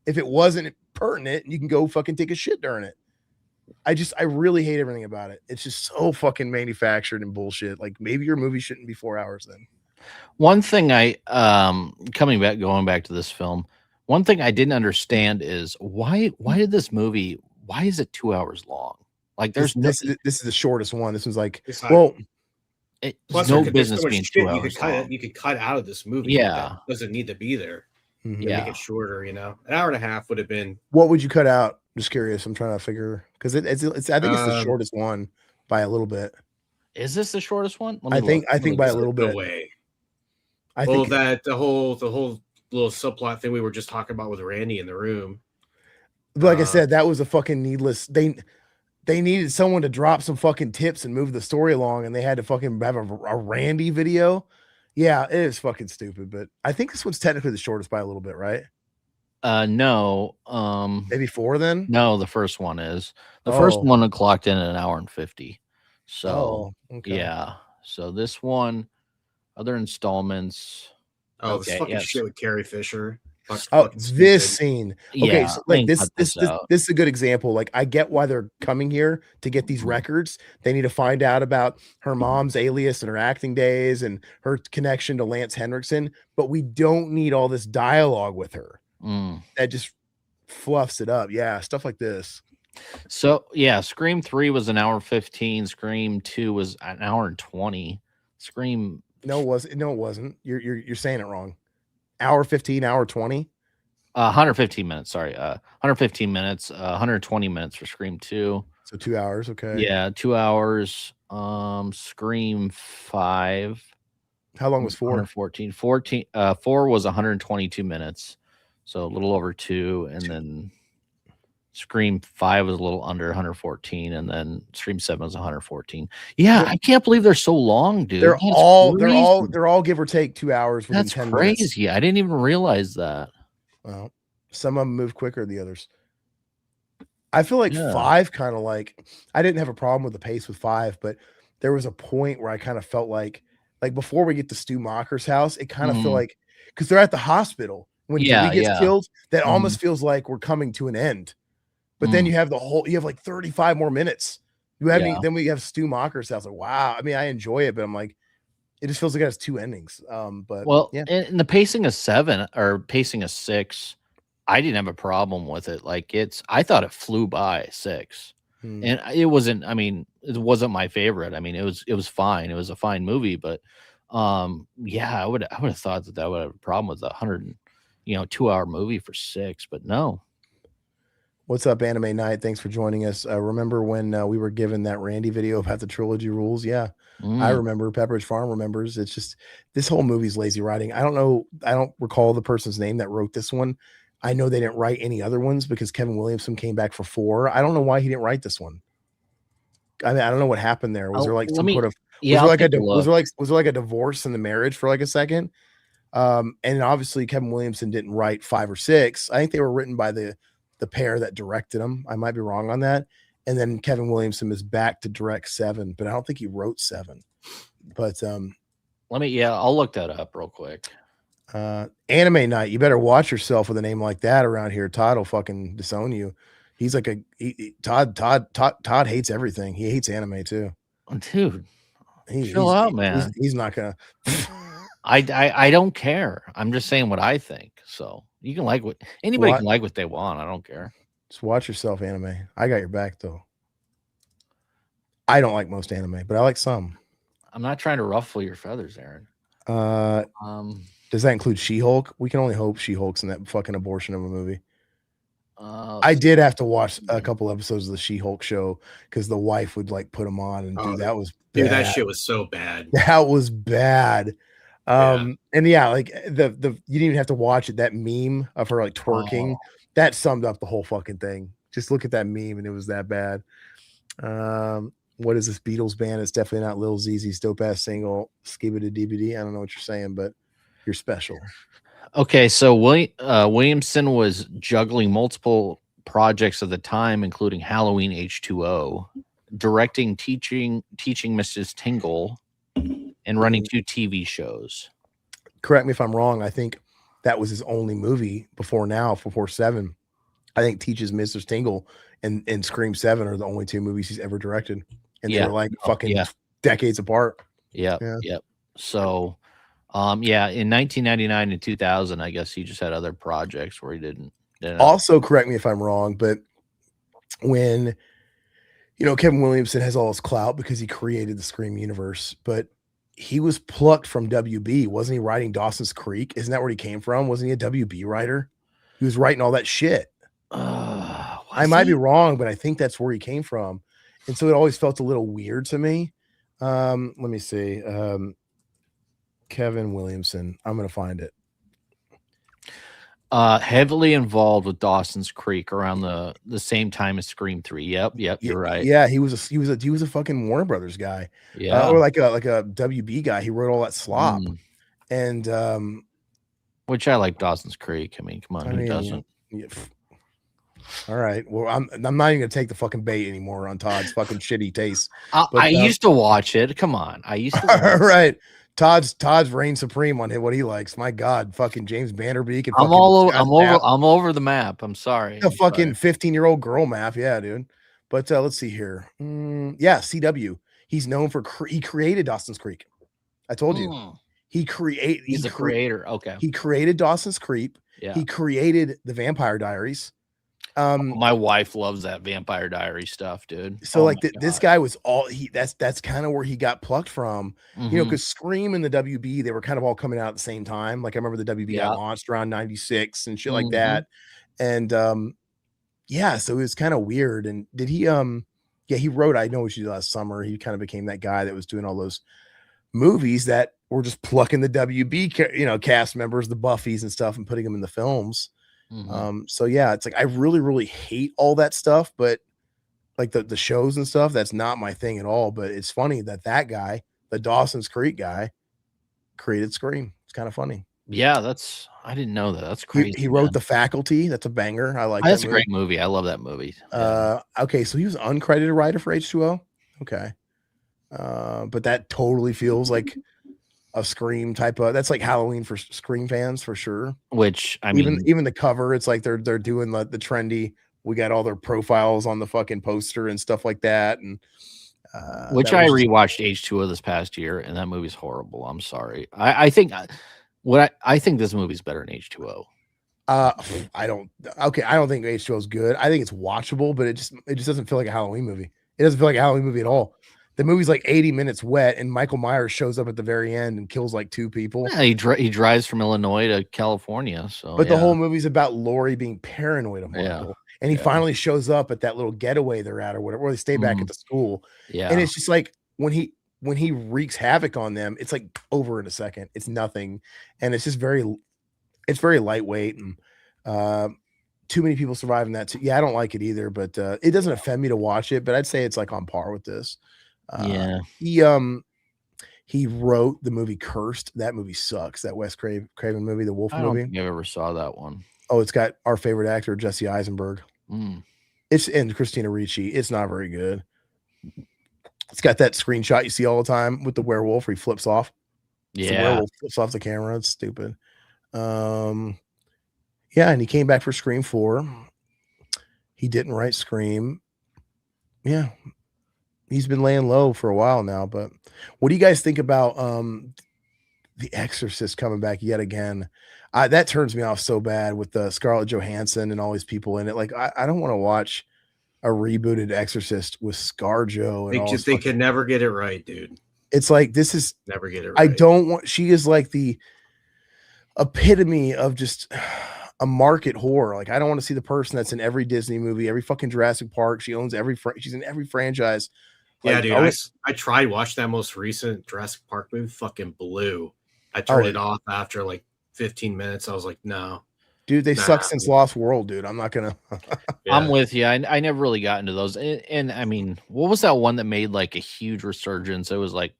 If it wasn't pertinent, you can go fucking take a shit during it. I really hate everything about it. It's just so fucking manufactured and bullshit. Like maybe your movie shouldn't be 4 hours then. One thing going back to this film, one thing I didn't understand is why is it 2 hours long? Like there's this is the shortest one. This one's like, plus no business being 2 hours. You could cut out of this movie. Yeah, that doesn't need to be there. Mm-hmm. Yeah, make it shorter. An hour and a half would have been. What would you cut out? Just curious. I'm trying to figure because it's I think it's the shortest one by a little bit. Is this the shortest one? I think by a little bit. No way. I think that the whole little subplot thing we were just talking about with Randy in the room. Like I said, that was a fucking needless. They needed someone to drop some fucking tips and move the story along, and they had to fucking have a Randy video. Yeah, it is fucking stupid, but I think this one's technically the shortest by a little bit, right? No. Maybe 4 then? No, the first one is. The first one clocked in at 1 hour and 50. So okay. Yeah. So this one, other installments. This fucking shit with Carrie Fisher. This scene. Okay, Yeah, so like this is a good example. Like I get why they're coming here to get these records. They need to find out about her mom's alias and her acting days and her connection to Lance Henriksen, but we don't need all this dialogue with her. That just fluffs it up. Yeah, stuff like this. So yeah, Scream 3 was 1 hour 15. Scream 2 was 1 hour and 20. Scream. No, it wasn't. You're saying it wrong. Hour 15, hour 20. 115 minutes. Sorry, 115 minutes. 120 minutes for Scream 2. So 2 hours. Okay. Yeah, 2 hours. Scream 5. How long was 4? 114. 4 was 122 minutes. So a little over 2, and then Scream 5 was a little under 114, and then Scream 7 was 114. Yeah, I can't believe they're so long, dude. They're all give or take 2 hours. That's 10 crazy. Minutes. I didn't even realize that. Well, some of them move quicker than the others. I feel like 5 kind of like I didn't have a problem with the pace with 5, but there was a point where I kind of felt like before we get to Stu Macher's house, it kind of felt like because they're at the hospital when Dewey gets killed, that almost feels like we're coming to an end. But then you have like 35 more minutes. Then we have Stu Macher's house. Like, wow. I mean, I enjoy it, but I'm like, it just feels like it has 2 endings. But in the pacing of 7 or pacing of 6, I didn't have a problem with it. Like I thought it flew by 6. And it wasn't, I mean, it wasn't my favorite. I mean, it was fine. It was a fine movie, but I would have thought that would have a problem with 2 hour movie for 6, but no. What's up, Anime Night? Thanks for joining us. Remember when we were given that Randy video about the trilogy rules? Yeah, I remember. Pepperidge Farm remembers. It's just this whole movie's lazy writing. I don't know. I don't recall the person's name that wrote this one. I know they didn't write any other ones because Kevin Williamson came back for 4. I don't know why he didn't write this one. I mean, I don't know what happened there. Was there like some sort of was there like a divorce in the marriage for like a second? And obviously Kevin Williamson didn't write 5 or 6. I think they were written by the pair that directed them. I might be wrong on that. And then Kevin Williamson is back to direct 7, but I don't think he wrote 7. But I'll look that up real quick. Anime Night, you better watch yourself with a name like that around here. Todd will fucking disown you. He's like Todd hates everything. He hates anime too. Dude, chill out, man. He's not gonna I don't care. I'm just saying what I think. So you can like what anybody can like what they want. I don't care. Just watch yourself, anime. I got your back though. I don't like most anime, but I like some. I'm not trying to ruffle your feathers, Aaron. Does that include She-Hulk? We can only hope She-Hulk's in that fucking abortion of a movie. I did have to watch a couple episodes of the She-Hulk show because the wife would like put them on, and dude, that was bad. Dude, that shit was so bad. That was bad. And yeah, like the you didn't even have to watch it. That meme of her like twerking that summed up the whole fucking thing. Just look at that meme, and it was that bad. What is this Beatles band? It's definitely not Lil Zzz's dope ass single Skibidi DVD. I don't know what you're saying, but you're special. Okay, so Williamson was juggling multiple projects at the time, including Halloween H2O, directing, teaching Mrs. Tingle, and running 2 TV shows. Correct me if I'm wrong. I think that was his only movie before 7. I think Teaches Mrs. Tingle and Scream 7 are the only 2 movies he's ever directed. And they were like fucking decades apart. Yep. So, in 1999 and 2000, I guess he just had other projects where he didn't. Also, correct me if I'm wrong, but when, Kevin Williamson has all his clout because he created the Scream universe, but he was plucked from WB. Wasn't he writing Dawson's Creek? Isn't that where he came from? Wasn't he a WB writer? He was writing all that shit. I might be wrong, but I think that's where he came from. And so it always felt a little weird to me. Let me see. Kevin Williamson. I'm going to find it. Heavily involved with Dawson's Creek around the same time as Scream 3. Yep, you're right. Yeah, he was a fucking Warner Brothers guy. Yeah, or like a WB guy. He wrote all that slop. And which I like Dawson's Creek. I mean, come on, who doesn't? Yeah. All right. Well, I'm not even gonna take the fucking bait anymore on Todd's fucking shitty taste. I used to watch it. Come on, I used to. All right. Todd's reign supreme on what he likes. My God, fucking James Vanderbeek. And I'm over the map. I'm sorry. A fucking 15-year-old girl map. Yeah, dude. But let's see here. CW. He's known for he created Dawson's Creek. I told you. He's a creator. Okay. He created Dawson's Creek. Yeah. He created the Vampire Diaries. My wife loves that Vampire Diary stuff, dude. So this guy was that's kind of where he got plucked from, because Scream and the WB, they were kind of all coming out at the same time. Like I remember the WB got launched around 96 and shit like that. And so it was kind of weird. And did he he wrote I Know What You Did Last Summer. He kind of became that guy that was doing all those movies that were just plucking the WB cast members, the Buffys and stuff, and putting them in the films. So yeah, it's like I really, really hate all that stuff, but like the shows and stuff, that's not my thing at all. But it's funny that guy, the Dawson's Creek guy, created Scream. It's kind of funny. Yeah, I didn't know that. That's crazy. He wrote The Faculty. That's a banger. I like that's a great movie. I love that movie. Okay, so he was an uncredited writer for H2O. Okay. But that totally feels like a Scream type of, that's like Halloween for Scream fans for sure. Which I mean, even the cover, it's like they're doing the trendy. We got all their profiles on the fucking poster and stuff like that. And which I rewatched H2O this past year, and that movie's horrible. I'm sorry. I think this movie's better than H2O. I don't think H2O is good. I think it's watchable, but it just doesn't feel like a Halloween movie. It doesn't feel like a Halloween movie at all. The movie's like 80 minutes wet, and Michael Myers shows up at the very end and kills like 2 people. Yeah, he drives from Illinois to California. So, but the whole movie's about Laurie being paranoid of Michael, and he finally shows up at that little getaway they're at or whatever, or they stay back at the school. Yeah, and it's just like when he wreaks havoc on them, it's like over in a second. It's nothing, and it's just very lightweight, and too many people surviving that too. Yeah, I don't like it either, but it doesn't offend me to watch it. But I'd say it's like on par with this. He wrote the movie Cursed. That movie sucks. That Wes Craven movie, the Wolf movie. I don't think I ever saw that one. Oh, it's got our favorite actor Jesse Eisenberg. It's and Christina Ricci. It's not very good. It's got that screenshot you see all the time with the werewolf where he flips off. Yeah, the werewolf flips off the camera. It's stupid. And he came back for Scream 4. He didn't write Scream. Yeah. He's been laying low for a while now, but what do you guys think about The Exorcist coming back yet again. That turns me off so bad with the Scarlett Johansson and all these people in it. Like, I don't want to watch a rebooted Exorcist with ScarJo and they can never get it right, dude. It's like, this is never get it right. I don't want. She is like the epitome of just a market whore. Like, I don't want to see the person that's in every Disney movie, every fucking Jurassic Park. She owns she's in every franchise. Yeah, dude. I tried watch that most recent Jurassic Park movie. Fucking blew. I turned it off after like 15 minutes. I was like, no. Dude, they suck since Lost World, dude. I'm not gonna. Yeah. I'm with you. I never really got into those. And I mean, what was that one that made like a huge resurgence? It was like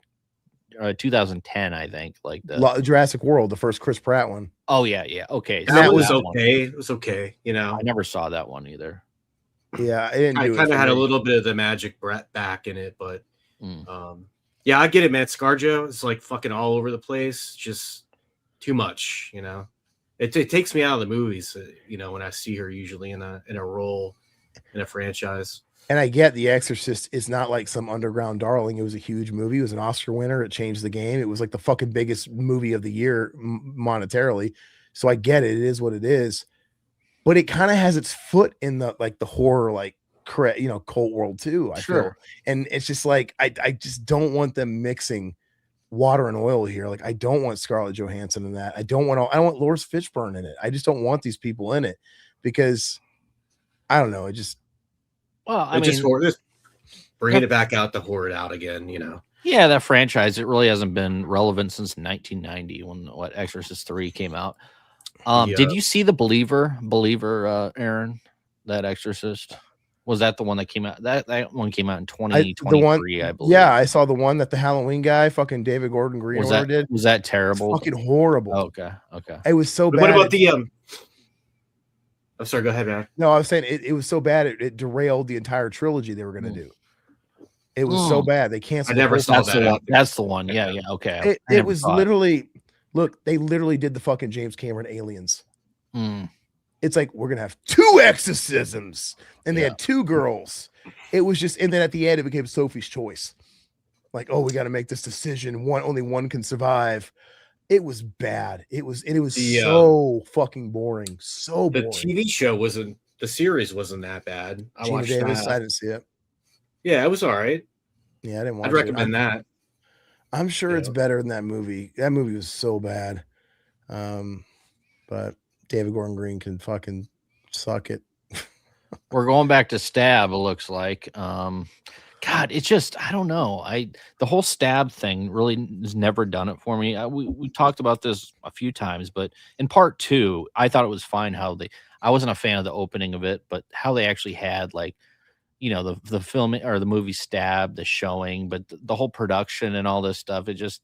2010, I think. Like the Jurassic World, the first Chris Pratt one. Oh yeah. Okay. That was okay. It was okay. You know, I never saw that one either. Yeah, I kind of had a little bit of the magic back in it, but yeah, I get it, man. ScarJo is like fucking all over the place, just too much, you know. It takes me out of the movies, you know, when I see her usually in a role in a franchise. And I get The Exorcist is not like some underground darling. It was a huge movie. It was an Oscar winner. It changed the game. It was like the fucking biggest movie of the year monetarily. So I get it. It is what it is. But it kind of has its foot in the like the horror, like, you know, cult world too. I feel. And it's just like I just don't want them mixing water and oil here. Like, I don't want Scarlett Johansson in that. I don't want Lawrence Fishburne in it. I just don't want these people in it because I don't know. Just bringing it back out to horror it out again, you know. Yeah, that franchise, it really hasn't been relevant since 1990 when Exorcist 3 came out. Did you see the Believer, Aaron? That Exorcist? Was that the one that came out? That one came out in 2023, I believe. Yeah, I saw the one that the Halloween guy, fucking David Gordon Green, did. Was that terrible? Fucking horrible. Okay. It was so bad. What about the I'm sorry, go ahead, man. No, I was saying it was so bad it derailed the entire trilogy they were going to do. It was so bad they canceled. I never saw that. That's the one. Yeah. Okay. It was literally. Look, they literally did the fucking James Cameron Aliens. It's like, we're gonna have 2 exorcisms, and they had 2 girls. It was just, and then at the end, it became Sophie's Choice. Like, oh, we got to make this decision. Only one can survive. It was bad. It was so fucking boring. So boring. The TV show the series wasn't that bad. I watched that. I didn't see it. Yeah, it was all right. Yeah, I didn't watch it. I'd recommend that. I'm sure it's better than that movie. That movie was so bad. But David Gordon Green can fucking suck it. We're going back to Stab, it looks like. God, it's just, I don't know. The whole Stab thing really has never done it for me. We talked about this a few times, but in part 2, I thought it was fine I wasn't a fan of the opening of it, but how they actually had, like, you know, the film or the movie Stab, the showing, but the whole production and all this stuff, it's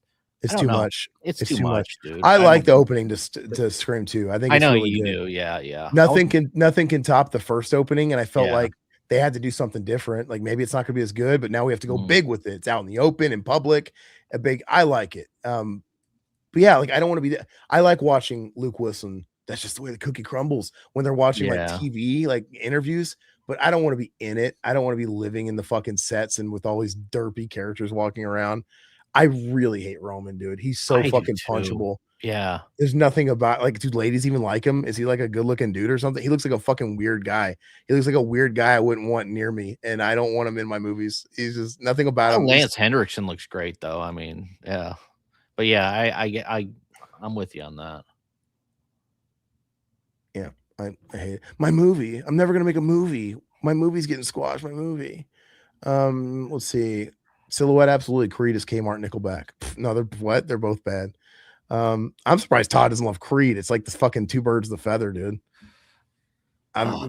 too much. It's too much, dude. I like the opening to Scream 2. I think it's really you good. do. Yeah. Nothing can top the first opening, and I felt like they had to do something different. Like, maybe it's not going to be as good, but now we have to go big with it. It's out in the open, in public, I like it. But yeah, like, I don't want to be. I like watching Luke Wilson. That's just the way the cookie crumbles when they're watching like TV, like interviews. But I don't want to be in it. I don't want to be living in the fucking sets and with all these derpy characters walking around. I really hate Roman, dude. He's so fucking punchable. Yeah. There's nothing about, like, dude, ladies even like him. Is he like a good looking dude or something? He looks like a fucking weird guy. He looks like a weird guy I wouldn't want near me, and I don't want him in my movies. He's just nothing about him. Lance Henriksen looks great though. I mean, yeah. But yeah, I'm with you on that. Yeah. I hate it. My movie. I'm never gonna make a movie. My movie's getting squashed. My movie. Let's see. Silhouette, absolutely. Creed is Kmart, Nickelback. No, they're what? They're both bad. I'm surprised Todd doesn't love Creed. It's like the fucking 2 birds of the feather, dude.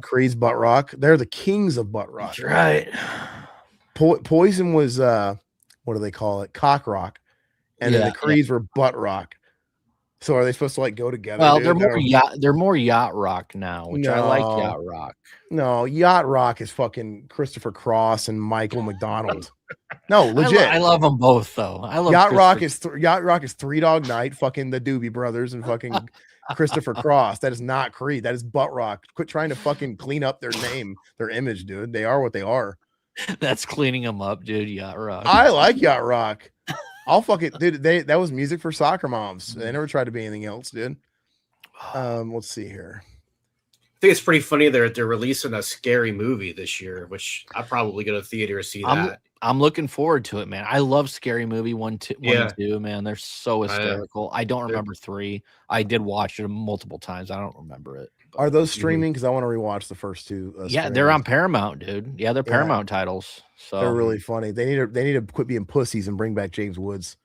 Creed's butt rock. They're the kings of butt rock. That's right. Poison was what do they call it? Cock rock. And then the Creeds were butt rock. So are they supposed to like go together? Well, dude? They're more yacht rock now, which I like yacht rock. No, yacht rock is fucking Christopher Cross and Michael McDonald. No, legit. I love them both though. I love Yacht Rock is Three Dog Night, fucking the Doobie Brothers and fucking Christopher Cross. That is not Creed. That is butt rock. Quit trying to fucking clean up their name, their image, dude. They are what they are. That's cleaning them up, dude. Yacht Rock. I like Yacht Rock. I'll fuck it, dude. That was music for soccer moms. They never tried to be anything else, dude. Let's see here. I think it's pretty funny they're releasing a scary movie this year, which I'll probably go to the theater to see that. I'm looking forward to it, man. I love Scary Movie 1 and 2, man. They're so hysterical. I don't remember 3. I did watch it multiple times. I don't remember it. Are those streaming? Because I want to rewatch the first 2. Yeah, they're on Paramount, dude. Yeah, they're Paramount titles. So they're really funny. They need to quit being pussies and bring back James Woods.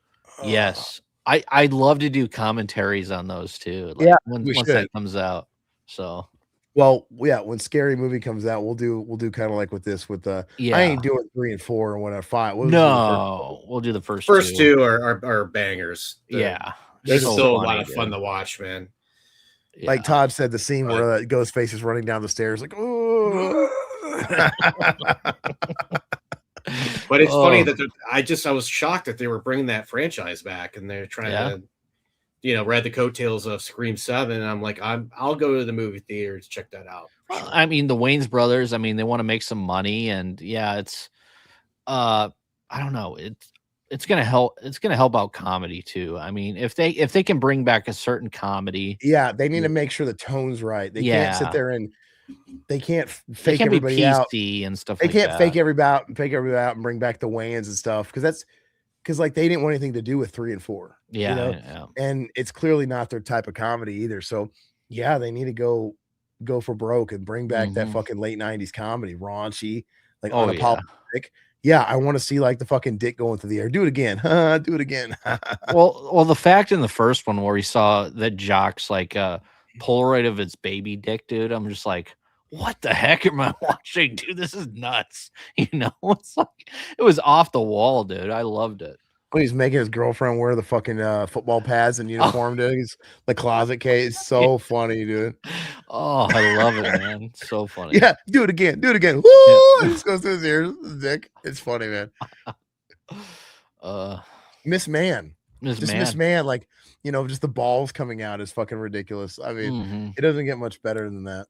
Yes, I'd love to do commentaries on those too. Like, yeah, once that comes out. So. Well, yeah, when Scary Movie comes out, we'll do kind of like with this with I ain't doing 3 and 4 or whatever 5. We'll do the first two are bangers. They're so still a lot of fun to watch, man. Yeah. Like Todd said, the scene where Ghostface is running down the stairs, like, oh. But it's funny that I was shocked that they were bringing that franchise back, and they're trying to. Read the coattails of Scream 7, and I'm like, I'll go to the movie theater to check that out. Well, I mean, the Wayans brothers, I mean, they want to make some money, and it's I don't know, it's gonna help out comedy too. I mean, if they can bring back a certain comedy, they need to make sure the tone's right. They can't sit there and they can't fake everybody out and stuff. They can't fake everybody out and bring back the Wayans and stuff, because like they didn't want anything to do with 3 and 4. And it's clearly not their type of comedy either. So they need to go for broke and bring back that fucking late 90s comedy, raunchy, like unapologetic. I want to see like the fucking dick going through the air. Do it again. Do it again. well, the fact in the first one where he saw that Jock's like Polaroid of its baby dick, dude, I'm just like, what the heck am I watching, dude? This is nuts. It's like, it was off the wall, dude. I loved it. When he's making his girlfriend wear the fucking football pads and uniform, dude. He's the closet case. So funny, dude. Oh, I love it, man. So funny. Yeah, do it again. Do it again. Woo! It just goes through his ears, his dick. It's funny, man. Miss Man. Miss Man, like, just the balls coming out is fucking ridiculous. I mean, it doesn't get much better than that.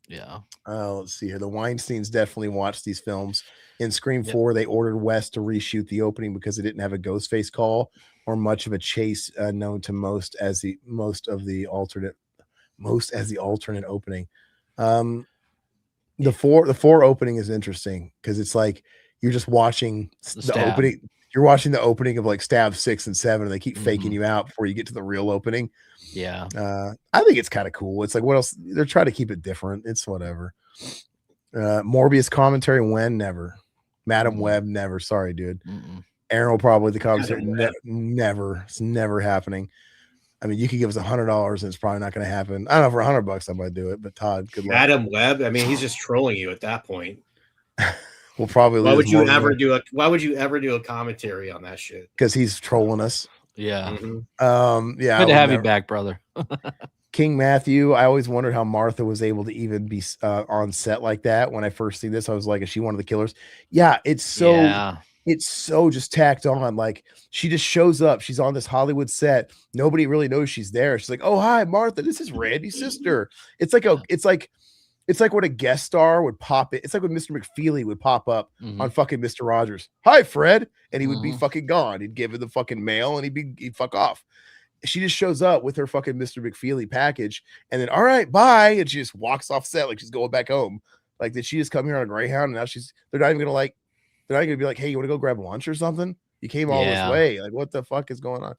Yeah. Let's see here. The Weinsteins definitely watched these films. In Scream 4, they ordered West to reshoot the opening because it didn't have a Ghostface call or much of a chase known to most as the alternate opening. The 4 opening is interesting because it's like you're just watching the opening. You're watching the opening of like Stab 6 and 7, and they keep faking you out before you get to the real opening. Yeah. I think it's kind of cool. It's like, what else? They're trying to keep it different. It's whatever. Morbius commentary, when? Never. Madam Web, never. Sorry, dude. Aaron will probably the commentary. Never. It's never happening. I mean, you could give us $100 and it's probably not going to happen. I don't know, for $100 I might do it, but Todd, good luck. Madam Web, I mean, he's just trolling you at that point. We'll probably. Why would you ever do a commentary on that shit? Because he's trolling us. Yeah. Yeah. Good to have you back, brother. King Matthew, I always wondered how Martha was able to even be on set like that. When I first see this, I was like, is she one of the killers? Yeah, it's so just tacked on. Like, she just shows up. She's on this Hollywood set. Nobody really knows she's there. She's like, oh, hi, Martha. This is Randy's sister. It's like what a guest star would pop it. It's like when Mr. McFeely would pop up on fucking Mr. Rogers. Hi, Fred. And he would be fucking gone. He'd give her the fucking mail and he'd fuck off. She just shows up with her fucking Mr. McFeely package and then, all right, bye. And she just walks off set like she's going back home. Like, did she just come here on a Greyhound? And now they're not even gonna be like, hey, you want to go grab lunch or something? You came all this way. Like, what the fuck is going on?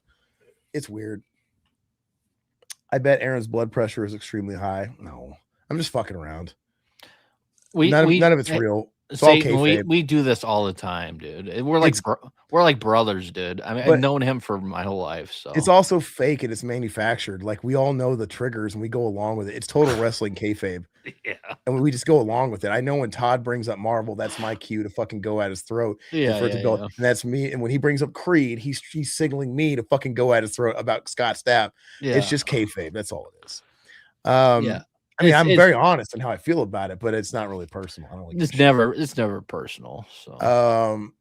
It's weird. I bet Aaron's blood pressure is extremely high. No, I'm just fucking around. None of it's real. Satan, we do this all the time, dude. We're like brothers, dude. I mean, I've known him for my whole life. So it's also fake and it's manufactured. Like, we all know the triggers and we go along with it. It's total wrestling kayfabe. Yeah. And we just go along with it. I know when Todd brings up Marvel, that's my cue to fucking go at his throat. And that's me. And when he brings up Creed, he's signaling me to fucking go at his throat about Scott Stapp. Yeah. It's just kayfabe. That's all it is. I mean, I'm very honest in how I feel about it, but it's not really personal. I don't like it's never personal. So,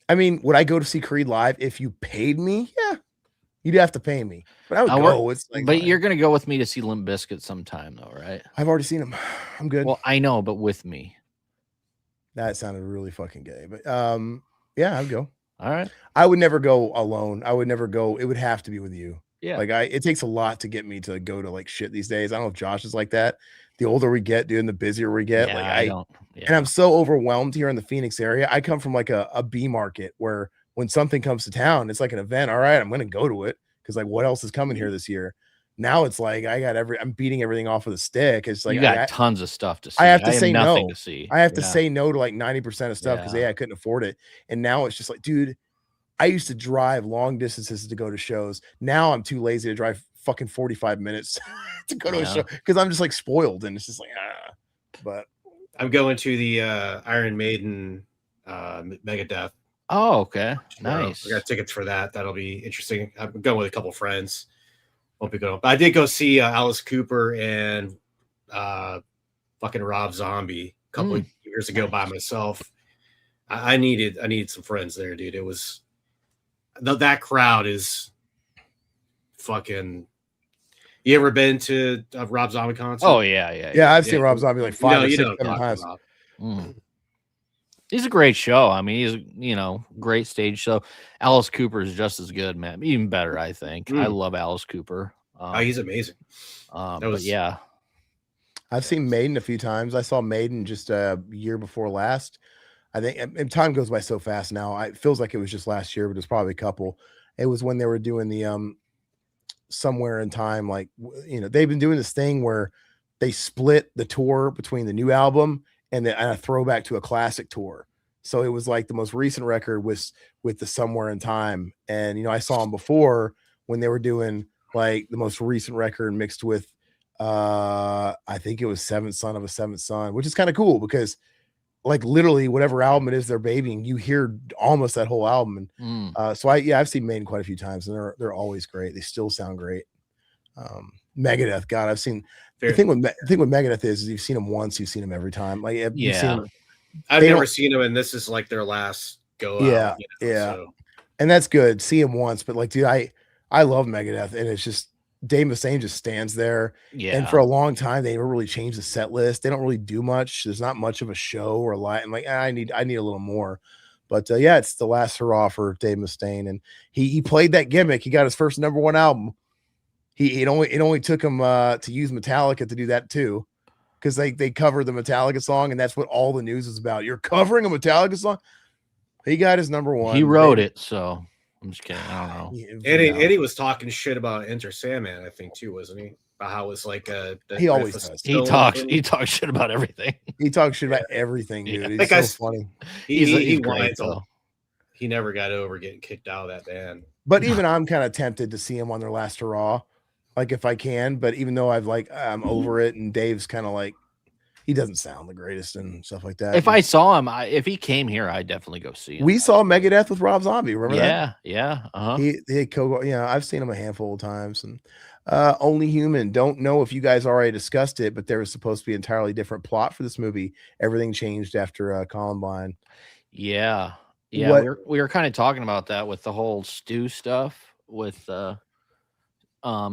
I mean, would I go to see Creed live if you paid me? Yeah, you'd have to pay me, but I would go. It's like, but you're gonna go with me to see Limp Bizkit sometime, though, right? I've already seen him. I'm good. Well, I know, but with me. That sounded really fucking gay, but yeah, I'd go. All right. I would never go alone. I would never go. It would have to be with you. Yeah. Like it takes a lot to get me to go to like shit these days. I don't know if Josh is like that. The older we get, dude, and the busier we get, like I don't. Yeah. And I'm so overwhelmed here in the Phoenix area. I come from like a B market where when something comes to town, it's like an event. All right, I'm going to go to it because like what else is coming here this year? Now it's like I'm beating everything off of the stick. It's like you got tons of stuff to see. I have to say nothing no. to see. I have to say no to like 90% of stuff because I couldn't afford it. And now it's just like, dude, I used to drive long distances to go to shows. Now I'm too lazy to drive fucking 45 minutes to go to a show because I'm just like spoiled and it's just like But I'm going to the Iron Maiden Megadeth. Oh, okay. Nice. I got tickets for that. That'll be interesting. I'm going with a couple friends. Won't be going. But I did go see Alice Cooper and fucking Rob Zombie a couple of years ago by myself. I needed some friends there, dude. It was that crowd is fucking. You ever been to a Rob Zombie concert? Oh yeah. I've seen Rob Zombie like 5 or 6 times. He's a great show. I mean, he's great stage show. Alice Cooper is just as good, man. Even better, I think. I love Alice Cooper. He's amazing. But yeah, I've seen Maiden a few times. I saw Maiden just a year before last. I think and time goes by so fast now. It feels like it was just last year, but it was probably a couple. It was when they were doing the Somewhere in Time, like they've been doing this thing where they split the tour between the new album and a throwback to a classic tour. So it was like the most recent record was with the Somewhere in Time, and I saw them before when they were doing like the most recent record mixed with I think it was Seventh Son of a Seventh Son, which is kind of cool because like literally whatever album it is they're babying, you hear almost that whole album. And so I've seen Maiden quite a few times, and they're always great. They still sound great. Megadeth, God, I've seen the thing with Megadeth is you've seen them once, you've seen them every time. Like you've seen them. I've never seen them, and this is like their last go out. So. And that's good. See them once, but like, dude, I love Megadeth, and it's just Dave Mustaine just stands there. Yeah. And for a long time, they never really changed the set list. They don't really do much. There's not much of a show or a light. I'm like, I need a little more. But it's the last hurrah for Dave Mustaine, and he played that gimmick. He got his first #1 album. It only took him to use Metallica to do that too, because they covered the Metallica song, and that's what all the news is about. You're covering a Metallica song. He got his #1. He wrote it, so I'm just kidding. I don't know. Eddie was talking shit about Enter Sandman, I think, too, wasn't he? About how it's like he always does. He talks shit about everything. He talks shit about everything, dude. He's so funny. He's great, though. He never got over getting kicked out of that band. But even I'm kind of tempted to see him on their last hurrah, like if I can. But even though I'm over it, and Dave's kind of like, he doesn't sound the greatest and stuff like that. If I saw him, if he came here, I'd definitely go see him. We saw Megadeth with Rob Zombie. Remember that? Yeah. I've seen him a handful of times. And Only Human. Don't know if you guys already discussed it, but there was supposed to be an entirely different plot for this movie. Everything changed after Columbine. Yeah. We were kind of talking about that with the whole Stu stuff with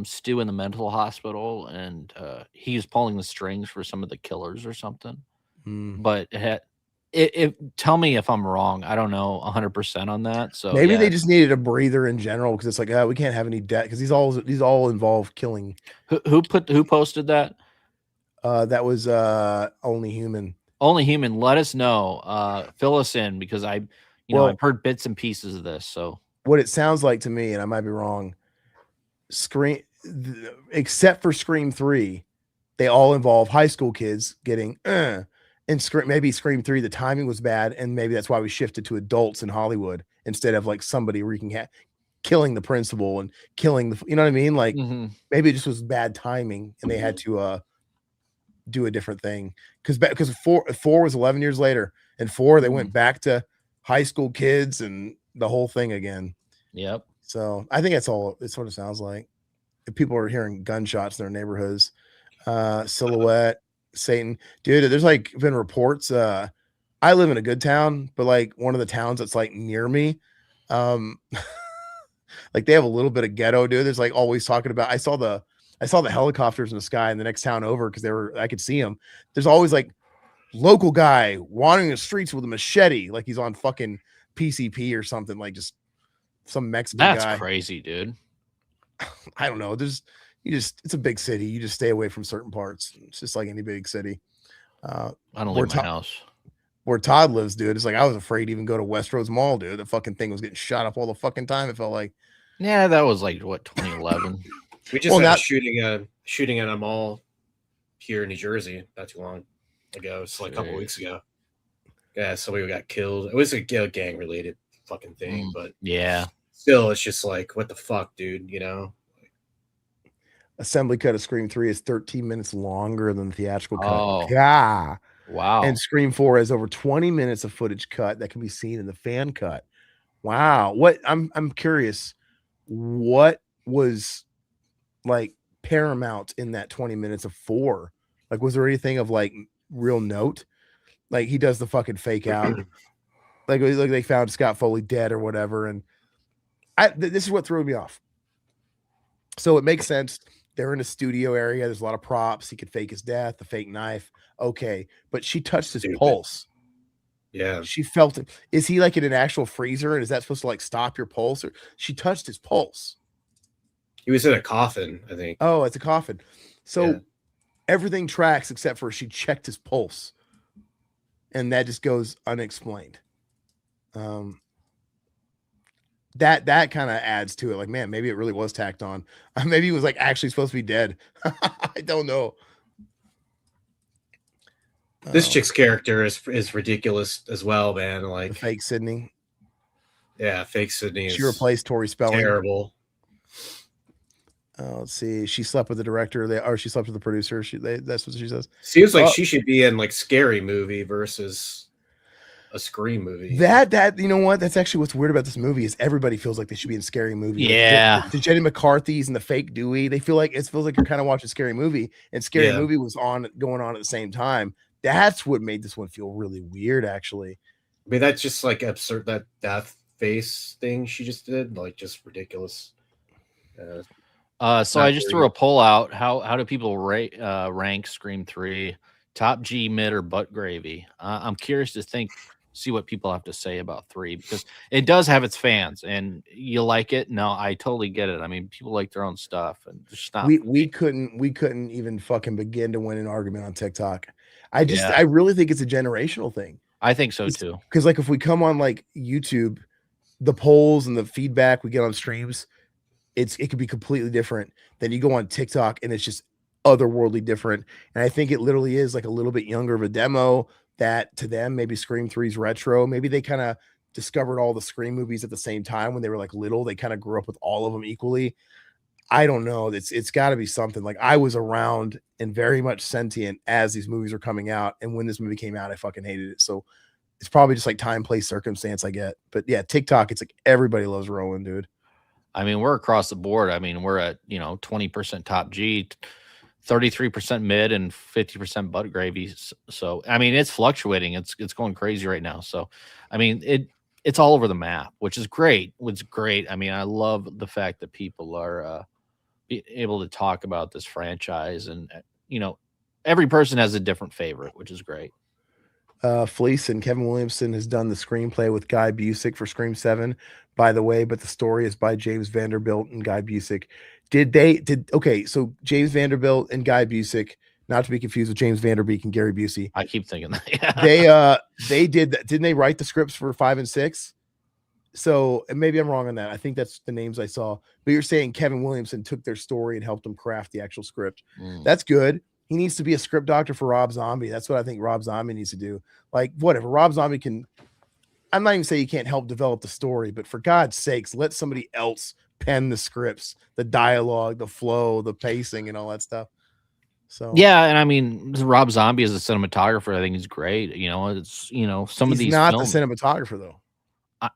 Stu in the mental hospital, and he was pulling the strings for some of the killers or something. But tell me if I'm wrong. I don't know 100% on that. So maybe they just needed a breather in general, because it's like we can't have any debt because these all involve killing. Who posted that? That was Only Human. Only Human. Let us know. Fill us in, because I've heard bits and pieces of this. So what it sounds like to me, and I might be wrong, except for Scream 3, they all involve high school kids getting and maybe Scream 3, the timing was bad, and maybe that's why we shifted to adults in Hollywood instead of like somebody killing the principal and killing the, you know what I mean? Like maybe it just was bad timing, and they had to do a different thing, because 4 was 11 years later, and 4 they went back to high school kids and the whole thing again. Yep. So I think it's what it sounds like. If people are hearing gunshots in their neighborhoods, Silhouette, Satan, dude, there's like been reports. I live in a good town, but like one of the towns that's like near me, like they have a little bit of ghetto, dude. There's like always talking about, I saw the helicopters in the sky in the next town over, because I could see them. There's always like local guy wandering the streets with a machete, like he's on fucking PCP or something, like just some Mexican guy. That's crazy, dude. I don't know. It's a big city. You just stay away from certain parts. It's just like any big city. I don't leave my house. Where Todd lives, dude, it's like I was afraid to even go to Westroads Mall, dude. The fucking thing was getting shot up all the fucking time. It felt like. Yeah, that was like what, 2011. We just had a shooting at a mall here in New Jersey not too long ago. It's like a couple weeks ago. Yeah, somebody got killed. It was a gang related fucking thing, but yeah, still, it's just like, what the fuck, dude? You know. Assembly cut of Scream 3 is 13 minutes longer than the theatrical cut. Oh, yeah. Wow. And Scream 4 has over 20 minutes of footage cut that can be seen in the fan cut. Wow. What I'm curious, what was like paramount in that 20 minutes of 4? Like, was there anything of like real note? Like, he does the fucking fake out. like they found Scott Foley dead or whatever. And this is what threw me off. So it makes sense. They're in a studio area. There's a lot of props. He could fake his death, the fake knife. Okay. But she touched his pulse. Yeah. She felt it. Is he like in an actual freezer? And is that supposed to like stop your pulse? Or she touched his pulse. He was in a coffin, I think. Oh, it's a coffin. So everything tracks except for she checked his pulse. And that just goes unexplained. That kind of adds to it. Like, man, maybe it really was tacked on. Maybe he was like actually supposed to be dead. I don't know. This chick's character is ridiculous as well, man. Like the fake Sidney. Yeah, fake Sidney. She replaced Tori Spelling. Terrible. Let's see. She slept with the director. Or she slept with the producer. That's what she says. Seems like she should be in like Scary Movie versus a Scream movie. That you know what? That's actually what's weird about this movie is everybody feels like they should be in Scary Movie. Yeah. Like the Jenny McCarthy's and the fake Dewey. They feel like you're kind of watching Scary Movie, and Scary Movie was going on at the same time. That's what made this one feel really weird, actually. I mean, that's just like absurd. That death face thing she just did, like, just ridiculous. So I just threw a poll out. How do people rank Scream 3? Top G, mid, or butt gravy? I'm curious to see what people have to say about 3, because it does have its fans, and you like it. No, I totally get it. I mean, people like their own stuff, and just not. We couldn't even fucking begin to win an argument on TikTok. I really think it's a generational thing. I think so too. Because like if we come on like YouTube, the polls and the feedback we get on streams, it could be completely different. Then you go on TikTok and it's just otherworldly different. And I think it literally is like a little bit younger of a demo that to them, maybe Scream 3's retro. Maybe they kind of discovered all the Scream movies at the same time when they were like little. They kind of grew up with all of them equally. I don't know. It's got to be something. Like I was around and very much sentient as these movies were coming out. And when this movie came out, I fucking hated it. So it's probably just like time, place, circumstance I get. But yeah, TikTok, it's like everybody loves Rowan, dude. I mean, we're across the board. I mean, we're at, 20% top G, 33% mid, and 50% butt gravy. So, I mean, it's fluctuating. It's going crazy right now. So, I mean, it's all over the map, which is great. It's great. I mean, I love the fact that people are able to talk about this franchise, and every person has a different favorite, which is great. Fleece and Kevin Williamson has done the screenplay with Guy Busick for Scream 7, by the way, but the story is by James Vanderbilt and Guy Busick. Okay, so James Vanderbilt and Guy Busick, not to be confused with James Vanderbeek and Gary Busey. I keep thinking that. They did that. Didn't they write the scripts for 5 and 6? So maybe I'm wrong on that. I think that's the names I saw. But you're saying Kevin Williamson took their story and helped them craft the actual script. That's good. He needs to be a script doctor for Rob Zombie. That's what I think Rob Zombie needs to do. Like, whatever. Rob Zombie can. I'm not even saying he can't help develop the story, but for God's sakes, let somebody else pen the scripts, the dialogue, the flow, the pacing, and all that stuff. So yeah, and I mean, Rob Zombie as a cinematographer, I think he's great. It's some of these. He's not films, the cinematographer though,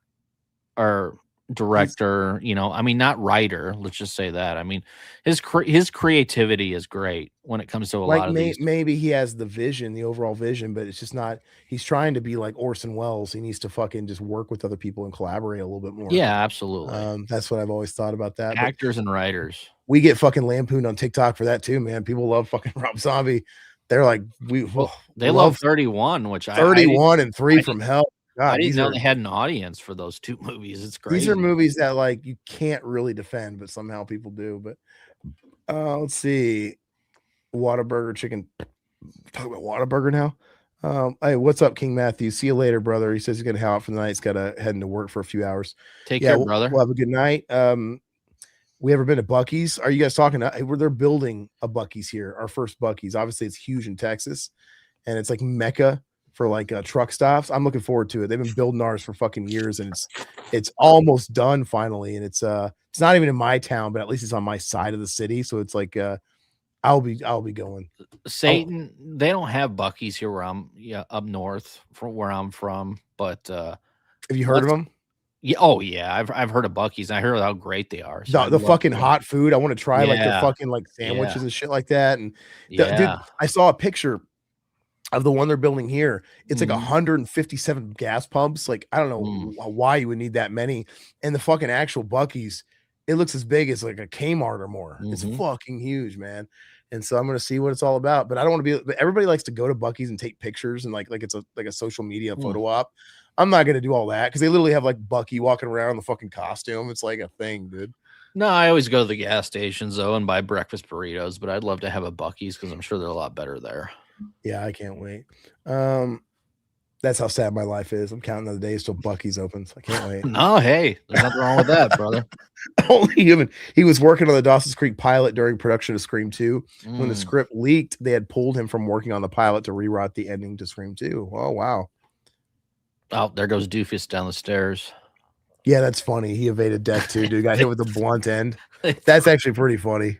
or director. I mean, not writer. Let's just say that. I mean, his creativity is great when it comes to a lot of these. Maybe he has the vision, the overall vision, but it's just not. He's trying to be like Orson Welles. He needs to fucking just work with other people and collaborate a little bit more. Yeah, absolutely. That's what I've always thought about that. Actors and writers. We get fucking lampooned on TikTok for that too, man. People love fucking Rob Zombie. They're like, they love 31, which 31 and 3 from Hell. I didn't know they had an audience for those 2 movies. It's crazy. These are movies that like you can't really defend, but somehow people do. But let's see. Whataburger chicken. Talk about Whataburger now. Hey, what's up, King Matthew? See you later, brother. He says he's gonna head out for the night. He's gotta head into work for a few hours. Take care, brother. We'll have a good night. We ever been to Buc-ee's? Are you guys talking? Where they're building a Buc-ee's here? Our first Buc-ee's. Obviously, it's huge in Texas, and it's like Mecca for like truck stops. I'm looking forward to it. They've been building ours for fucking years, and it's almost done finally. And it's not even in my town, but at least it's on my side of the city. So it's like I'll be going. Satan, they don't have Buc-ee's here where I'm up north from where I'm from, but have you heard of them? Yeah, oh yeah, I've heard of Buc-ee's and I heard how great they are. So the fucking hot food. I want to try like the fucking like sandwiches and shit like that. And dude, I saw a picture of the one they're building here. It's like 157 gas pumps. Like I don't know why you would need that many. And the fucking actual Buc-ee's, it looks as big as like a Kmart or more. It's fucking huge, man. And so I'm gonna see what it's all about. But I don't want to be. Everybody likes to go to Buc-ee's and take pictures and like it's a social media photo op. I'm not gonna do all that because they literally have like Bucky walking around in the fucking costume. It's like a thing, dude. No, I always go to the gas stations though and buy breakfast burritos, but I'd love to have a Buc-ee's because I'm sure they're a lot better there. Yeah, I can't wait. That's how sad my life is. I'm counting the days till Buc-ee's opens. I can't wait. No, hey, there's nothing wrong with that, brother. Only human. He was working on the Dawson's Creek pilot during production of Scream 2. When the script leaked, they had pulled him from working on the pilot to rewrite the ending to Scream 2. Oh, wow. Oh, there goes Doofus down the stairs. Yeah, that's funny. He evaded death too, dude. Got hit with a blunt end. That's actually pretty funny.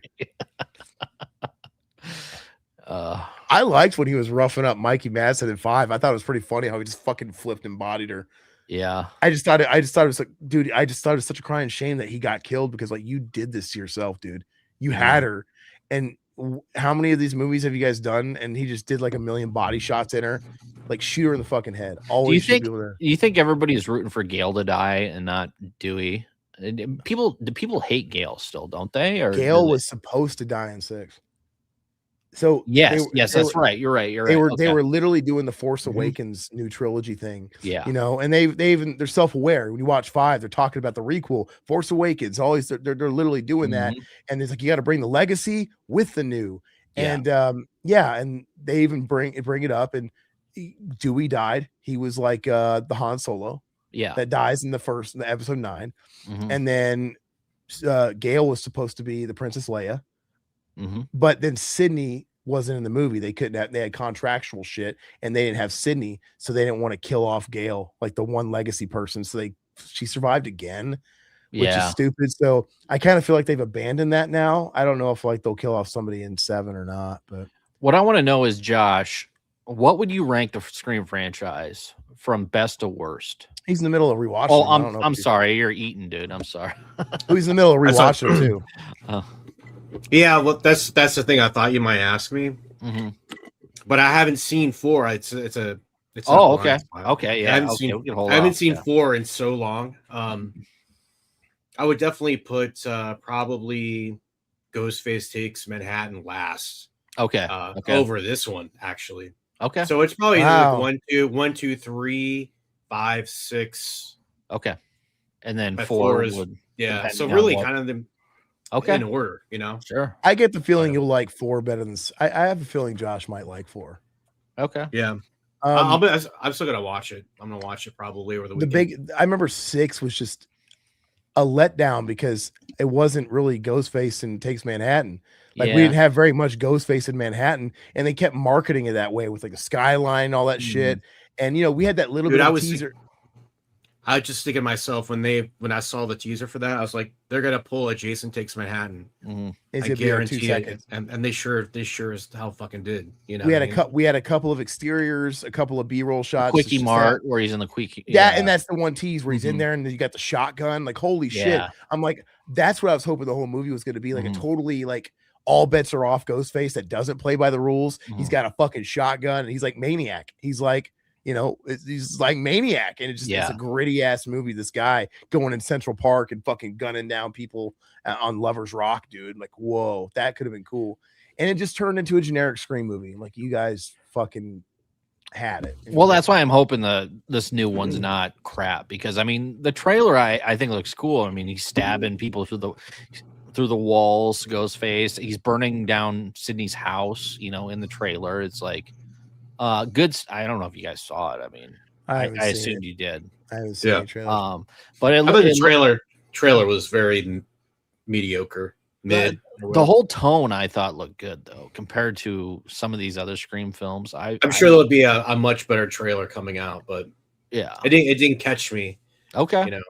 I liked when he was roughing up Mikey Madsen in 5. I thought it was pretty funny how he just fucking flipped and bodied her. Yeah. I just thought it was like, dude, I just thought it was such a crying shame that he got killed because like you did this to yourself, dude. You had her. And how many of these movies have you guys done? And he just did like a million body shots in her. Like shoot her in the fucking head. Always. Do you think everybody's rooting for Gale to die and not Dewey? Do people hate Gale still, don't they? Or Gale was supposed to die in 6. So yes, that's right. You're right. They were literally doing the Force Awakens new trilogy thing. Yeah, you know, and they're self-aware. When you watch 5, they're talking about the requel, Force Awakens. Always they're literally doing that. And it's like you got to bring the legacy with the new. And and they even bring it up. And Dewey died. He was like the Han Solo. Yeah, that dies in the episode 9. And then Gale was supposed to be the Princess Leia. But then Sidney wasn't in the movie. They had contractual shit and they didn't have Sidney, so they didn't want to kill off Gale, like the one legacy person. So she survived again, which is stupid. So I kind of feel like they've abandoned that now. I don't know if like they'll kill off somebody in 7 or not. But what I want to know is, Josh, what would you rank the Scream franchise from best to worst? He's in the middle of rewatching. Oh, I'm sorry. You're eating, dude. I'm sorry. He's in the middle of rewatching too. Yeah, well, that's the thing. I thought you might ask me, but I haven't seen 4. It's okay, yeah. I haven't seen 4 in so long. I would definitely put probably Ghostface Takes Manhattan last. Okay, over this one actually. Okay, so it's probably like 1, 2, 3, 5, 6. Okay, and then 4 is would, so really kind of the. Okay. In order, you know. Sure. I get the feeling you'll like 4 better than. I have a feeling Josh might like 4. Okay. Yeah. I'm still gonna watch it. I'm gonna watch it probably over the weekend. I remember 6 was just a letdown because it wasn't really Ghostface and Takes Manhattan. Like we didn't have very much Ghostface in Manhattan, and they kept marketing it that way with like a skyline and all that shit. And you know, we had that little bit of teaser. I was just thinking to myself when I saw the teaser for that, I was like, they're gonna pull a Jason Takes Manhattan. I guarantee 2 seconds. And they sure as hell fucking did. You know, we had a couple of exteriors, a couple of B-roll shots, Quickie Mart where he's in the Quickie. Yeah, and that's the one tease where he's in there and you got the shotgun. Like, holy shit! I'm like, that's what I was hoping the whole movie was going to be, like a totally like all bets are off Ghostface that doesn't play by the rules. He's got a fucking shotgun and he's like Maniac. He's like. You know, he's like Maniac, and it's a gritty ass movie. This guy going in Central Park and fucking gunning down people on Lovers Rock, dude. Like, whoa, that could have been cool. And it just turned into a generic Scream movie. Like, you guys fucking had it. Well, that's why I'm hoping this new one's not crap, because I mean the trailer I think looks cool. I mean, he's stabbing people through the walls, Ghostface. He's burning down Sidney's house, in the trailer. It's like good. I don't know if you guys saw it. I mean, I assumed you did. I haven't seen the trailer. But I thought the trailer was very mediocre. Mid. The whole tone I thought looked good though, compared to some of these other Scream films. I'm sure there'll be a much better trailer coming out, but yeah, it didn't catch me. Okay.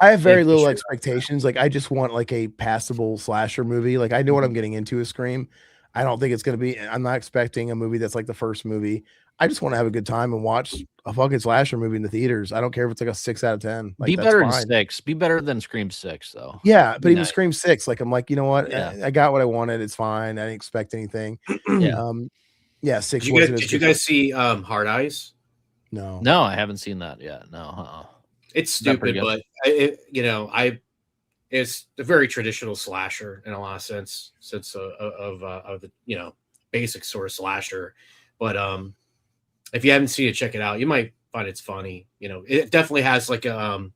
I have very little expectations. Like I just want like a passable slasher movie. Like I know what I'm getting into with Scream. I don't think it's going to be, I'm not expecting a movie that's like the first movie. I just want to have a good time and watch a fucking slasher movie in the theaters. I don't care if it's like a 6 out of 10. Like, be better than 6. Be better than Scream 6, though. Yeah, but even Scream 6, like I'm like, you know what? Yeah. I got what I wanted. It's fine. I didn't expect anything. Yeah. 6. Did you guys see Hard Eyes? No, I haven't seen that yet. No, it's stupid, but it's a very traditional slasher in a lot of sense of the basic sort of slasher. But if you haven't seen it, check it out. You might find it's funny. It definitely has like a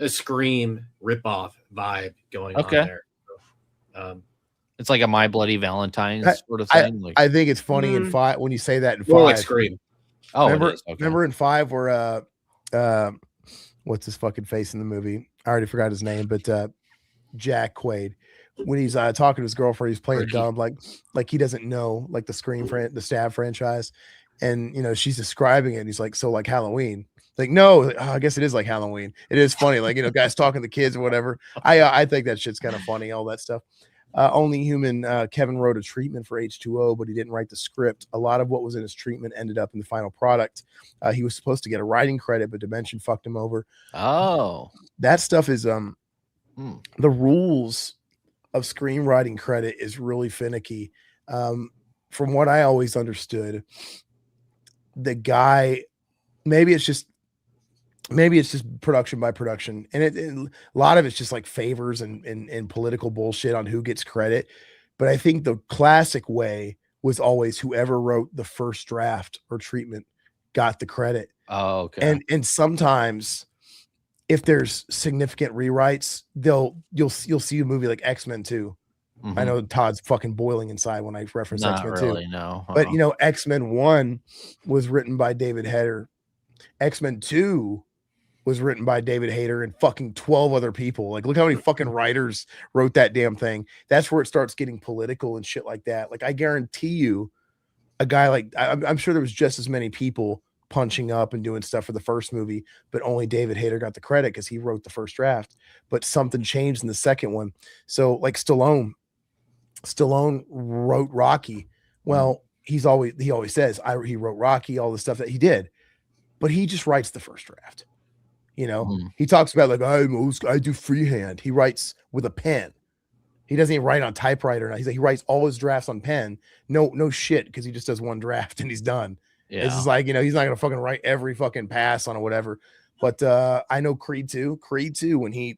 Scream ripoff vibe going on there. So, it's like a My Bloody Valentine sort of thing. I think it's funny in 5 when you say that in 5. More like Scream. Oh, remember in 5 where what's his fucking face in the movie? I already forgot his name, but Jack Quaid, when he's talking to his girlfriend, he's playing dumb, like he doesn't know like the Stab franchise, and she's describing it, and he's like, so like Halloween, like no, I guess it is like Halloween. It is funny, like guys talking to kids or whatever. I think that shit's kind of funny, all that stuff. Only Human, Kevin wrote a treatment for H2O, but he didn't write the script. A lot of what was in his treatment ended up in the final product. He was supposed to get a writing credit, but Dimension fucked him over. Oh, that stuff is the rules of screenwriting credit is really finicky. From what I always understood, the guy, maybe it's just production by production, and a lot of it's just like favors and political bullshit on who gets credit. But I think the classic way was always whoever wrote the first draft or treatment got the credit. Oh, okay. And sometimes if there's significant rewrites, you'll see a movie like X-Men 2. Mm-hmm. I know Todd's fucking boiling inside when I reference X-Men 2. Really, no. But X-Men 1 was written by David Hayter. X-Men 2 was written by David Hayter and fucking 12 other people. Like, look how many fucking writers wrote that damn thing. That's where it starts getting political and shit like that. Like, I guarantee you, a guy like, I'm sure there was just as many people punching up and doing stuff for the first movie, but only David Hayter got the credit because he wrote the first draft. But something changed in the second one. So, like Stallone wrote Rocky. Well, he always says he wrote Rocky, all the stuff that he did, but he just writes the first draft. He talks about like I do freehand. He writes with a pen. He doesn't even write on typewriter. He writes all his drafts on pen. No shit, because he just does one draft and he's done. Yeah. It's just like he's not gonna fucking write every fucking pass on or whatever. But I know Creed 2 when he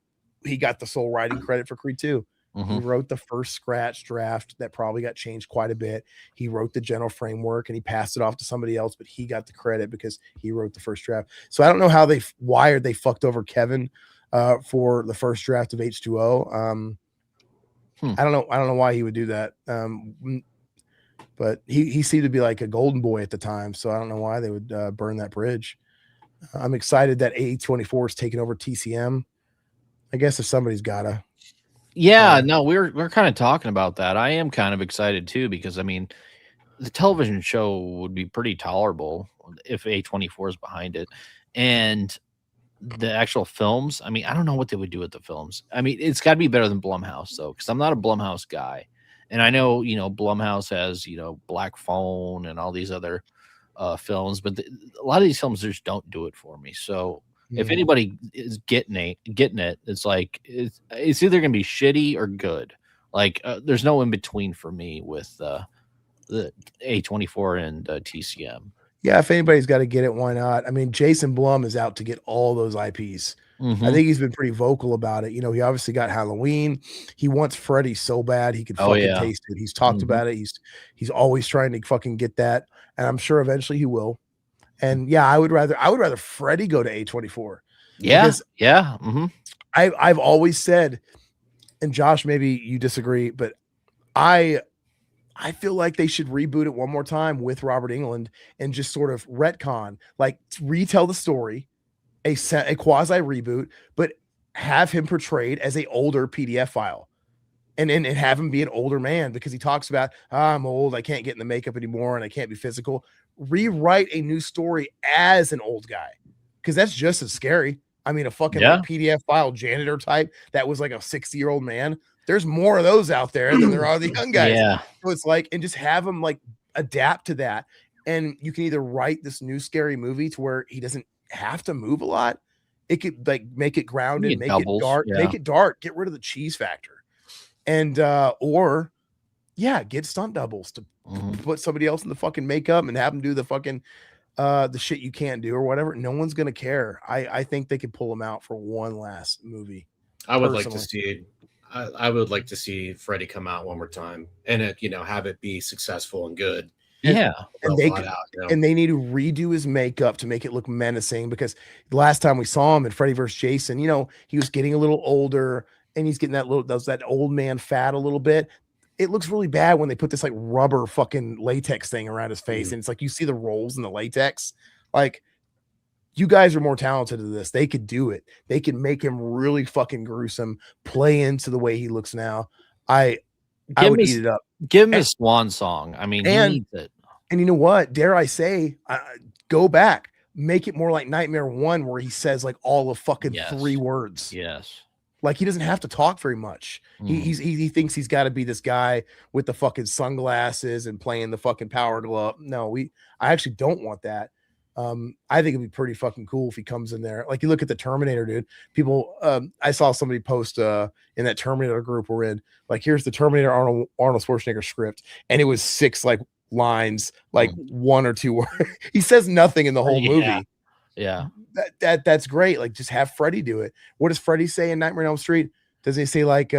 got the sole writing credit for Creed 2. Mm-hmm. He wrote the first scratch draft that probably got changed quite a bit. He wrote the general framework and he passed it off to somebody else, but he got the credit because he wrote the first draft. So I don't know how they fucked over Kevin for the first draft of H2O. I don't know why he would do that. But he seemed to be like a golden boy at the time. So I don't know why they would burn that bridge. I'm excited that A24 is taking over TCM. I guess if somebody's gotta. Yeah, no, we're kind of talking about that. I am kind of excited too, because I mean, the television show would be pretty tolerable if A24 is behind it, and the actual films. I mean, I don't know what they would do with the films. I mean, it's got to be better than Blumhouse though, because I'm not a Blumhouse guy, and I know Blumhouse has Black Phone and all these other films, but a lot of these films just don't do it for me. So. If anybody is getting it, it's like it's either gonna be shitty or good. Like there's no in between for me with the A24 and TCM. Yeah, if anybody's got to get it, why not? I mean, Jason Blum is out to get all those IPs. Mm-hmm. I think he's been pretty vocal about it. He obviously got Halloween. He wants Freddy so bad he could fucking taste it. He's talked about it. He's always trying to fucking get that, and I'm sure eventually he will. And yeah, I would rather Freddy go to A24. Yeah, because yeah. Mm-hmm. I've always said, and Josh, maybe you disagree, but I feel like they should reboot it one more time with Robert Englund and just sort of retcon, like retell the story, a quasi reboot, but have him portrayed as a older PDF file. And have him be an older man, because he talks about, I'm old, I can't get in the makeup anymore, and I can't be physical. Rewrite a new story as an old guy, because that's just as scary. I mean, a fucking like PDF file janitor type that was like a 60-year-old man. There's more of those out there than there are the young guys. Yeah. So it's like, and just have them like adapt to that. And you can either write this new scary movie to where he doesn't have to move a lot. It could like make it grounded, make it dark, get rid of the cheese factor. And or get stunt doubles to put somebody else in the fucking makeup and have them do the fucking the shit you can't do or whatever. No one's gonna care. I think they could pull them out for one last movie. I would like to see I would like to see Freddy come out one more time and have it be successful and good. Yeah. And they need to redo his makeup to make it look menacing, because the last time we saw him in Freddy vs. Jason, he was getting a little older. And he's getting that old man fat a little bit. It looks really bad when they put this like rubber fucking latex thing around his face. And it's like, you see the rolls in the latex. Like, you guys are more talented than this. They could do it. They can make him really fucking gruesome, play into the way he looks now. I would eat it up. Give him a swan song. I mean, he needs it. And you know what? Dare I say, go back. Make it more like Nightmare 1, where he says like all of fucking 3 words. Yes. Like, he doesn't have to talk very much. He thinks he's got to be this guy with the fucking sunglasses and playing the fucking power glove. No, I actually don't want that. I think it'd be pretty fucking cool if he comes in there. Like, you look at the Terminator, dude. People, I saw somebody post in that Terminator group we're in, like, here's the Terminator Arnold Schwarzenegger script, and it was 6 like lines, like 1 or 2 words. He says nothing in the whole movie. Yeah. That's great. Like, just have Freddy do it. What does Freddy say in Nightmare on Elm Street? Does he say like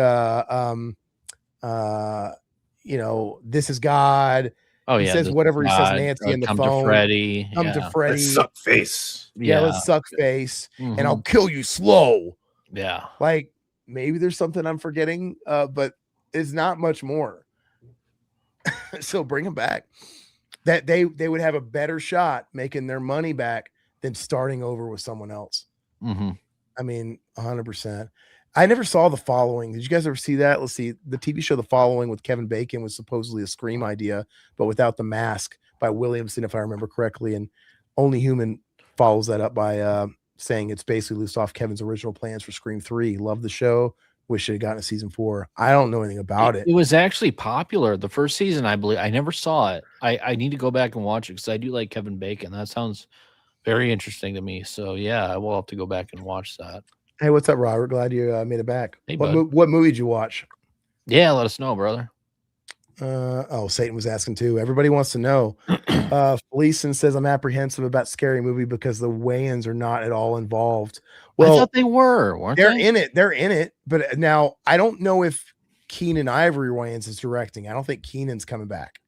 this is God? Oh, he says whatever he says Nancy in the phone. To Freddy. Come to Freddy. Let's suck face. Let's suck face. And I'll kill you slow. Yeah. Like, maybe there's something I'm forgetting, but it's not much more. So bring him back. That they would have a better shot making their money back than starting over with someone else. I mean, 100%. I never saw The Following. Did you guys ever see that? Let's see. The TV show The Following with Kevin Bacon was supposedly a Scream idea, but without the mask, by Williamson, if I remember correctly. And Only Human follows that up by saying it's basically loose off Kevin's original plans for Scream 3. Love the show. Wish it had gotten a season 4. I don't know anything about it. It was actually popular the first season, I believe. I never saw it. I need to go back and watch it, because I do like Kevin Bacon. That sounds very interesting to me. So yeah, I will have to go back and watch that. Hey, what's up, Robert? Glad you made it back. Hey, what movie did you watch? Yeah, let us know, brother. Satan was asking too. Everybody wants to know. Felicia says, I'm apprehensive about Scary Movie because the Wayans are not at all involved. Well, I thought they were, weren't they're they? They're in it. But now I don't know if Keenan Ivory Wayans is directing. I don't think Keenan's coming back.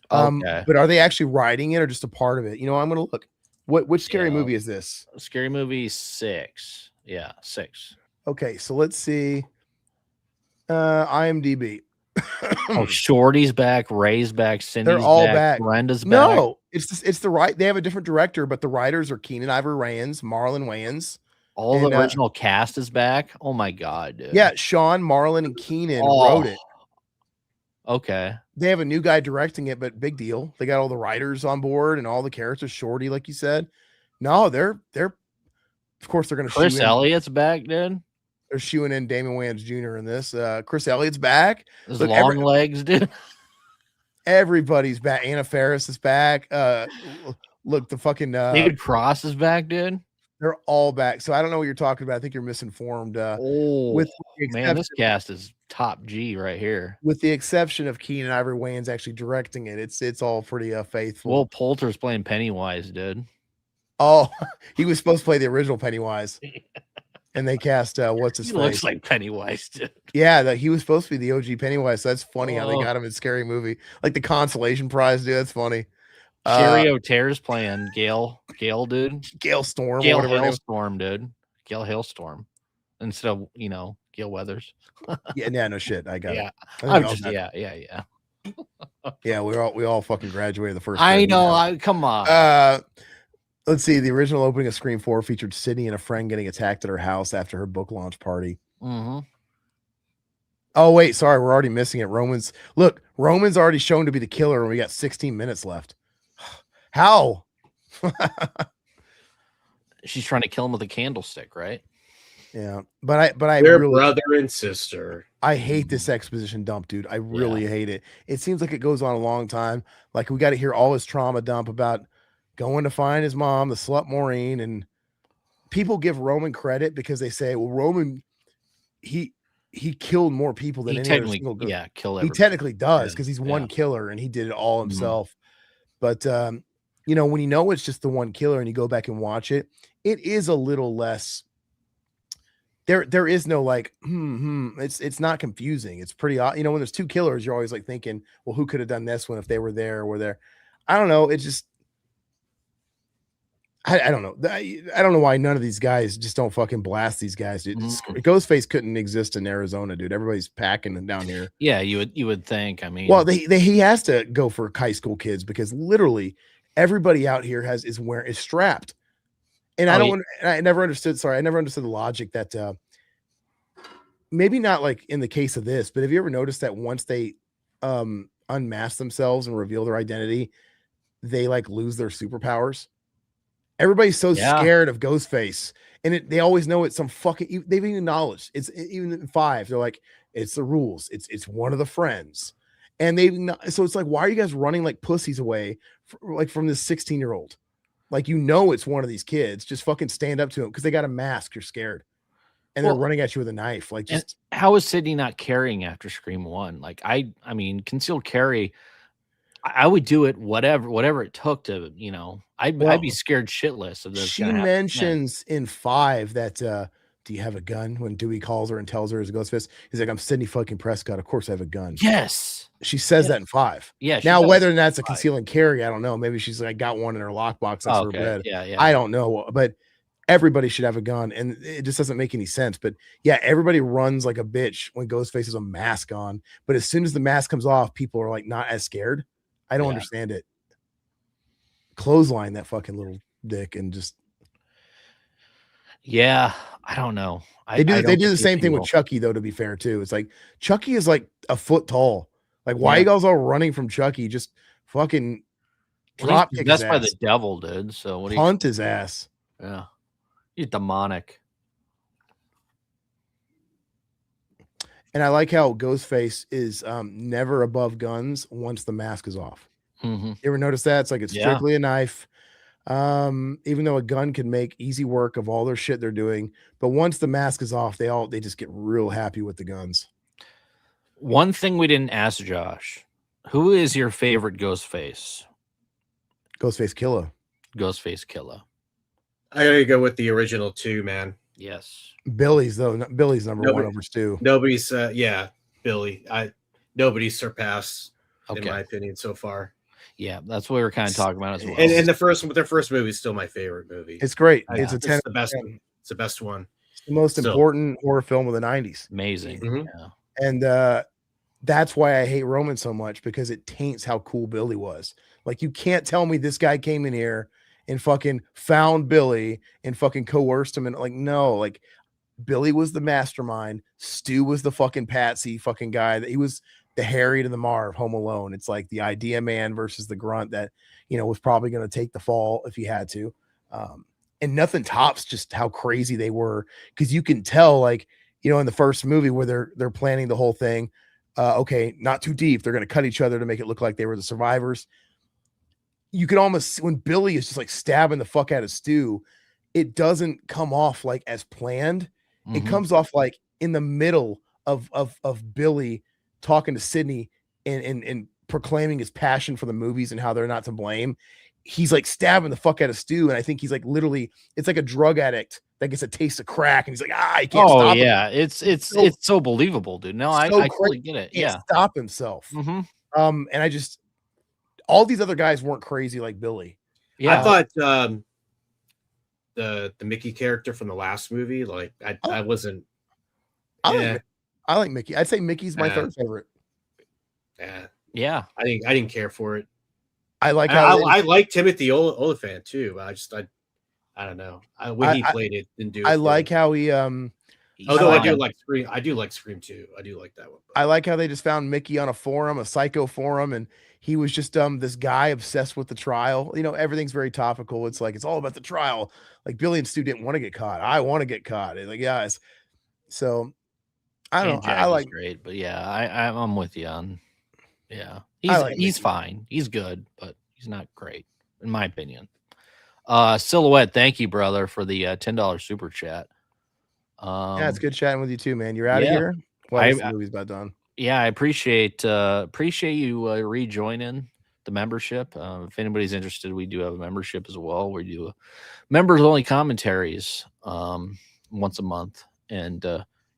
But are they actually writing it or just a part of it? I'm going to look. Which Scary Movie is this? Scary Movie 6. Yeah, 6. Okay, so let's see. IMDb. Shorty's back, Ray's back, Cindy's They're all back. Brenda's back. No, it's the right. They have a different director, but the writers are Keenan Ivory Wayans, Marlon Wayans. All the original cast is back. Oh my god, dude. Yeah, Sean, Marlon, and Keenan wrote it. Okay. They have a new guy directing it, but big deal. They got all the writers on board and all the characters. Shorty, like you said. No, they're of course they're going to. Chris Elliott's back, dude. They're shooing in Damon Wayans Jr. in this. Chris Elliott's back. His long legs, dude. Everybody's back. Anna Faris is back. Look, the fucking David Cross is back, dude. They're all back. So I don't know what you're talking about. I think you're misinformed. With man, this cast is top G right here. With the exception of Keenan Ivory Wayans actually directing it, it's all pretty faithful. Will Poulter's playing Pennywise, dude. Oh, he was supposed to play the original Pennywise. And they cast what's his face? Looks like Pennywise, dude. Yeah, he was supposed to be the OG Pennywise. So that's funny how they got him in Scary Movie. Like the consolation prize, dude. That's funny. Sherry O'Tear's playing Gale, dude. Gale Storm, Gale whatever. Hailstorm, dude. Gale Hailstorm instead of Gale Weathers. Yeah, no shit. I got yeah. it. I'm just yeah. Yeah, we all fucking graduated the first. I know. Come on. Let's see. The original opening of Scream 4 featured Sidney and a friend getting attacked at her house after her book launch party. Mm-hmm. Oh, wait. Sorry. We're already missing it. Roman's already shown to be the killer, and we got 16 minutes left. How? She's trying to kill him with a candlestick, right? Yeah. But I They're really, brother and sister. I hate this exposition dump, dude. I really hate it. It seems like it goes on a long time. Like we got to hear all his trauma dump about going to find his mom, the slut Maureen, and people give Roman credit because they say, well, Roman, he killed more people than any other single girl. Yeah, kill everybody. He technically does because he's one killer and he did it all himself. But when you know it's just the one killer and you go back and watch it, it is a little less. There is no like, it's not confusing. It's pretty odd. When there's two killers, you're always like thinking, well, who could have done this one if they were there or were there? I don't know. It just, I don't know. I don't know why none of these guys just don't fucking blast these guys, dude. Ghostface couldn't exist in Arizona, dude. Everybody's packing them down here. Yeah, you would think. I mean, well, he has to go for high school kids because literally everybody out here is strapped. And I never understood. Sorry, I never understood the logic that maybe not like in the case of this, but have you ever noticed that once they unmask themselves and reveal their identity, they like lose their superpowers? Everybody's so scared of Ghostface, and they always know it's some fucking. They've even acknowledged it's even in 5. They're like, it's the rules. It's one of the friends, and so it's like, why are you guys running like pussies away, from this 16-year-old? Like, it's one of these kids. Just fucking stand up to him because they got a mask. You're scared, and they're running at you with a knife. Like, just how is Sidney not carrying after Scream 1? Like, I mean, concealed carry. I would do it whatever it took to, I'd be scared shitless of this. She mentions in 5 that do you have a gun? When Dewey calls her and tells her as a Ghostface, he's like, I'm Sidney fucking Prescott. Of course I have a gun. Yes. She says that in 5. Yeah. Now whether that's a conceal and carry, I don't know. Maybe she's like got one in her lockbox next to her bed. Yeah. I don't know, but everybody should have a gun, and it just doesn't make any sense. But yeah, everybody runs like a bitch when Ghostface has a mask on. But as soon as the mask comes off, people are like not as scared. I don't understand it. Clothesline that fucking little dick and just. Yeah, I don't know. They do the same thing with Chucky, though, to be fair, too. It's like Chucky is like a foot tall. Like, why are you guys all running from Chucky? Just fucking drop kick his ass. That's by the devil, dude. So what do you punt his ass? Yeah. He's demonic. And I like how Ghostface is never above guns once the mask is off. Mm-hmm. You ever notice that? It's like it's strictly a knife. Even though a gun can make easy work of all their shit they're doing, but once the mask is off, they just get real happy with the guns. One thing we didn't ask Josh: who is your favorite Ghostface? Ghostface Killer. Ghostface Killer. I gotta go with the original 2, man. Yes. Billy's number 1 over Stu. Nobody's Billy. Nobody's surpassed in my opinion so far. Yeah, that's what we were kind of talking about as well. And their first movie is still my favorite movie. It's great. It's a 10. It's the best. It's the best one. It's the most important horror film of the 90s. Amazing. Mm-hmm. Yeah. And that's why I hate Roman so much, because it taints how cool Billy was. Like, you can't tell me this guy came in here and fucking found Billy and fucking coerced him. And like, no, like, Billy was the mastermind. Stu was the fucking patsy fucking guy. That he was the Harry to the Marv Home Alone. It's like the idea man versus the grunt that, was probably going to take the fall if he had to. And nothing tops just how crazy they were. Cause you can tell, like, in the first movie where they're planning the whole thing. Okay, not too deep. They're going to cut each other to make it look like they were the survivors. You can almost, when Billy is just like stabbing the fuck out of Stu, it doesn't come off like as planned. Mm-hmm. It comes off like in the middle of Billy talking to Sidney and proclaiming his passion for the movies and how they're not to blame. He's like stabbing the fuck out of Stu. And I think he's like literally, it's like a drug addict that gets a taste of crack. And he's like, I can't stop him. It's so believable, dude. No, I totally get it. Can't stop himself. Mm-hmm. And all these other guys weren't crazy like Billy. Yeah. I thought the Mickey character from the last movie, like I wasn't. I like Mickey. I'd say Mickey's my third favorite. Yeah. I didn't care for it. I like I like Timothy Oliphant too. But I don't know. When he played it didn't do it. I like how he although I do like Scream. I do like Scream too. I do like that one. I like how they just found Mickey on a forum, a psycho forum, and he was just this guy obsessed with the trial. You know, everything's very topical. It's like it's all about the trial. Like Billy and Stu didn't want to get caught. I want to get caught. Like, guys. So I don't know. I like great, but yeah, I'm with you on. Yeah, he's fine. He's good, but he's not great in my opinion. Silhouette, thank you, brother, for the $10 super chat. Yeah, it's good chatting with you too, man. You're out of here. Well, the movie's about done. Yeah, I appreciate you rejoining the membership. If anybody's interested, we do have a membership as well. We do members only commentaries once a month, and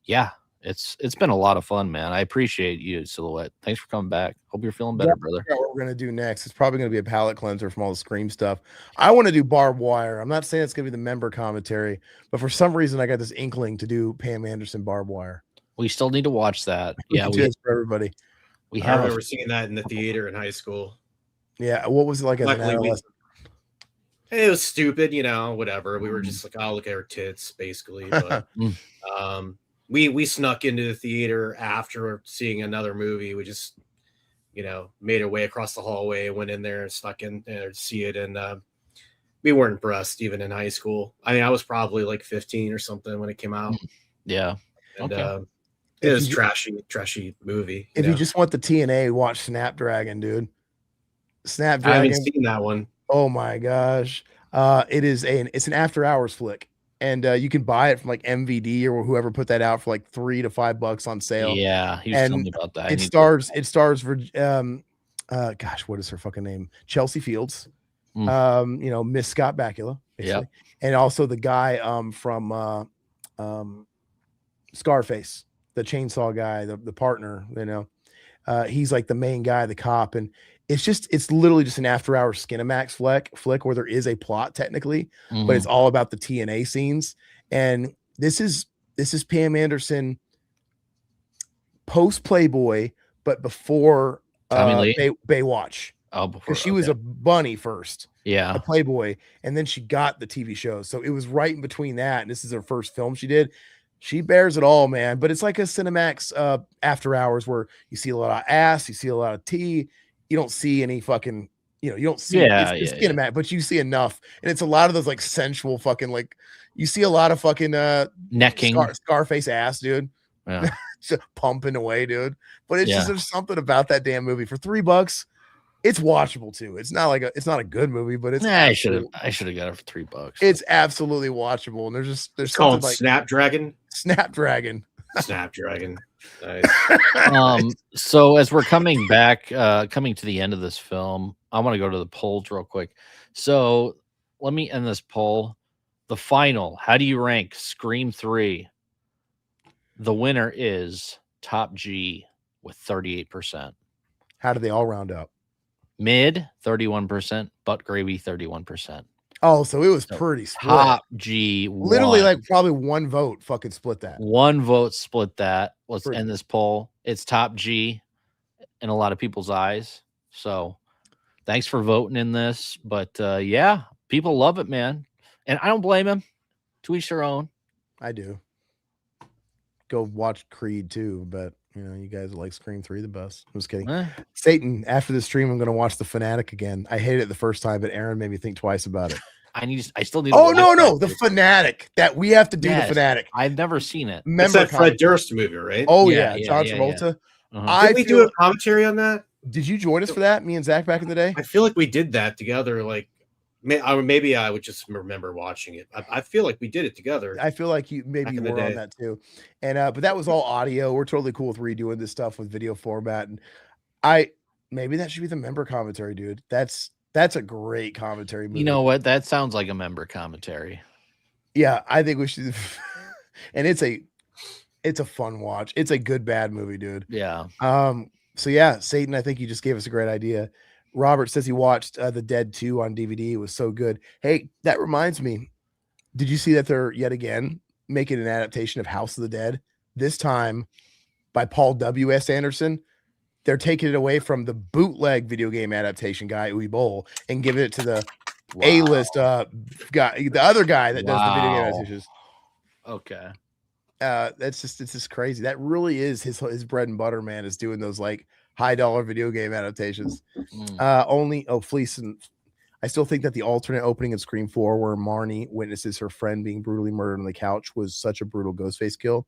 yeah, it's been a lot of fun, man. I appreciate you, Silhouette. Thanks for coming back. Hope you're feeling better, brother. What we're gonna do next? It's probably gonna be a palate cleanser from all the Scream stuff. I want to do Barbed Wire. I'm not saying it's gonna be the member commentary, but for some reason I got this inkling to do Pam Anderson Barbed Wire. We still need to watch that. Yeah, for everybody. I remember seeing that in the theater in high school. Yeah, what was it like as an adolescent? It was stupid, you know, whatever. We were just like, oh, look at her tits, basically. But we snuck into the theater after seeing another movie. We just, you know, made our way across the hallway, went in there and snuck in there to see it. And we weren't impressed even in high school. I mean, I was probably like 15 or something when it came out. Yeah. And it was trashy movie. If you just want the TNA, watch Snapdragon, dude. Snapdragon. I haven't seen that one. Oh my gosh. It's an after hours flick. And you can buy it from like MVD or whoever put that out for like $3 to $5 on sale. Yeah, he was telling me about that. It stars for gosh, what is her fucking name? Chelsea Fields. You know, Miss Scott Bakula, yeah, and also the guy from Scarface, the chainsaw guy, the partner, you know. He's like the main guy, the cop, and it's literally just an after hours Skinamax flick where there is a plot technically, but it's all about the TNA scenes. And this is Pam post Playboy, but before Baywatch. Oh, before she was a bunny first. Yeah. A Playboy, and then she got the TV show. So it was right in between that, and this is her first film she did. She bears it all, man. But it's like a Cinemax after hours where you see a lot of ass, you see a lot of tea. You don't see any fucking, you know, you don't see it's Cinemax, but you see enough. And it's a lot of those like sensual fucking, like you see a lot of fucking necking Scarface ass, dude. Yeah. Just pumping away, dude. But it's just there's something about that damn movie. For $3, it's watchable too. It's not a good movie, but it's I should have got it for $3. It's absolutely watchable. And there's called like Snapdragon. Snapdragon. Nice. So as we're coming to the end of this film, I want to go to the polls real quick. So let me end this poll. The final, how do you rank Scream 3? The winner is Top G with 38%. How do they all round up? Mid 31%, butt gravy 31%. Oh, so it was pretty split. Top G, literally like probably one vote fucking split that. One vote split that. Let's end this poll. It's Top G in a lot of people's eyes. So thanks for voting in this. But yeah, people love it, man. And I don't blame him. To each their own. I do. Go watch Creed too, but you know, you guys like Scream 3 the best. I'm just kidding. Satan, after the stream, I'm going to watch The Fanatic again. I hated it the first time, but Aaron made me think twice about it. I still need. Oh no, The Fanatic. That we have to do. The Fanatic. I've never seen it. It's that Fred Durst movie, right? Oh yeah, John Travolta. Did we do a commentary on that? Did you join us for that? Me and Zach back in the day. I feel like we did that together. Like maybe I would just remember watching it. I feel like we did it together. I feel like you were on that too. And but that was all audio. We're totally cool with redoing this stuff with video format. And maybe that should be the member commentary, dude. That's a great commentary movie. You know what? That sounds like a member commentary. Yeah, I think we should. And it's a fun watch. It's a good bad movie, dude. Yeah. So yeah, Satan, I think you just gave us a great idea. Robert says he watched The Dead 2 on DVD. It was so good. Hey, that reminds me. Did you see that they're yet again making an adaptation of House of the Dead? This time by Paul W.S. Anderson. They're taking it away from the bootleg video game adaptation guy, Uwe Boll, and giving it to the A-list guy, the other guy that does the video game adaptations. Okay. It's just crazy. That really is his bread and butter, man, is doing those like high dollar video game adaptations. Fleece and I still think that the alternate opening of Scream 4 where Marnie witnesses her friend being brutally murdered on the couch was such a brutal Ghostface kill.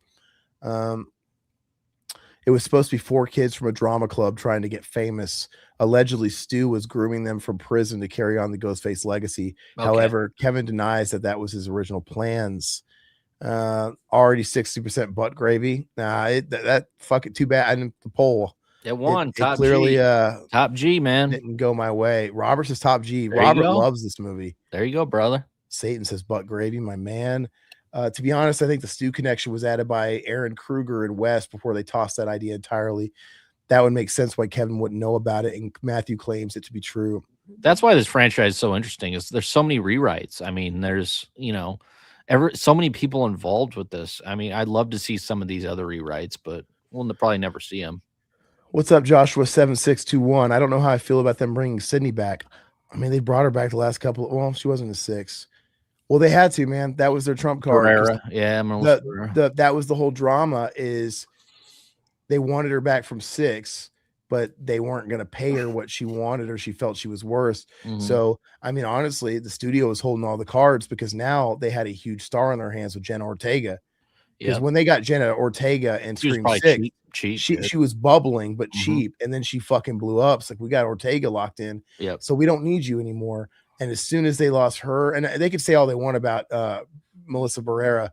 It was supposed to be 4 kids from a drama club trying to get famous. Allegedly, Stu was grooming them from prison to carry on the Ghostface legacy. Okay. However, Kevin denies that was his original plans. Already 60% butt gravy. That fucking too bad. I didn't the poll. It won. It clearly, top G, man. Didn't go my way. Robert's is top G. Robert loves this movie. There you go, brother. Satan says butt gravy, my man. To be honest, I think the Stu connection was added by Aaron Kruger and West before they tossed that idea entirely. That would make sense why Kevin wouldn't know about it, and Matthew claims it to be true. That's why this franchise is so interesting. Is there's so many rewrites. I mean, there's so many people involved with this. I mean, I'd love to see some of these other rewrites, but we'll probably never see them. What's up, Joshua 7621? I don't know how I feel about them bringing Sidney back. I mean, they brought her back the last couple. Well, she wasn't a 6. Well, they had to, man. That was their trump card. Yeah, that was the whole drama. Is they wanted her back from 6, but they weren't going to pay her what she wanted, or she felt she was worth. Mm-hmm. So, I mean, honestly, the studio was holding all the cards because now they had a huge star on their hands with Jenna Ortega. Because when they got Jenna Ortega and Scream 6, she was bubbling but cheap, and then she fucking blew up. It's like, we got Ortega locked in, so we don't need you anymore. And as soon as they lost her, and they could say all they want about Melissa Barrera,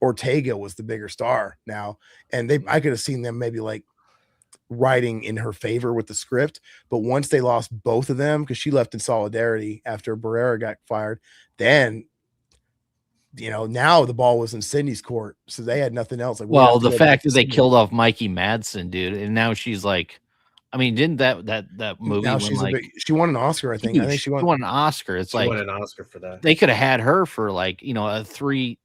Ortega was the bigger star now. And I could have seen them maybe like writing in her favor with the script. But once they lost both of them, because she left in solidarity after Barrera got fired, then, now the ball was in Sidney's court. So they had nothing else. Like, well, the fact that they killed off Mikey Madsen, dude, and now she's like, I mean, didn't that movie? Now she won an Oscar, I think. I think she won an Oscar. It's like won an Oscar for that. They could have had her for like three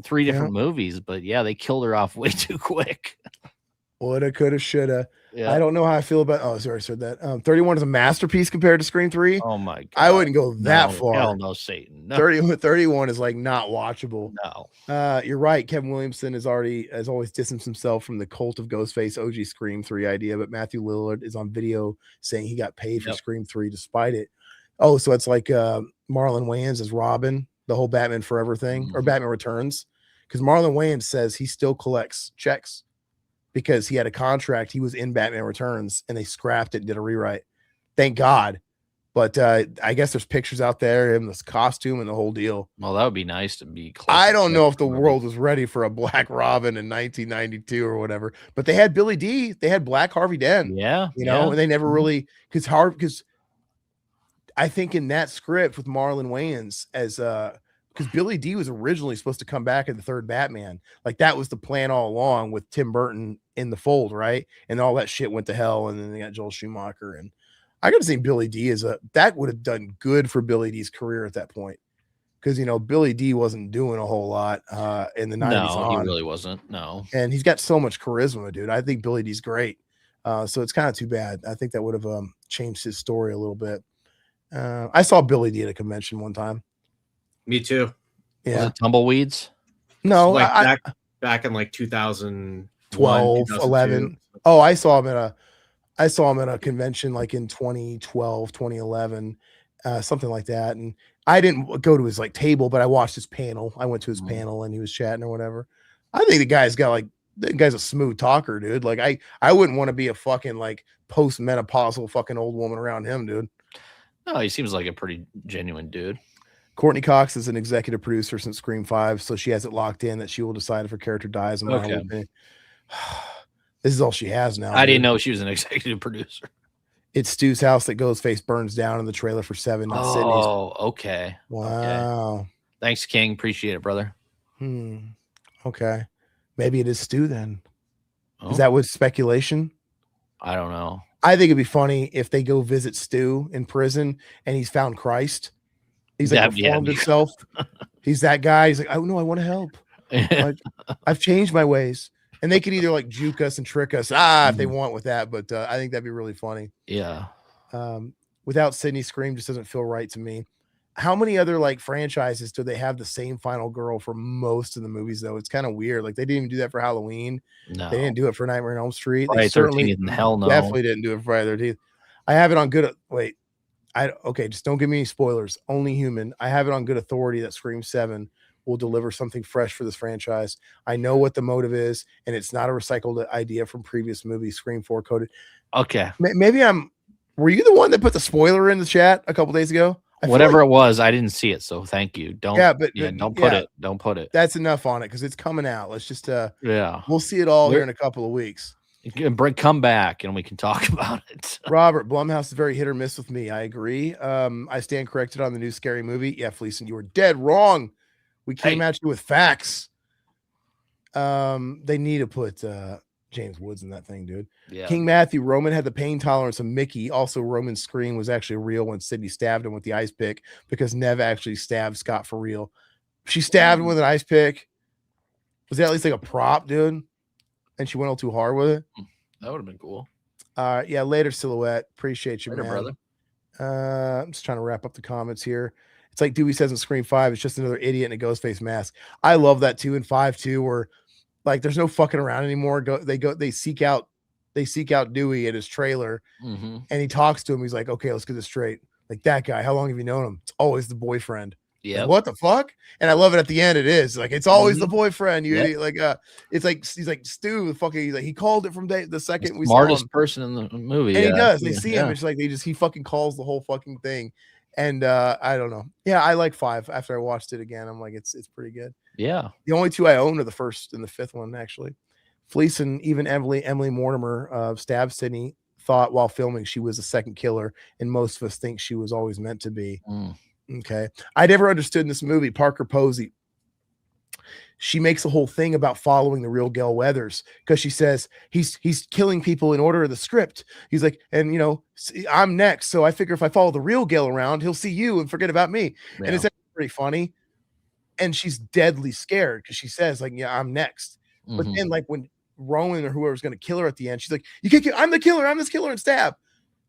different movies, but they killed her off way too quick. Woulda, coulda, shoulda. Yeah. I don't know how I feel about. Oh, sorry, I said that. 31 is a masterpiece compared to Scream 3. Oh my god, I wouldn't go that far. Hell no, Satan. No. 31 is like not watchable. No. You're right. Kevin Williamson has always distanced himself from the cult of Ghostface OG Scream 3 idea, but Matthew Lillard is on video saying he got paid for Scream 3 despite it. Oh, so it's like Marlon Wayans as Robin, the whole Batman Forever thing, or Batman Returns, because Marlon Wayans says he still collects checks because he had a contract. He was in Batman Returns and they scrapped it and did a rewrite. Thank God. But I guess there's pictures out there in this costume and the whole deal. Well, that would be nice to be. I don't know if the world was ready for a Black Robin in 1992 or whatever, but they had Billy D. They had Black Harvey Dent. Yeah. And they never really, because I think in that script with Marlon Wayans because Billy D was originally supposed to come back in the third Batman. Like that was the plan all along with Tim Burton in the fold, right? And all that shit went to hell, and then they got Joel Schumacher. And I could have seen Billy D that would have done good for Billy D's career at that point. Because Billy D wasn't doing a whole lot in the 90s. No, he really wasn't. No. And he's got so much charisma, dude. I think Billy D's great. So it's kind of too bad. I think that would have changed his story a little bit. I saw Billy D at a convention one time. Me too. Yeah. Was it Tumbleweeds? No, like back in like 2012, 11. Oh, I saw him at a convention like in 2012, 2011, something like that. And I didn't go to his like table, but I watched his panel. I went to his panel and he was chatting or whatever. I think the guy's a smooth talker, dude. Like I wouldn't want to be a fucking like post-menopausal fucking old woman around him, dude. No, he seems like a pretty genuine dude. Courtney Cox is an executive producer since Scream 5, so she has it locked in that she will decide if her character dies. Okay. This is all she has now. I didn't know she was an executive producer. It's Stu's house that Ghostface burns down in the trailer for 7. Oh, okay. Wow. Okay. Thanks, King. Appreciate it, brother. Okay. Maybe it is Stu then. Oh. Is that with speculation? I don't know. I think it'd be funny if they go visit Stu in prison and he's found Christ. He's like reformed himself. He's that guy. He's like, oh no, I want to help. Like, I've changed my ways. And they could either like juke us and trick us, if they want with that. But I think that'd be really funny. Yeah. Without Sidney, Scream just doesn't feel right to me. How many other like franchises do they have the same final girl for most of the movies though? It's kind of weird. Like they didn't even do that for Halloween. No, they didn't do it for Nightmare on Elm Street. Friday they certainly 13th, hell no. Definitely didn't do it for Friday the 13th. I have it on good. Wait, okay. Just don't give me any spoilers. Only Human. I have it on good authority that Scream 7 will deliver something fresh for this franchise. I know what the motive is, and it's not a recycled idea from previous movies. Scream 4 coded. Okay. Maybe were you the one that put the spoiler in the chat a couple days ago? Whatever it was, I didn't see it, so thank you. Don't don't put it. Don't put it. That's enough on it because it's coming out. Let's just we'll see it all here in a couple of weeks. Come back and we can talk about it. Robert, Blumhouse is very hit or miss with me. I agree. I stand corrected on the new scary movie. Yeah, Fleeson, you were dead wrong. We came at you with facts. They need to put James Woods in that thing, dude. Yeah. King Matthew, Roman had the pain tolerance of Mickey. Also, Roman's scream was actually real when Sidney stabbed him with the ice pick because Nev actually stabbed Scott for real. She stabbed him with an ice pick. Was that at least like a prop, dude? And she went all too hard with it. That would have been cool. Yeah, later, Silhouette. Appreciate you, later, man. Brother. I'm just trying to wrap up the comments here. It's like Dewey says in Scream 5, it's just another idiot in a ghost face mask. I love that too in 5 too, where like there's no fucking around anymore. They seek out Dewey at his trailer, and he talks to him. He's like, okay, let's get this straight. Like that guy, how long have you known him? It's always the boyfriend. Yeah. Like, what the fuck? And I love it at the end. It is like it's always the boyfriend. You idiot. Like it's like he's like Stu. Fucking he called it from the second we saw him. Smartest person in the movie. And he does. They see him. It's like he fucking calls the whole fucking thing. And I don't know. Yeah, I like 5. After I watched it again, I'm like, it's pretty good. Yeah. The only 2 I own are the first and the 5th one, actually. Fleece and even Emily Mortimer stabbed Sidney, thought while filming she was a second killer, and most of us think she was always meant to be. Okay. I never understood in this movie, Parker Posey. She makes a whole thing about following the real Gale Weathers because she says he's killing people in order of the script. He's like, and I'm next. So I figure if I follow the real Gale around, he'll see you and forget about me. Yeah. And it's pretty funny. And she's deadly scared because she says, like, yeah, I'm next. But then, like, when Rowan or whoever's going to kill her at the end, she's like, you can't kill, I'm the killer. I'm this killer, and stab.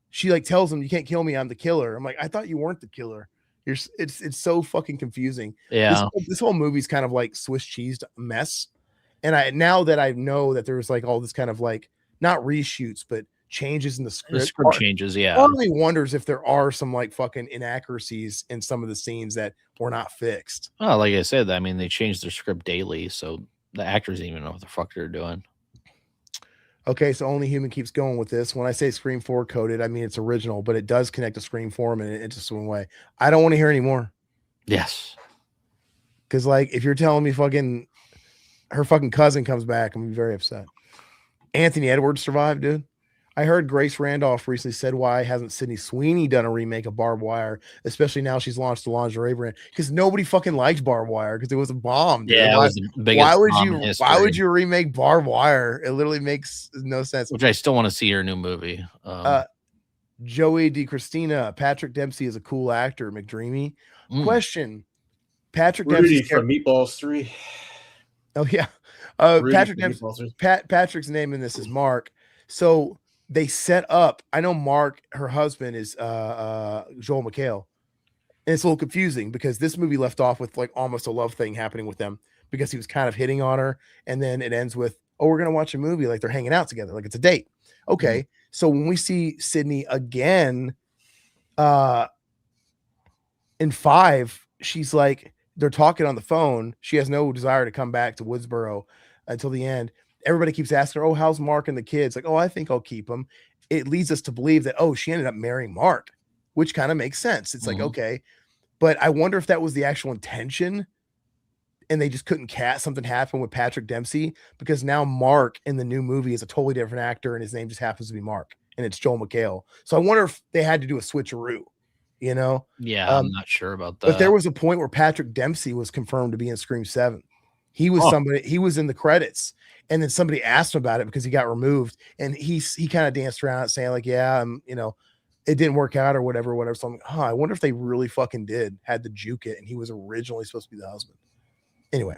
She like tells him, you can't kill me. I'm the killer. I'm like, I thought you weren't the killer. It's so fucking confusing. Yeah. This whole movie's kind of like Swiss cheese mess. And now that I know that there's like all this kind of like not reshoots, but changes in the script. The script changes, yeah. Part of me wonders if there are some like fucking inaccuracies in some of the scenes that were not fixed. Oh, like I said, I mean, they change their script daily, so the actors didn't even know what the fuck they're doing. Okay, so Only Human keeps going with this. When I say Scream 4 coded, I mean it's original, but it does connect to Scream 4 in an interesting way. I don't want to hear any more. Yes. Because, like, if you're telling me fucking her fucking cousin comes back, I'm gonna be very upset. Anthony Edwards survived, dude. I heard Grace Randolph recently said, why hasn't Sydney Sweeney done a remake of Barbed Wire, especially now she's launched the lingerie brand? Because nobody fucking liked Barbed Wire because it was a bomb. Dude. Yeah, it was the biggest why would you remake Barbed Wire? It literally makes no sense. Which I still want to see her new movie. Joey DiCristina, Patrick Dempsey is a cool actor. McDreamy. Question: Patrick Rudy Dempsey from Meatballs 3. Oh yeah, Patrick's name in this is Mark. So they set up. I know Mark, her husband, is Joel McHale, and it's a little confusing because this movie left off with like almost a love thing happening with them because he was kind of hitting on her, and then it ends with, oh, we're gonna watch a movie, like they're hanging out together, like it's a date. Okay, so when we see Sidney again, in 5, she's like, they're talking on the phone. She has no desire to come back to Woodsboro until the end. Everybody keeps asking her, oh, how's Mark and the kids? Like, oh, I think I'll keep them. It leads us to believe that, oh, she ended up marrying Mark, which kind of makes sense. It's like, okay. But I wonder if that was the actual intention and they just couldn't cast. Something happened with Patrick Dempsey because now Mark in the new movie is a totally different actor and his name just happens to be Mark and it's Joel McHale. So I wonder if they had to do a switcheroo, Yeah, I'm not sure about that. But there was a point where Patrick Dempsey was confirmed to be in Scream 7. He was somebody, he was in the credits. And then somebody asked him about it because he got removed, and he kind of danced around it saying like, yeah, it didn't work out or whatever. So I'm like, I wonder if they really fucking had to juke it, and he was originally supposed to be the husband. Anyway.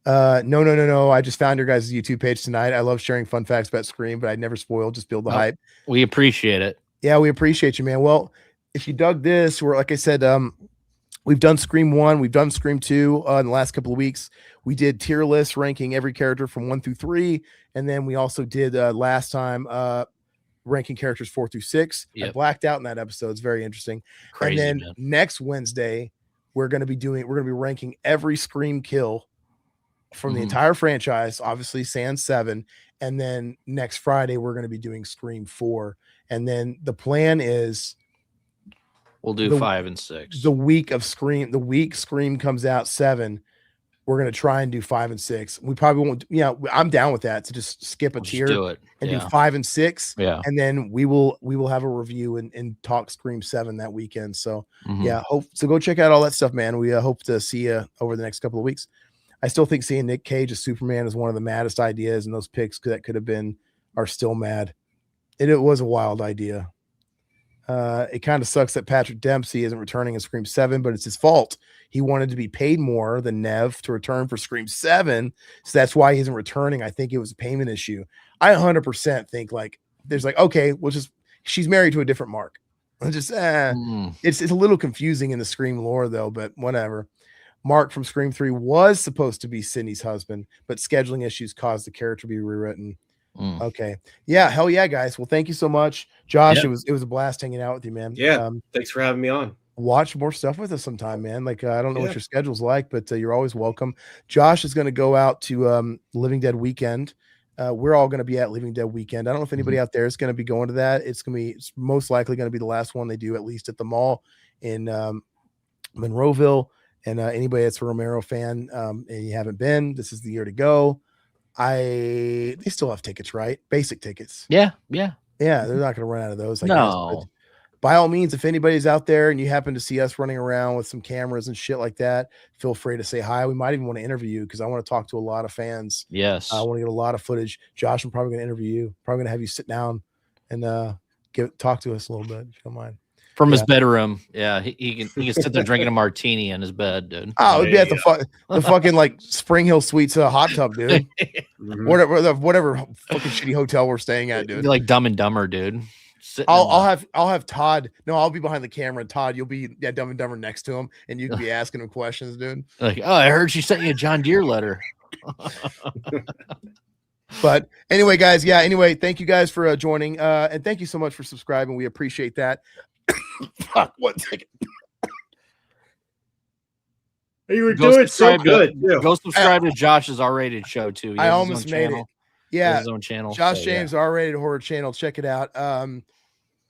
No. I just found your guys' YouTube page tonight. I love sharing fun facts about Scream, but I'd never spoil, just build the hype. We appreciate it. Yeah, we appreciate you, man. Well, if you dug this, we're like I said, we've done Scream 1, we've done Scream 2 in the last couple of weeks. We did tier lists ranking every character from 1 through 3, and then we also did last time ranking characters 4 through 6. Yep. I blacked out in that episode. It's very interesting. Crazy, and then man. Next Wednesday, we're going to be ranking every Scream kill from the entire franchise, obviously sans 7. And then next Friday, we're going to be doing Scream 4. And then the plan is we'll do 5 and 6. The week Scream comes out 7, we're going to try and do 5 and 6. We probably won't, I'm down with that to just skip a tier do do 5 and 6. Yeah. And then we will have a review and talk Scream 7 that weekend. So so go check out all that stuff, man. We hope to see you over the next couple of weeks. I still think seeing Nick Cage as Superman is one of the maddest ideas, and those picks that could have been are still mad. It was a wild idea. It kind of sucks that Patrick Dempsey isn't returning in Scream 7, but it's his fault. He wanted to be paid more than Nev to return for Scream 7, so that's why he isn't returning. I think it was a payment issue. I 100% think there's okay, she's married to a different Mark. It's a little confusing in the Scream lore though, but whatever. Mark from Scream 3 was supposed to be Sidney's husband, but scheduling issues caused the character to be rewritten. Okay. Yeah. Hell yeah, guys. Well, thank you so much, Josh. It was a blast hanging out with you, man. Yeah. Thanks for having me on. Watch more stuff with us sometime, man. I don't know what your schedule's like, but you're always welcome. Josh is going to go out to Living Dead Weekend. We're all going to be at Living Dead Weekend. I don't know if anybody out there is going to be going to that. It's most likely going to be the last one they do, at least at the mall in Monroeville. And anybody that's a Romero fan and you haven't been, this is the year to go. They still have tickets, right? Basic tickets. Yeah. They're not going to run out of those. No. By all means, if anybody's out there and you happen to see us running around with some cameras and shit like that, feel free to say hi. We might even want to interview you because I want to talk to a lot of fans. Yes. I want to get a lot of footage. Josh, I'm probably going to interview you. Probably going to have you sit down and talk to us a little bit, if you don't mind. From his bedroom. Yeah. He can sit there drinking a martini in his bed, dude. Oh, it'd be at the fucking Spring Hill Suites hot tub, dude. Whatever fucking shitty hotel we're staying at, dude. You're like Dumb and Dumber, dude. I'll have Todd. No, I'll be behind the camera. Todd, you'll be Dumb and Dumber next to him, and you can be asking him questions, dude. I heard she sent you a John Deere letter. But anyway, guys, thank you guys for joining, and thank you so much for subscribing. We appreciate that. Fuck, 1 second. You were doing so good. Go subscribe to Josh's R-rated show too. I almost made it. Yeah, his own channel. Josh James R-rated horror channel. Check it out.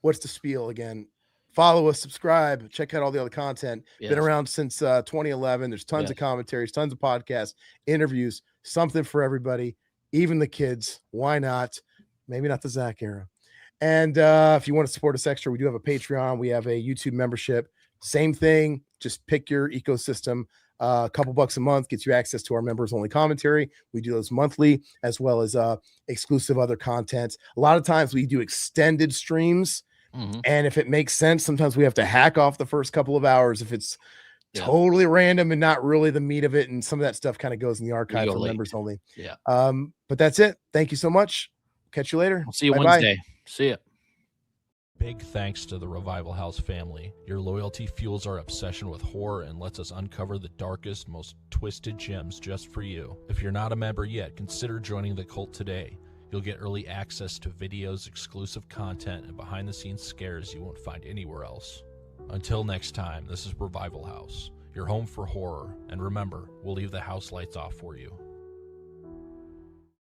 What's the spiel again? Follow us, subscribe, check out all the other content. Been around since 2011. There's tons of commentaries, tons of podcasts, interviews, something for everybody, even the kids. Why not? Maybe not the Zach era. And if you want to support us extra, we do have a Patreon. We have a YouTube membership. Same thing. Just pick your ecosystem. A couple bucks a month gets you access to our members only commentary. We do those monthly, as well as exclusive other content. A lot of times we do extended streams. And if it makes sense, sometimes we have to hack off the first couple of hours if it's totally random and not really the meat of it. And some of that stuff kind of goes in the archive for members only. Yeah. But that's it. Thank you so much. Catch you later. I'll see you Wednesday. See ya. Big thanks to the Revival House family. Your loyalty fuels our obsession with horror and lets us uncover the darkest, most twisted gems just for you. If you're not a member yet, consider joining the cult today. You'll get early access to videos, exclusive content, and behind-the-scenes scares you won't find anywhere else. Until next time, this is Revival House, your home for horror. And remember, we'll leave the house lights off for you.